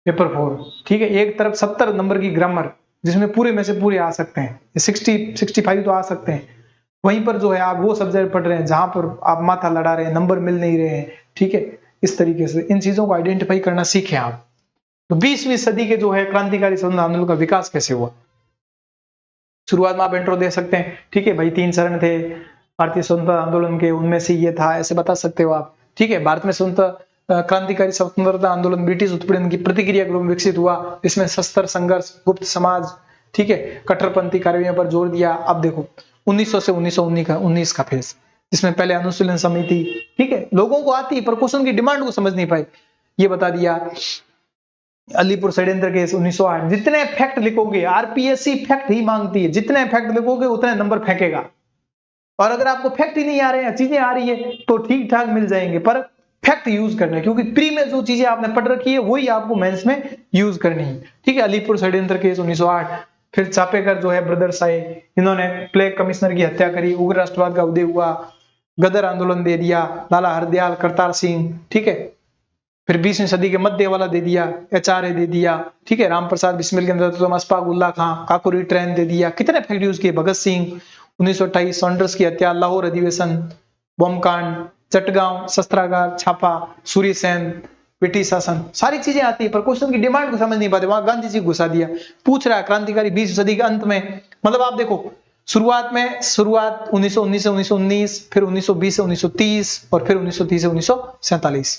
पेपर 4। ठीक है, एक तरफ 70 नंबर की ग्रामर, जिसमें पूरे में से पूरे आ सकते हैं, 65 तो आ सकते हैं। वहीं पर जो है आप वो सब्जेक्ट पढ़ रहे हैं जहां पर आप माथा लड़ा रहे हैं, नंबर मिल नहीं रहे हैं। ठीक है, इस तरीके से इन चीजों को आइडेंटिफाई करना सीखें आप। तो 20वीं सदी के जो है क्रांतिकारी स्वतंत्रता आंदोलन का विकास कैसे हुआ, शुरुआत में आप इंट्रो दे सकते हैं। ठीक है भाई, 3 चरण थे भारतीय स्वतंत्रता आंदोलन के, उनमें से ये था, ऐसे बता सकते हो आप। ठीक है, भारत में स्वतंत्रता क्रांतिकारी स्वतंत्रता आंदोलन ब्रिटिश उत्पीड़न की प्रतिक्रिया के रूप में विकसित हुआ। इसमें शस्त्र संघर्ष, गुप्त समाज, ठीक है, कट्टरपंथी कार्रवाइयों पर जोर दिया। अब देखो 1900 से 1919 का फेज, जिसमें पहले अनुशीलन समिति। ठीक है, लोगों को आती पर क्वेश्चन की डिमांड को समझ नहीं पाए, ये बता दिया। अलीपुर षड्यंत्र केस 1908, जितने फैक्ट लिखोगे, आरपीएससी फैक्ट ही मांगती है, जितने फैक्ट लिखोगे उतने नंबर फेंकेगा। और अगर आपको फैक्ट ही नहीं आ रहे हैं, चीजें आ रही है तो ठीक ठाक मिल जाएंगे, पर फैक्ट यूज करना, क्योंकि प्री में जो चीजें आपने पढ़ रखी है वही आपको मेंस में यूज करनी है। ठीक है, अलीपुर षड्यंत्र केस 1908, फिर चापेकर जो है ब्रदर्स आए, इन्होंने प्लेग कमिश्नर की हत्या करी, उग्र राष्ट्रवाद का उदय हुआ, गदर आंदोलन दे दिया, लाला हरदयाल, करतार सिंह। ठीक है, फिर 20वीं सदी के मध्य वाला दे दिया, एचआरए दे दिया। ठीक है, रामप्रसाद बिस्मिल के नेतृत्व में अशफाक उल्लाह खां, काकोरी ट्रेन दे दिया। कितने फैक्ट यूज किए, भगत सिंह, 1928 सॉन्डर्स की हत्या, लाहौर अधिवेशन, बॉम्ब कांड, चटगांव शस्त्रागार छापा, सूर्य सेन, ब्रिटिश शासन, सारी चीजें आती है, पर क्वेश्चन की डिमांड को समझ नहीं पाते। वहां गांधी जी घुसा दिया। पूछ रहा है क्रांतिकारी 20वीं सदी के अंत में, मतलब आप देखो शुरुआत 1919 से 1919, फिर 1920 से 1930, और फिर 1930 से 1947।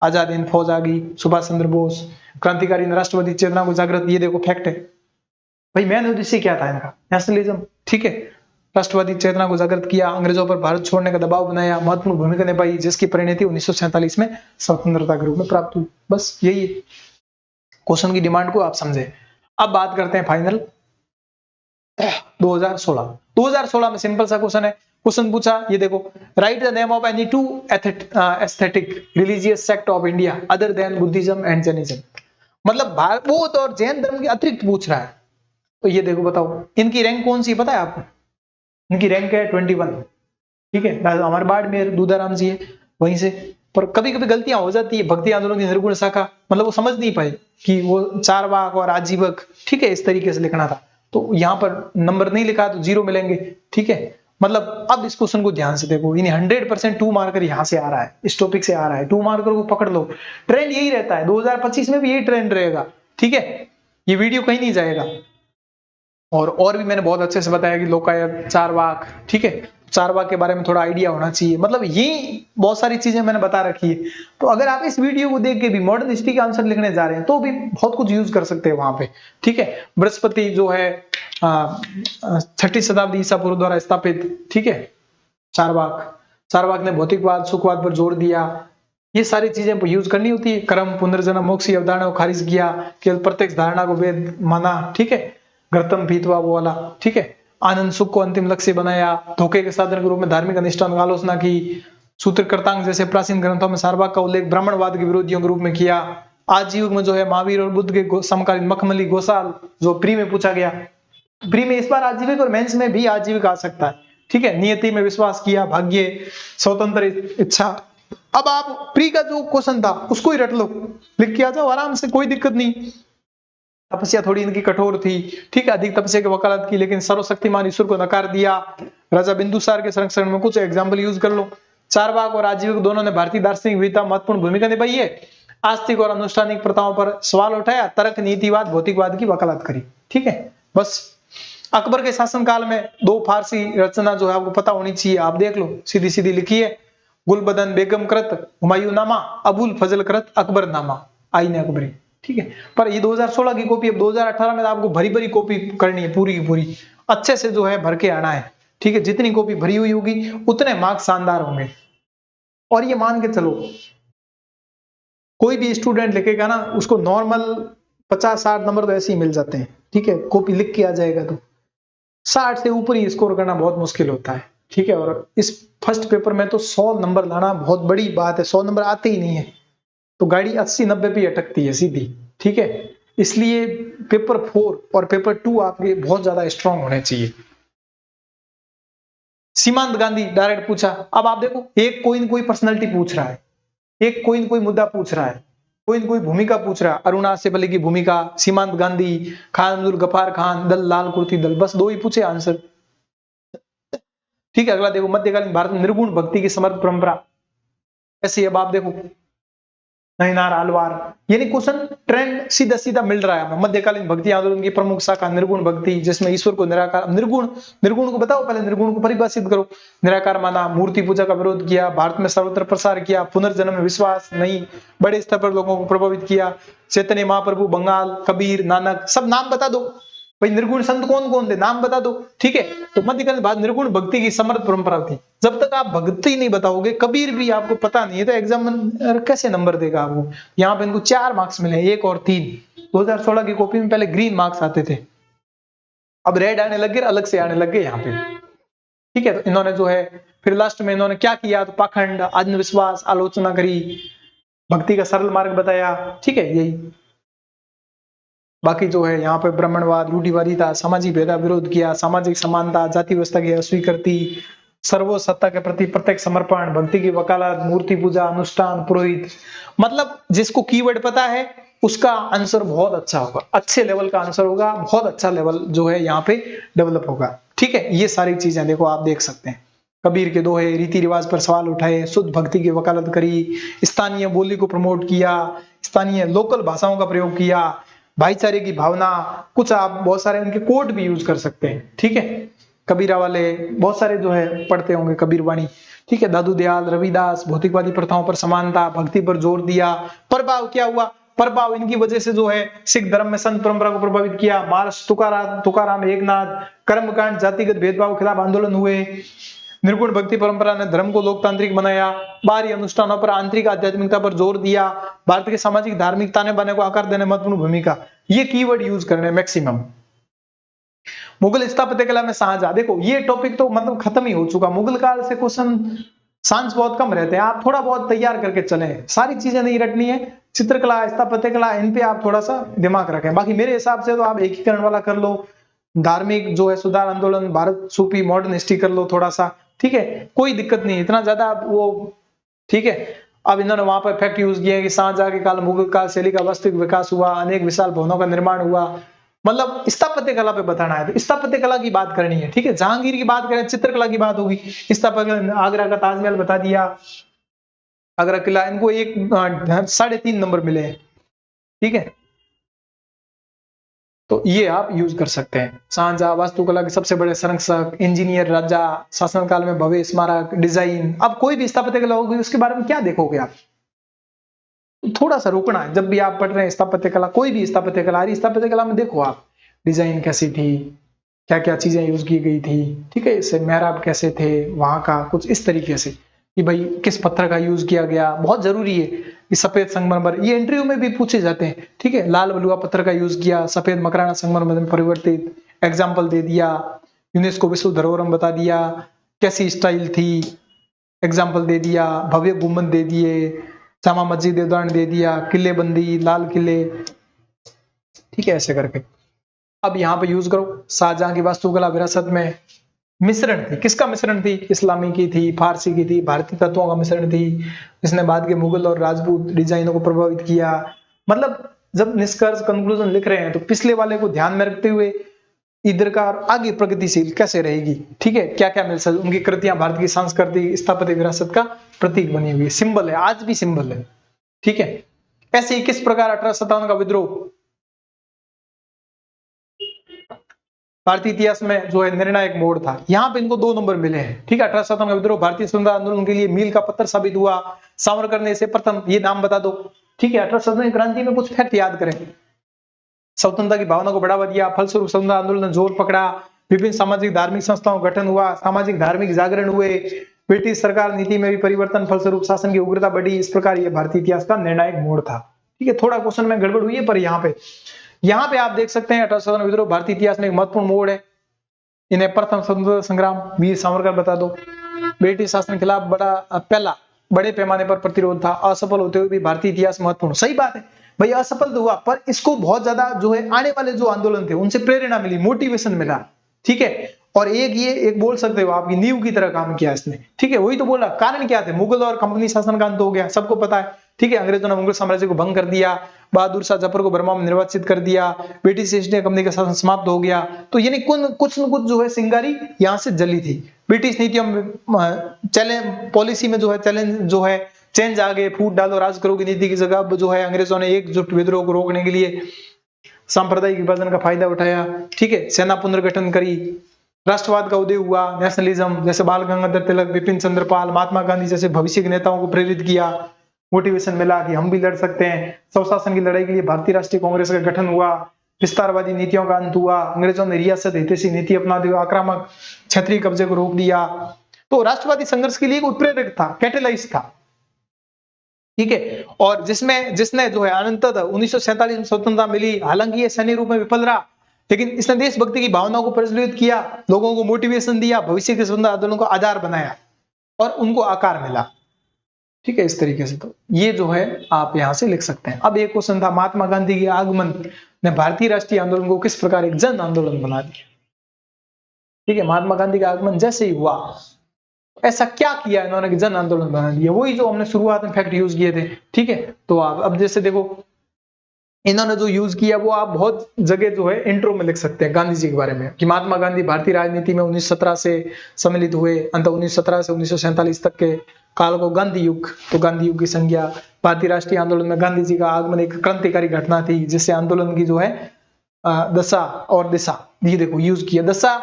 आजाद हिंद फौज आ गई, सुभाष चंद्र बोस, क्रांतिकारी ने राष्ट्रवादी चेतना को जागृत, ये देखो फैक्ट है भाई। मेन उद्देश्य क्या था इनका? नेशनलिज्म, ठीक है, राष्ट्रवादी चेतना को जागृत किया, अंग्रेजों पर भारत छोड़ने का दबाव बनाया, महत्वपूर्ण भूमिका निभाई, जिसकी परिणति 1947 में स्वतंत्रता के रूप में प्राप्त हुई। बस यही है, क्वेश्चन की डिमांड को आप समझे। अब बात करते हैं फाइनल 2016 में सिंपल सा क्वेश्चन है। क्वेश्चन पूछा, ये देखो, right the name of any two aesthetic religious sect of India other than Buddhism and Jainism. मतलब बौद्ध और जैन धर्म के अतिरिक्त पूछ रहा है। तो ये देखो, बताओ इनकी रैंक कौन सी पता है आपको? इनकी रैंक है 21, ठीक है। हमारे बाड़मेर दूधाराम जी है वहीं से। पर कभी कभी गलतियां हो जाती है, भक्ति आंदोलन की निर्गुण शाखा, मतलब वो समझ नहीं पाए कि वो चारवाक और आजीवक, ठीक है, इस तरीके से लिखना था। तो यहाँ पर नंबर नहीं लिखा तो 0 मिलेंगे, ठीक है। मतलब अब इस क्वेश्चन को ध्यान से देखो, इन्हें 100% 2 मार्कर यहाँ से आ रहा है, इस टॉपिक से आ रहा है। 2 मार्कर को पकड़ लो, ट्रेंड यही रहता है, 2025 में भी यही ट्रेंड रहेगा, ठीक है। ये वीडियो कहीं नहीं जाएगा। और भी मैंने बहुत अच्छे से बताया कि लोकायत, चारवाक, ठीक है, चारवाक के बारे में थोड़ा आइडिया होना चाहिए। मतलब ये बहुत सारी चीजें मैंने बता रखी है। तो अगर आप इस वीडियो को देख के भी मॉडर्न हिस्ट्री के आंसर लिखने जा रहे हैं तो भी बहुत कुछ यूज कर सकते हैं वहां पे, ठीक है। बृहस्पति जो है 6ठी शताब्दी ईसा पूर्व द्वारा स्थापित, ठीक है, चारवाक ने भौतिकवाद, सुखवाद पर जोर दिया। ये सारी चीजें यूज करनी होती है। कर्म, पुनर्जन्म, मोक्ष की अवधारणा को खारिज किया, केवल प्रत्यक्ष धारणा को वेद माना, ठीक है। गर्तम भीतवा वो वाला, ठीक है। आनंद सुख को अंतिम लक्ष्य बनाया, धोखे के साधन के रूप में धार्मिक अनिष्ठान की आलोचना की। सूत्रकृतांग जैसे प्राचीन ग्रंथों में चारवाक का उल्लेख ब्राह्मणवाद के विरोधियों के रूप में किया। आज युग में जो है महावीर और बुद्ध के समकालीन मखमली गोसाल, जो प्री में पूछा गया, प्री में इस बार आजीविक और मेंस में भी आजीविक आ सकता है, ठीक है। नियति में विश्वास किया, भाग्य, स्वतंत्र इच्छा। अब आप प्री का जो क्वेश्चन था उसको ही रट लो, लिख के आ जाओ आराम से, कोई दिक्कत नहीं। तपस्या थोड़ी इनकी कठोर थी, ठीक है, अधिक तपस्या की वकालत की, लेकिन सर्वशक्तिमान ईश्वर को नकार दिया। राजा बिंदुसार के संरक्षण में कुछ एग्जाम्पल यूज कर लो। चारवाक और आजीविक दोनों ने भारतीय दार्शनिक विविधता महत्वपूर्ण भूमिका निभाई है। आस्तिक और अनुष्ठानिक प्रथाओं पर सवाल उठाया, तर्क, नीतिवाद, भौतिकवाद की वकालत करी, ठीक है। बस अकबर के शासनकाल में 2 फारसी रचना जो है आपको पता होनी चाहिए, आप देख लो, सीधी सीधी लिखी है। गुलबदन बेगम कृत हुमायूं नामा, अबुल फजल कृत अकबर नामा, आईने अकबरी, ठीक है। पर ये 2016 की कॉपी, अब 2018 में आपको भरी भरी कॉपी करनी है, पूरी की पूरी अच्छे से जो है भर के आना है, ठीक है। जितनी कॉपी भरी हुई होगी उतने मार्क्स शानदार होंगे। और ये मान के चलो, कोई भी स्टूडेंट लिखेगा ना, उसको नॉर्मल 50-60 नंबर तो ऐसे ही मिल जाते हैं, ठीक है। कॉपी लिख के आ जाएगा तो 60 से ऊपर ही स्कोर करना बहुत मुश्किल होता है, ठीक है। और इस फर्स्ट पेपर में तो 100 नंबर लाना बहुत बड़ी बात है, 100 नंबर आते ही नहीं है, तो गाड़ी 80-90 पे अटकती है सीधी, ठीक है। इसलिए पेपर 4 और पेपर 2 आपके बहुत ज्यादा स्ट्रांग होने चाहिए। सीमांत गांधी डायरेक्ट पूछा। अब आप देखो, एक कोई पर्सनालिटी पूछ रहा है, एक कोई मुद्दा पूछ रहा है, कोई भूमिका पूछ रहा है। अरुणा सेबली की भूमिका, सीमांत गांधी, खान अब्दुल गफार खान, दल, लाल कुर्ती दल, बस 2 ही पूछे आंसर, ठीक है। अगला देखो, मध्यकालीन भारत में निर्गुण भक्ति की समर्थ परंपरा ऐसी। अब आप देखो, नैनार आलवार, यानी क्वेश्चन ट्रेंड सीधा सीधा मिल रहा है। मध्यकालीन भक्ति आंदोलन की प्रमुख शाखा निर्गुण भक्ति, जिसमें ईश्वर को निराकार, निर्गुण को बताओ, पहले निर्गुण को परिभाषित करो। निराकार माना, मूर्ति पूजा का विरोध किया, भारत में सर्वत्र प्रसार किया, पुनर्जन्म में विश्वास नहीं, बड़े स्तर पर लोगों को प्रभावित किया। चैतन्य महाप्रभु, बंगाल, कबीर, नानक, सब नाम बता दो भाई। निर्गुण संत कौन कौन थे, नाम बता दो, ठीक है। तो मध्यकालीन भारत निर्गुण भक्ति की समर्थ परंपरा थी। जब तक आप भक्ति नहीं बताओगे, कबीर भी आपको पता नहीं है, तो एग्जाम कैसे नंबर देगा आपको? यहाँ पे इनको 4 मार्क्स मिले, 1 और 3। 2016 की कॉपी में पहले ग्रीन मार्क्स आते थे, अब रेड आने लग गए, अलग से आने लग गए यहाँ पे, ठीक है। तो इन्होंने जो है फिर लास्ट में इन्होंने क्या किया, तो पाखंड, आत्मविश्वास, आलोचना करी, भक्ति का सरल मार्ग बताया, ठीक है, यही। बाकी जो है यहाँ पे ब्राह्मणवाद, रूढ़िवादिता, सामाजिक भेदभाव विरोध किया, सामाजिक समानता, जाति व्यवस्था की अस्वीकृति, सर्वसत्ता के प्रति प्रत्येक समर्पण, भक्ति की वकालत, मूर्ति पूजा, अनुष्ठान, पुरोहित। मतलब जिसको कीवर्ड पता है उसका आंसर बहुत अच्छा होगा, अच्छे लेवल का आंसर होगा, बहुत अच्छा लेवल जो है यहाँ पे डेवलप होगा, ठीक है। ये सारी चीजें देखो, आप देख सकते हैं। कबीर के दोहे, रीति रिवाज पर सवाल उठाए, शुद्ध भक्ति की वकालत करी, स्थानीय बोली को प्रमोट किया, स्थानीय लोकल भाषाओं का प्रयोग किया, भाईचारे की भावना, कुछ आप बहुत सारे उनके कोट भी यूज कर सकते हैं, ठीक है। कबीरा वाले बहुत सारे जो है पढ़ते होंगे, कबीर वाणी, ठीक है, दादू दयाल, रविदास, भौतिकवादी प्रथाओं पर समानता, भक्ति पर जोर दिया। प्रभाव क्या हुआ? प्रभाव इनकी वजह से जो है सिख धर्म में संत परंपरा को प्रभावित किया। महाराष्ट्र तुकाराम एकनाथ, कर्मकांड, जातिगत भेदभाव के खिलाफ आंदोलन हुए। निर्गुण भक्ति परंपरा ने धर्म को लोकतांत्रिक बनाया। बाहरी अनुष्ठानों पर आंतरिक आध्यात्मिकता पर जोर दिया। भारत के सामाजिक धार्मिक ताने बाने को आकार देने महत्वपूर्ण भूमिका। ये कीवर्ड यूज करने मैक्सिमम। मुगल स्थापत्य कला में शाहजहां, देखो ये टॉपिक तो मतलब खत्म ही हो चुका। मुगल काल से क्वेश्चन चांस बहुत कम रहते हैं, आप थोड़ा बहुत तैयार करके चले, सारी चीजें नहीं रटनी है। चित्रकला, स्थापत्य कला, इन पे आप थोड़ा सा दिमाग रखें। बाकी मेरे हिसाब से तो आप एकीकरण वाला कर लो, धार्मिक जो है सुधार आंदोलन, भारत सूफी, मॉडर्न हिस्ट्री कर लो थोड़ा सा, ठीक है, कोई दिक्कत नहीं, इतना ज्यादा वो, ठीक है। अब इन्होंने वहां पर फैक्ट यूज किए कि शाहजहां के काल मुगल काल शैली का वास्तविक विकास हुआ, अनेक विशाल भवनों का निर्माण हुआ। मतलब स्थापत्य कला पे बताना है तो स्थापत्य कला की बात करनी है, ठीक है। जहांगीर की बात करें, चित्रकला की बात होगी। स्थापत्य, आगरा का ताजमहल बता दिया, आगरा किला, इनको 3.5 नंबर मिले हैं, ठीक है। तो ये आप यूज कर सकते हैं। शाहजहां वास्तुकला के सबसे बड़े संरक्षक, इंजीनियर, राजा, शासनकाल में भव्य स्मारक, डिजाइन। अब कोई भी स्थापत्य कला होगी उसके बारे में क्या देखोगे आप, थोड़ा सा रुकना है। जब भी आप पढ़ रहे हैं स्थापत्य कला, कोई भी स्थापत्य कला आ रही, स्थापत्य कला में देखो आप डिजाइन कैसी थी, क्या क्या चीजें यूज की गई थी, ठीक है। इससे मेहराब कैसे थे वहां का, कुछ इस तरीके से कि भाई किस पत्थर का यूज किया गया, बहुत जरूरी है। कि सफेद संगमरमर, ये इंटरव्यू में भी पूछे जाते हैं, ठीक है। लाल बलुआ पत्थर का यूज किया, सफेद मकराना संगमरमर में परिवर्तित, एग्जाम्पल दे दिया। यूनेस्को विश्व धरोहर बता दिया, कैसी स्टाइल थी, एग्जाम्पल दे दिया। भव्य गुम्बद दे दिए, जामा मस्जिद उदाहरण दे दिया, किले बंदी, लाल किले, ठीक है, ऐसे करके। अब यहाँ पे यूज करो, शाहजहां की वास्तुकला विरासत में मिश्रण थी, किसका मिश्रण थी? इस्लामी की थी, फारसी की थी, भारतीय तत्वों का मिश्रण थी। इसने बाद के मुगल और राजपूत डिजाइनों को प्रभावित किया। मतलब जब निष्कर्ष कंक्लूजन लिख रहे हैं तो पिछले वाले को ध्यान में रखते हुए इधर का और आगे प्रगतिशील कैसे रहेगी, ठीक है, क्या क्या मिल सकता। उनकी कृतियां भारत की सांस्कृतिक स्थापत्य विरासत का प्रतीक बनी हुई है, सिंबल है, आज भी सिंबल है, ठीक है। ऐसे ही किस प्रकार 1857 का विद्रोह भारतीय इतिहास में जो है निर्णायक मोड़ था। यहाँ पे इनको 2 नंबर मिले हैं, ठीक है। 1857 का विद्रोह भारतीय स्वतंत्रता आंदोलन के लिए मील का पत्थर साबित हुआ। सावरकर ने इसे प्रथम, ये नाम बता दो, ठीक है। 1857 क्रांति में कुछ फैक्ट याद करें। स्वतंत्रता की भावना को बढ़ावा दिया, फलस्वरूप स्वतंत्रता आंदोलन ने जोर पकड़ा। विभिन्न सामाजिक धार्मिक संस्थाओं का गठन हुआ, सामाजिक धार्मिक जागरण हुए। ब्रिटिश सरकार नीति में भी परिवर्तन, फलस्वरूप शासन की उग्रता बढ़ी। इस प्रकार ये भारतीय इतिहास का निर्णायक मोड़ था, ठीक है। थोड़ा क्वेश्चन में गड़बड़ हुई है, पर यहाँ पे आप देख सकते हैं 1857 विद्रोह भारतीय इतिहास में एक महत्वपूर्ण मोड़ है। इन्हें प्रथम स्वतंत्रता संग्राम, वीर सावरकर बता दो। ब्रिटिश शासन के खिलाफ पहला बड़े पैमाने पर प्रतिरोध था, असफल होते हुए भी भारतीय इतिहास महत्वपूर्ण। सही बात है भाई, असफल तो हुआ, पर इसको बहुत ज्यादा जो है आने वाले जो आंदोलन थे उनसे प्रेरणा मिली, मोटिवेशन मिला, ठीक है। और एक बोल सकते हो आपकी नींव की तरह काम किया इसने, ठीक है। वही तो बोला, कारण क्या थे? मुगल और कंपनी शासन का अंत हो गया, सबको पता है, ठीक है। अंग्रेजों ने मुगल साम्राज्य को भंग कर दिया, बहादुर शाह जफर को बर्मा में निर्वाचित कर दिया, ब्रिटिश ईस्ट इंडिया कंपनी का शासन समाप्त हो गया। तो यानी कुछ न कुछ जो है सिंगारी यहाँ से जली थी। ब्रिटिश नीतियों में चैलेंज, पॉलिसी में जो है चैलेंज जो है चेंज आ गए। फूट डालो राज करो की नीति की जगह जो है अंग्रेजों ने एकजुट विद्रोह को रोकने के लिए सांप्रदायिक विभाजन का फायदा उठाया, ठीक है। सेना पुनर्गठन करी, राष्ट्रवाद का उदय हुआ, नेशनलिज्म, जैसे बाल गंगाधर तिलक, बिपिन चंद्र पाल, महात्मा गांधी जैसे भविष्य के नेताओं को प्रेरित किया। मोटिवेशन मिला कि हम भी लड़ सकते हैं। स्वशासन की लड़ाई के लिए भारतीय राष्ट्रीय कांग्रेस का गठन हुआ। विस्तारवादी नीतियों का अंत हुआ। अंग्रेजों ने रियासत हितैषी नीति अपनाते हुए आक्रामक क्षेत्रीय कब्जे को रोक दिया। तो राष्ट्रवादी संघर्ष के लिए एक उत्प्रेरक था, कैटेलाइज था, ठीक है। और जिसने जो है अनंततः 1947 में स्वतंत्रता मिली। हालांकि ये सैन्य रूप में विफल रहा, लेकिन इसने देशभक्ति की भावनाओं को प्रज्वलित किया, लोगों को मोटिवेशन दिया, भविष्य के स्वतंत्रता आंदोलन को आधार बनाया और उनको आकार मिला, ठीक है। इस तरीके से तो ये जो है आप यहां से लिख सकते हैं। अब एक क्वेश्चन था, महात्मा गांधी के आगमन ने भारतीय राष्ट्रीय आंदोलन को किस प्रकार एक जन आंदोलन बना दिया, ठीक है। महात्मा गांधी का आगमन जैसे ही हुआ, ऐसा क्या किया इन्होंने कि जन आंदोलन बना दिया? वही जो हमने शुरुआत में फैक्ट यूज किए थे, ठीक है। तो आप अब जैसे देखो, इन्होंने जो यूज किया वो आप बहुत जगह जो है इंट्रो में लिख सकते हैं गांधी जी के बारे में, कि महात्मा गांधी भारतीय राजनीति में 1917 से सम्मिलित हुए, अंत 1917 से 1947 तक के काल को गांधी युग, तो गांधी युग की संज्ञा। भारतीय राष्ट्रीय आंदोलन में गांधी जी का आगमन एक क्रांतिकारी घटना थी, जिससे आंदोलन की जो है दशा और दिशा, ये देखो यूज किया, दशा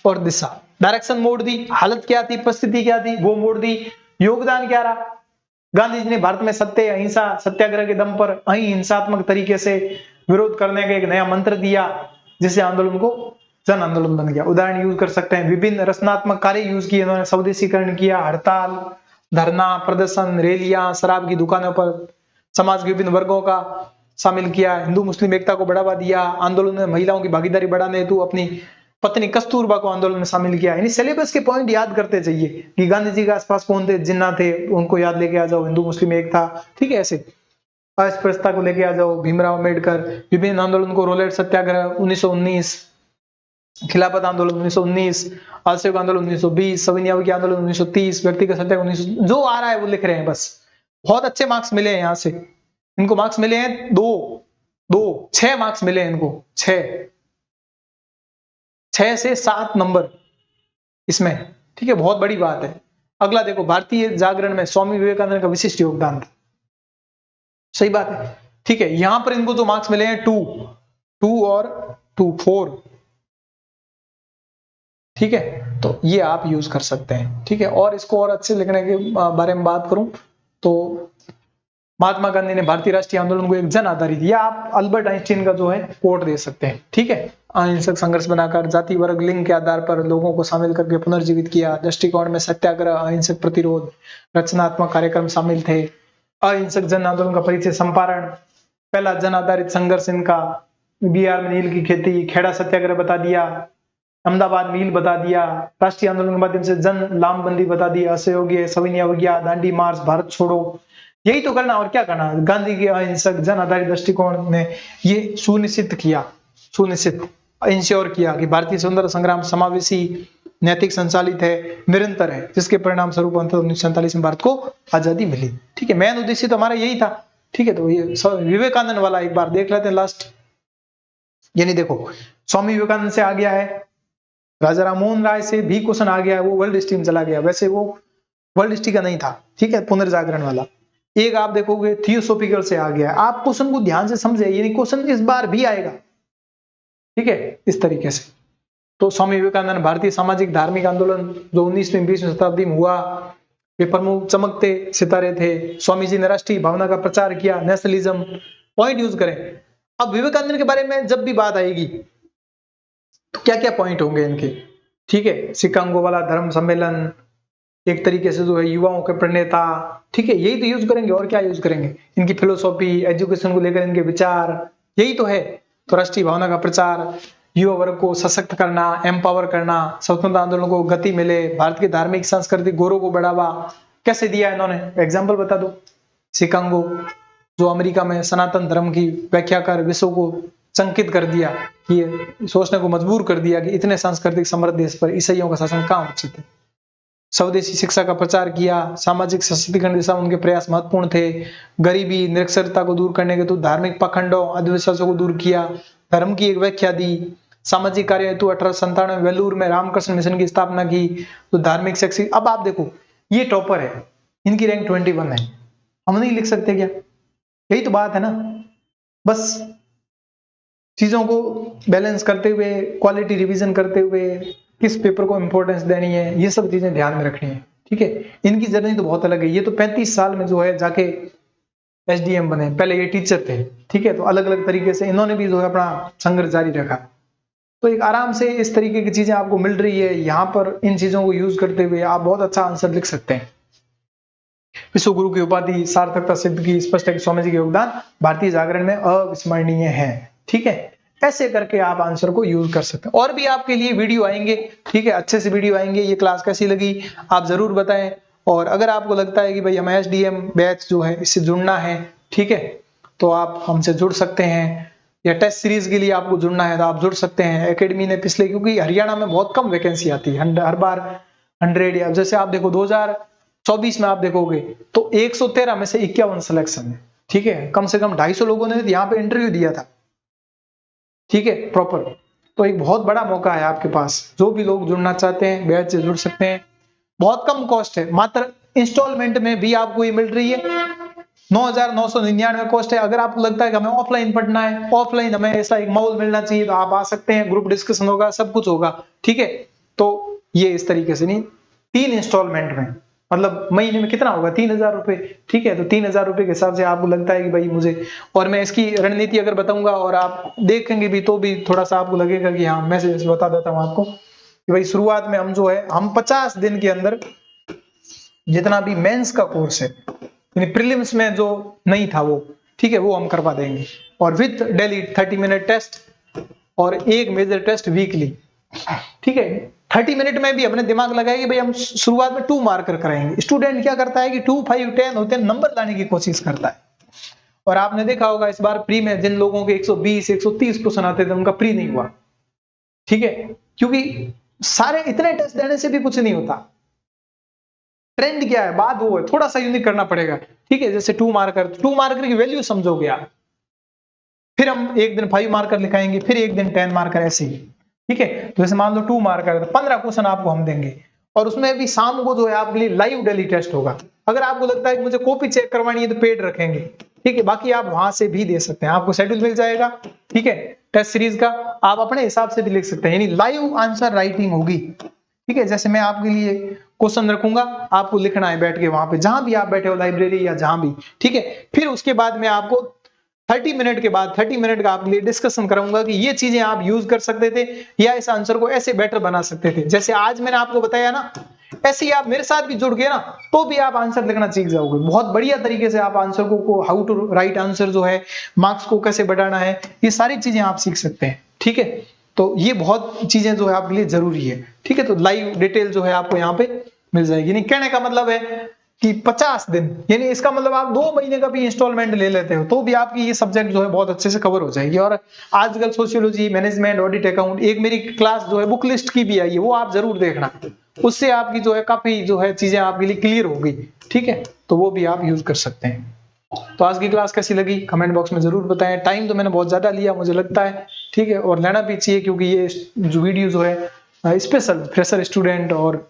और दिशा। डायरेक्शन मोड़ दी, हालत क्या थी, परिस्थिति क्या थी, वो मोड़ दी। योगदान क्या रहा, गांधी जी ने भारत में सत्य अहिंसा सत्याग्रह के दम पर अहिंसात्मक तरीके से विरोध करने का एक नया मंत्र दिया, जिससे आंदोलन को जन आंदोलन बन गया। उदाहरण यूज कर सकते हैं, विभिन्न रचनात्मक कार्य यूज किए इन्होंने, स्वदेशीकरण किया, हड़ताल, धरना, प्रदर्शन, रैलियां, शराब की दुकानों पर समाज के विभिन्न वर्गों का शामिल किया, हिंदू मुस्लिम एकता को बढ़ावा दिया, आंदोलन में महिलाओं की भागीदारी बढ़ाने हेतु अपनी पत्नी कस्तूरबा को आंदोलन में शामिल किया। यानी सिलेबस के पॉइंट याद करते जाइए कि गांधी जी के आसपास कौन थे, जिन्ना थे, उनको याद लेके आ जाओ, हिंदू मुस्लिम एकता, ठीक है, ऐसे अस्पृश्यता को लेके आ जाओ, भीमराव अम्बेडकर, विभिन्न आंदोलन को, रोलेट सत्याग्रह 1919, खिलाफत आंदोलन 1919, असहयोग आंदोलन 1920, सविनय की आंदोलन 1930, व्यक्तिगत सत्याग्रह 1900, जो आ रहा है वो लिख रहे हैं बस। बहुत अच्छे मार्क्स मिले हैं यहाँ से, इनको मार्क्स मिले हैं 6 मार्क्स मिले हैं इनको, 6 से 7 नंबर इसमें, ठीक है, बहुत बड़ी बात है। अगला देखो, भारतीय जागरण में स्वामी विवेकानंद का विशिष्ट योगदान था, सही बात है, ठीक है। यहां पर इनको जो मार्क्स मिले हैं 2 और 4, ठीक है, तो ये आप यूज कर सकते हैं, ठीक है। और इसको और अच्छे लिखने के बारे में बात करूं तो महात्मा गांधी ने भारतीय राष्ट्रीय आंदोलन को एक जन आधारित, या आप अल्बर्ट आइंस्टीन का जो है कोट दे सकते हैं, ठीक है, अहिंसक संघर्ष बनाकर जाति वर्ग लिंग के आधार पर लोगों को शामिल करके पुनर्जीवित किया। दृष्टिकोण में सत्याग्रह, अहिंसक प्रतिरोध, रचनात्मक कार्यक्रम शामिल थे। अहिंसक जन आंदोलन का परिचय, संपारण, पहला जन आधारित संघर्ष इनका, बिहार में नील की खेती, खेड़ा सत्याग्रह बता दिया, अहमदाबाद मील बता दिया, राष्ट्रीय आंदोलन के माध्यम से जन लामबंदी बता दी, असहयोग, सविनय अवज्ञा, दांडी मार्च, भारत छोड़ो, यही तो करना और क्या करना। गांधी के अहिंसक जन आधारित दृष्टिकोण ने ये सुनिश्चित इंश्योर किया कि भारतीय स्वतंत्रता संग्राम समावेशी, नैतिक, संचालित है, निरंतर है, जिसके परिणाम स्वरूप 1947 में भारत को आजादी मिली, ठीक है। मेन उद्देश्य तो हमारा यही था, ठीक है। तो ये विवेकानंद वाला एक बार देख लेते हैं लास्ट, यानी देखो स्वामी विवेकानंद से आ गया है, राजा राममोहन राय से भी क्वेश्चन आ गया है, वो वर्ल्ड हिस्ट्री में चला गया, वैसे वो वर्ल्ड हिस्ट्री का नहीं था, ठीक है, पुनर्जागरण वाला। एक आप देखोगे थियोसॉफिकल से आ गया है, आप क्वेश्चन को ध्यान से समझे, यानी क्वेश्चन इस बार भी आएगा, ठीक है, इस तरीके से। तो स्वामी विवेकानंद भारतीय सामाजिक धार्मिक आंदोलन जो 19वीं 20वीं शताब्दी में हुआ, वे प्रमुख चमकते सितारे थे। स्वामी जी ने राष्ट्रीय भावना का प्रचार किया, नेशनलिज्म, पॉइंट यूज करें। अब विवेकानंद के बारे में जब भी बात आएगी तो क्या क्या पॉइंट होंगे इनके, ठीक है, शिकागो वाला धर्म सम्मेलन, एक तरीके से जो है युवाओं के प्रणेता, ठीक है, यही तो यूज करेंगे, और क्या यूज करेंगे। इनकी फिलोसॉफी, एजुकेशन को लेकर इनके विचार, यही तो है। तो राष्ट्रीय भावना का प्रचार, युवा वर्ग को सशक्त करना, एम्पावर करना, स्वतंत्रता आंदोलन को गति मिले, भारत की धार्मिक सांस्कृतिक गौरव को बढ़ावा कैसे दिया इन्होंने, एग्जाम्पल बता दो। शिकागो जो अमेरिका में सनातन धर्म की व्याख्या कर विश्व को संकित कर दिया, ये सोचने को मजबूर कर दिया कि इतने सांस्कृतिक समृद्ध देश पर ईसाइयों का शासन कहाँ उचित है। स्वदेशी शिक्षा का प्रचार किया, सामाजिक सशक्तिकरण दिशा उनके प्रयास महत्वपूर्ण थे। गरीबी, निरक्षरता को दूर करने के तो धार्मिक पाखंडों, अंधविश्वासों को दूर किया, धर्म की एक व्याख्या दी। सामाजिक कार्य हेतु 1897 में वेलूर में रामकृष्ण मिशन की स्थापना की, तो धार्मिक शैक्षिक। अब आप देखो ये टॉपर है, इनकी रैंक 21 है, हम नहीं लिख सकते क्या, यही तो बात है ना। बस चीजों को बैलेंस करते हुए, क्वालिटी रिवीजन करते हुए, किस पेपर को इंपॉर्टेंस देनी है, ये सब चीजें ध्यान में रखनी है, ठीक है। इनकी जर्नी तो बहुत अलग है, ये तो 35 साल में जो है जाके एसडीएम बने, पहले ये टीचर थे, ठीक है। तो अलग अलग तरीके से इन्होंने भी जो है अपना संघर्ष जारी रखा। तो एक आराम से इस तरीके की चीजें आपको मिल रही है यहाँ पर, इन चीजों को यूज करते हुए आप बहुत अच्छा आंसर लिख सकते हैं। विश्व गुरु की उपाधि, सार्थकता सिद्ध की, स्पष्ट है कि स्वामी जी के योगदान भारतीय जागरण में अविस्मरणीय है, ठीक है। ऐसे करके आप आंसर को यूज कर सकते हैं। और भी आपके लिए वीडियो आएंगे, ठीक है, अच्छे से वीडियो आएंगे। ये क्लास कैसी लगी आप जरूर बताएं, और अगर आपको लगता है कि भाई हमें एसडीएम बैच जो है इससे जुड़ना है, ठीक है, तो आप हमसे जुड़ सकते हैं, या टेस्ट सीरीज के लिए आपको जुड़ना है तो आप जुड़ सकते हैं। एकेडमी ने पिछले, क्योंकि हरियाणा में बहुत कम वैकेंसी आती है, हर बार 100, या जैसे आप देखो 2024 में आप देखोगे तो 113 में से 51 सिलेक्शन है, ठीक है। कम से कम 250 लोगों ने यहाँ पे इंटरव्यू दिया था, ठीक है, प्रॉपर। तो एक बहुत बड़ा मौका है आपके पास, जो भी लोग जुड़ना चाहते हैं बैच से जुड़ सकते हैं। बहुत कम कॉस्ट है, मात्र इंस्टॉलमेंट में भी आपको ये मिल रही है, 9,999 कॉस्ट है। अगर आपको लगता है कि हमें ऑफलाइन पढ़ना है, ऑफलाइन हमें ऐसा एक माहौल मिलना चाहिए, तो आप आ सकते हैं, ग्रुप डिस्कशन होगा, सब कुछ होगा, ठीक है। तो ये इस तरीके से नहीं, 3 इंस्टॉलमेंट में, मतलब महीने में कितना होगा, 3,000 रुपए, ठीक है। तो 3,000 रुपए के हिसाब से आपको लगता है कि भाई मुझे, और मैं इसकी रणनीति अगर बताऊंगा और आप देखेंगे भी तो भी थोड़ा सा आपको लगेगा कि हाँ, मैसेज बता देता हूँ आपको कि भाई शुरुआत में हम जो है, हम 50 दिन के अंदर जितना भी मेंस का कोर्स है, यानी प्रीलिम्स में जो नहीं था वो, ठीक है, वो हम करवा देंगे, और विद डेली 30 मिनट टेस्ट और एक मेजर टेस्ट वीकली, ठीक है। 30 मिनट में भी अपने दिमाग लगाए कि भाई हम शुरुआत में 2 मार्कर कराएंगे। स्टूडेंट क्या करता है कि 2, 5, 10 होते हैं, नंबर लाने की कोशिश करता है। और आपने देखा होगा इस बार प्री में जिन लोगों के 120, 130 क्वेश्चन आते थे, उनका प्री नहीं हुआ, ठीक है, क्योंकि सारे इतने टेस्ट देने से भी कुछ नहीं होता। ट्रेंड क्या है, बात वो है, थोड़ा सा यूनिक करना पड़ेगा, ठीक है। जैसे 2 मार्कर की वैल्यू समझोगे आप, फिर हम एक दिन 5 मार्कर लिखाएंगे, फिर एक दिन 10 मार्कर, ऐसे ही, ठीक है। तो जैसे मान लो 2 मार्कर, तो 15 क्वेश्चन आपको हम देंगे, और उसमें भी शाम को जो है आपके लिए लाइव डेली टेस्ट होगा। अगर आपको लगता है कि मुझे कॉपी चेक करवानी है तो पेड रखेंगे, ठीक है, बाकी आप वहां से भी दे सकते हैं, आपको शेड्यूल मिल जाएगा, ठीक है, टेस्ट सीरीज का, आप अपने हिसाब से भी लिख सकते हैं, यानी लाइव आंसर राइटिंग होगी, ठीक है। जैसे मैं आपके लिए क्वेश्चन रखूंगा, आपको लिखना है बैठ के वहां पे, जहां भी आप बैठे हो, लाइब्रेरी या जहां भी, ठीक है। फिर उसके बाद में आपको 30 मिनट के बाद 30 मिनट का आपके लिए डिस्कशन कराऊंगा कि ये चीजें आप यूज कर सकते थे, या इस आंसर को ऐसे बेटर बना सकते थे। जैसे आज मैंने आपको बताया ना, ऐसे ही आप मेरे साथ भी जुड़ गए ना, तो भी आप आंसर लिखना सीख जाओगे। बहुत बढ़िया तरीके से आप आंसर को हाउ टू राइट आंसर जो है, मार्क्स को कैसे बढ़ाना है, ये सारी चीजें आप सीख सकते हैं, ठीक है। तो ये बहुत चीजें जो है आपके लिए जरूरी है, ठीक है। तो लाइव डिटेल जो है आपको यहाँ पे मिल जाएगी। नहीं, कहने का मतलब है कि 50 दिन, यानी इसका मतलब आप 2 महीने का भी इंस्टॉलमेंट ले लेते हो तो भी आपकी ये सब्जेक्ट जो है बहुत अच्छे से कवर हो जाएगी। और आजकल सोशियोलॉजी, मैनेजमेंट, ऑडिट, अकाउंट, एक मेरी क्लास जो है बुक लिस्ट की भी आई है, वो आप जरूर देखना, उससे आपकी जो है काफी जो है चीजें आपके लिए क्लियर होगी, ठीक है। तो वो भी आप यूज कर सकते हैं। तो आज की क्लास कैसी लगी कमेंट बॉक्स में जरूर बताएं। टाइम तो मैंने बहुत ज्यादा लिया मुझे लगता है, ठीक है, और लेना भी चाहिए, क्योंकि ये जो वीडियो जो है स्पेशल फ्रेशर स्टूडेंट और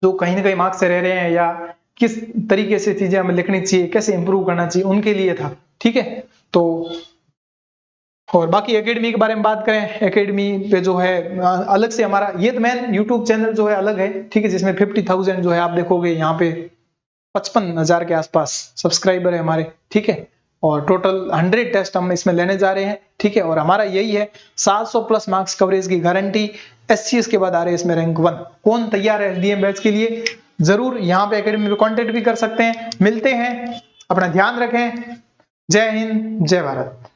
जो कहीं ना कहीं मार्क्स से रह रहे हैं, या किस तरीके से चीजें हमें लिखनी चाहिए, कैसे इंप्रूव करना चाहिए, उनके लिए था, ठीक है। तो और बाकी एकेडमी के बारे में बात करें, एकेडमी पे जो है अलग से हमारा ये तो मेन यूट्यूब चैनल जो है अलग है, ठीक है, जिसमें 50,000 जो है आप देखोगे यहाँ पे 55,000 के आसपास सब्सक्राइबर है हमारे, ठीक है। और टोटल 100 टेस्ट हम इसमें लेने जा रहे हैं, ठीक है। और हमारा यही है 700 प्लस मार्क्स कवरेज की गारंटी, SCS के बाद आ रहे हैं इसमें रैंक 1। कौन तैयार है SDM बैच के लिए, जरूर यहाँ पे एकेडमी पे कांटेक्ट भी कर सकते हैं। मिलते हैं, अपना ध्यान रखें, जय हिंद, जय भारत।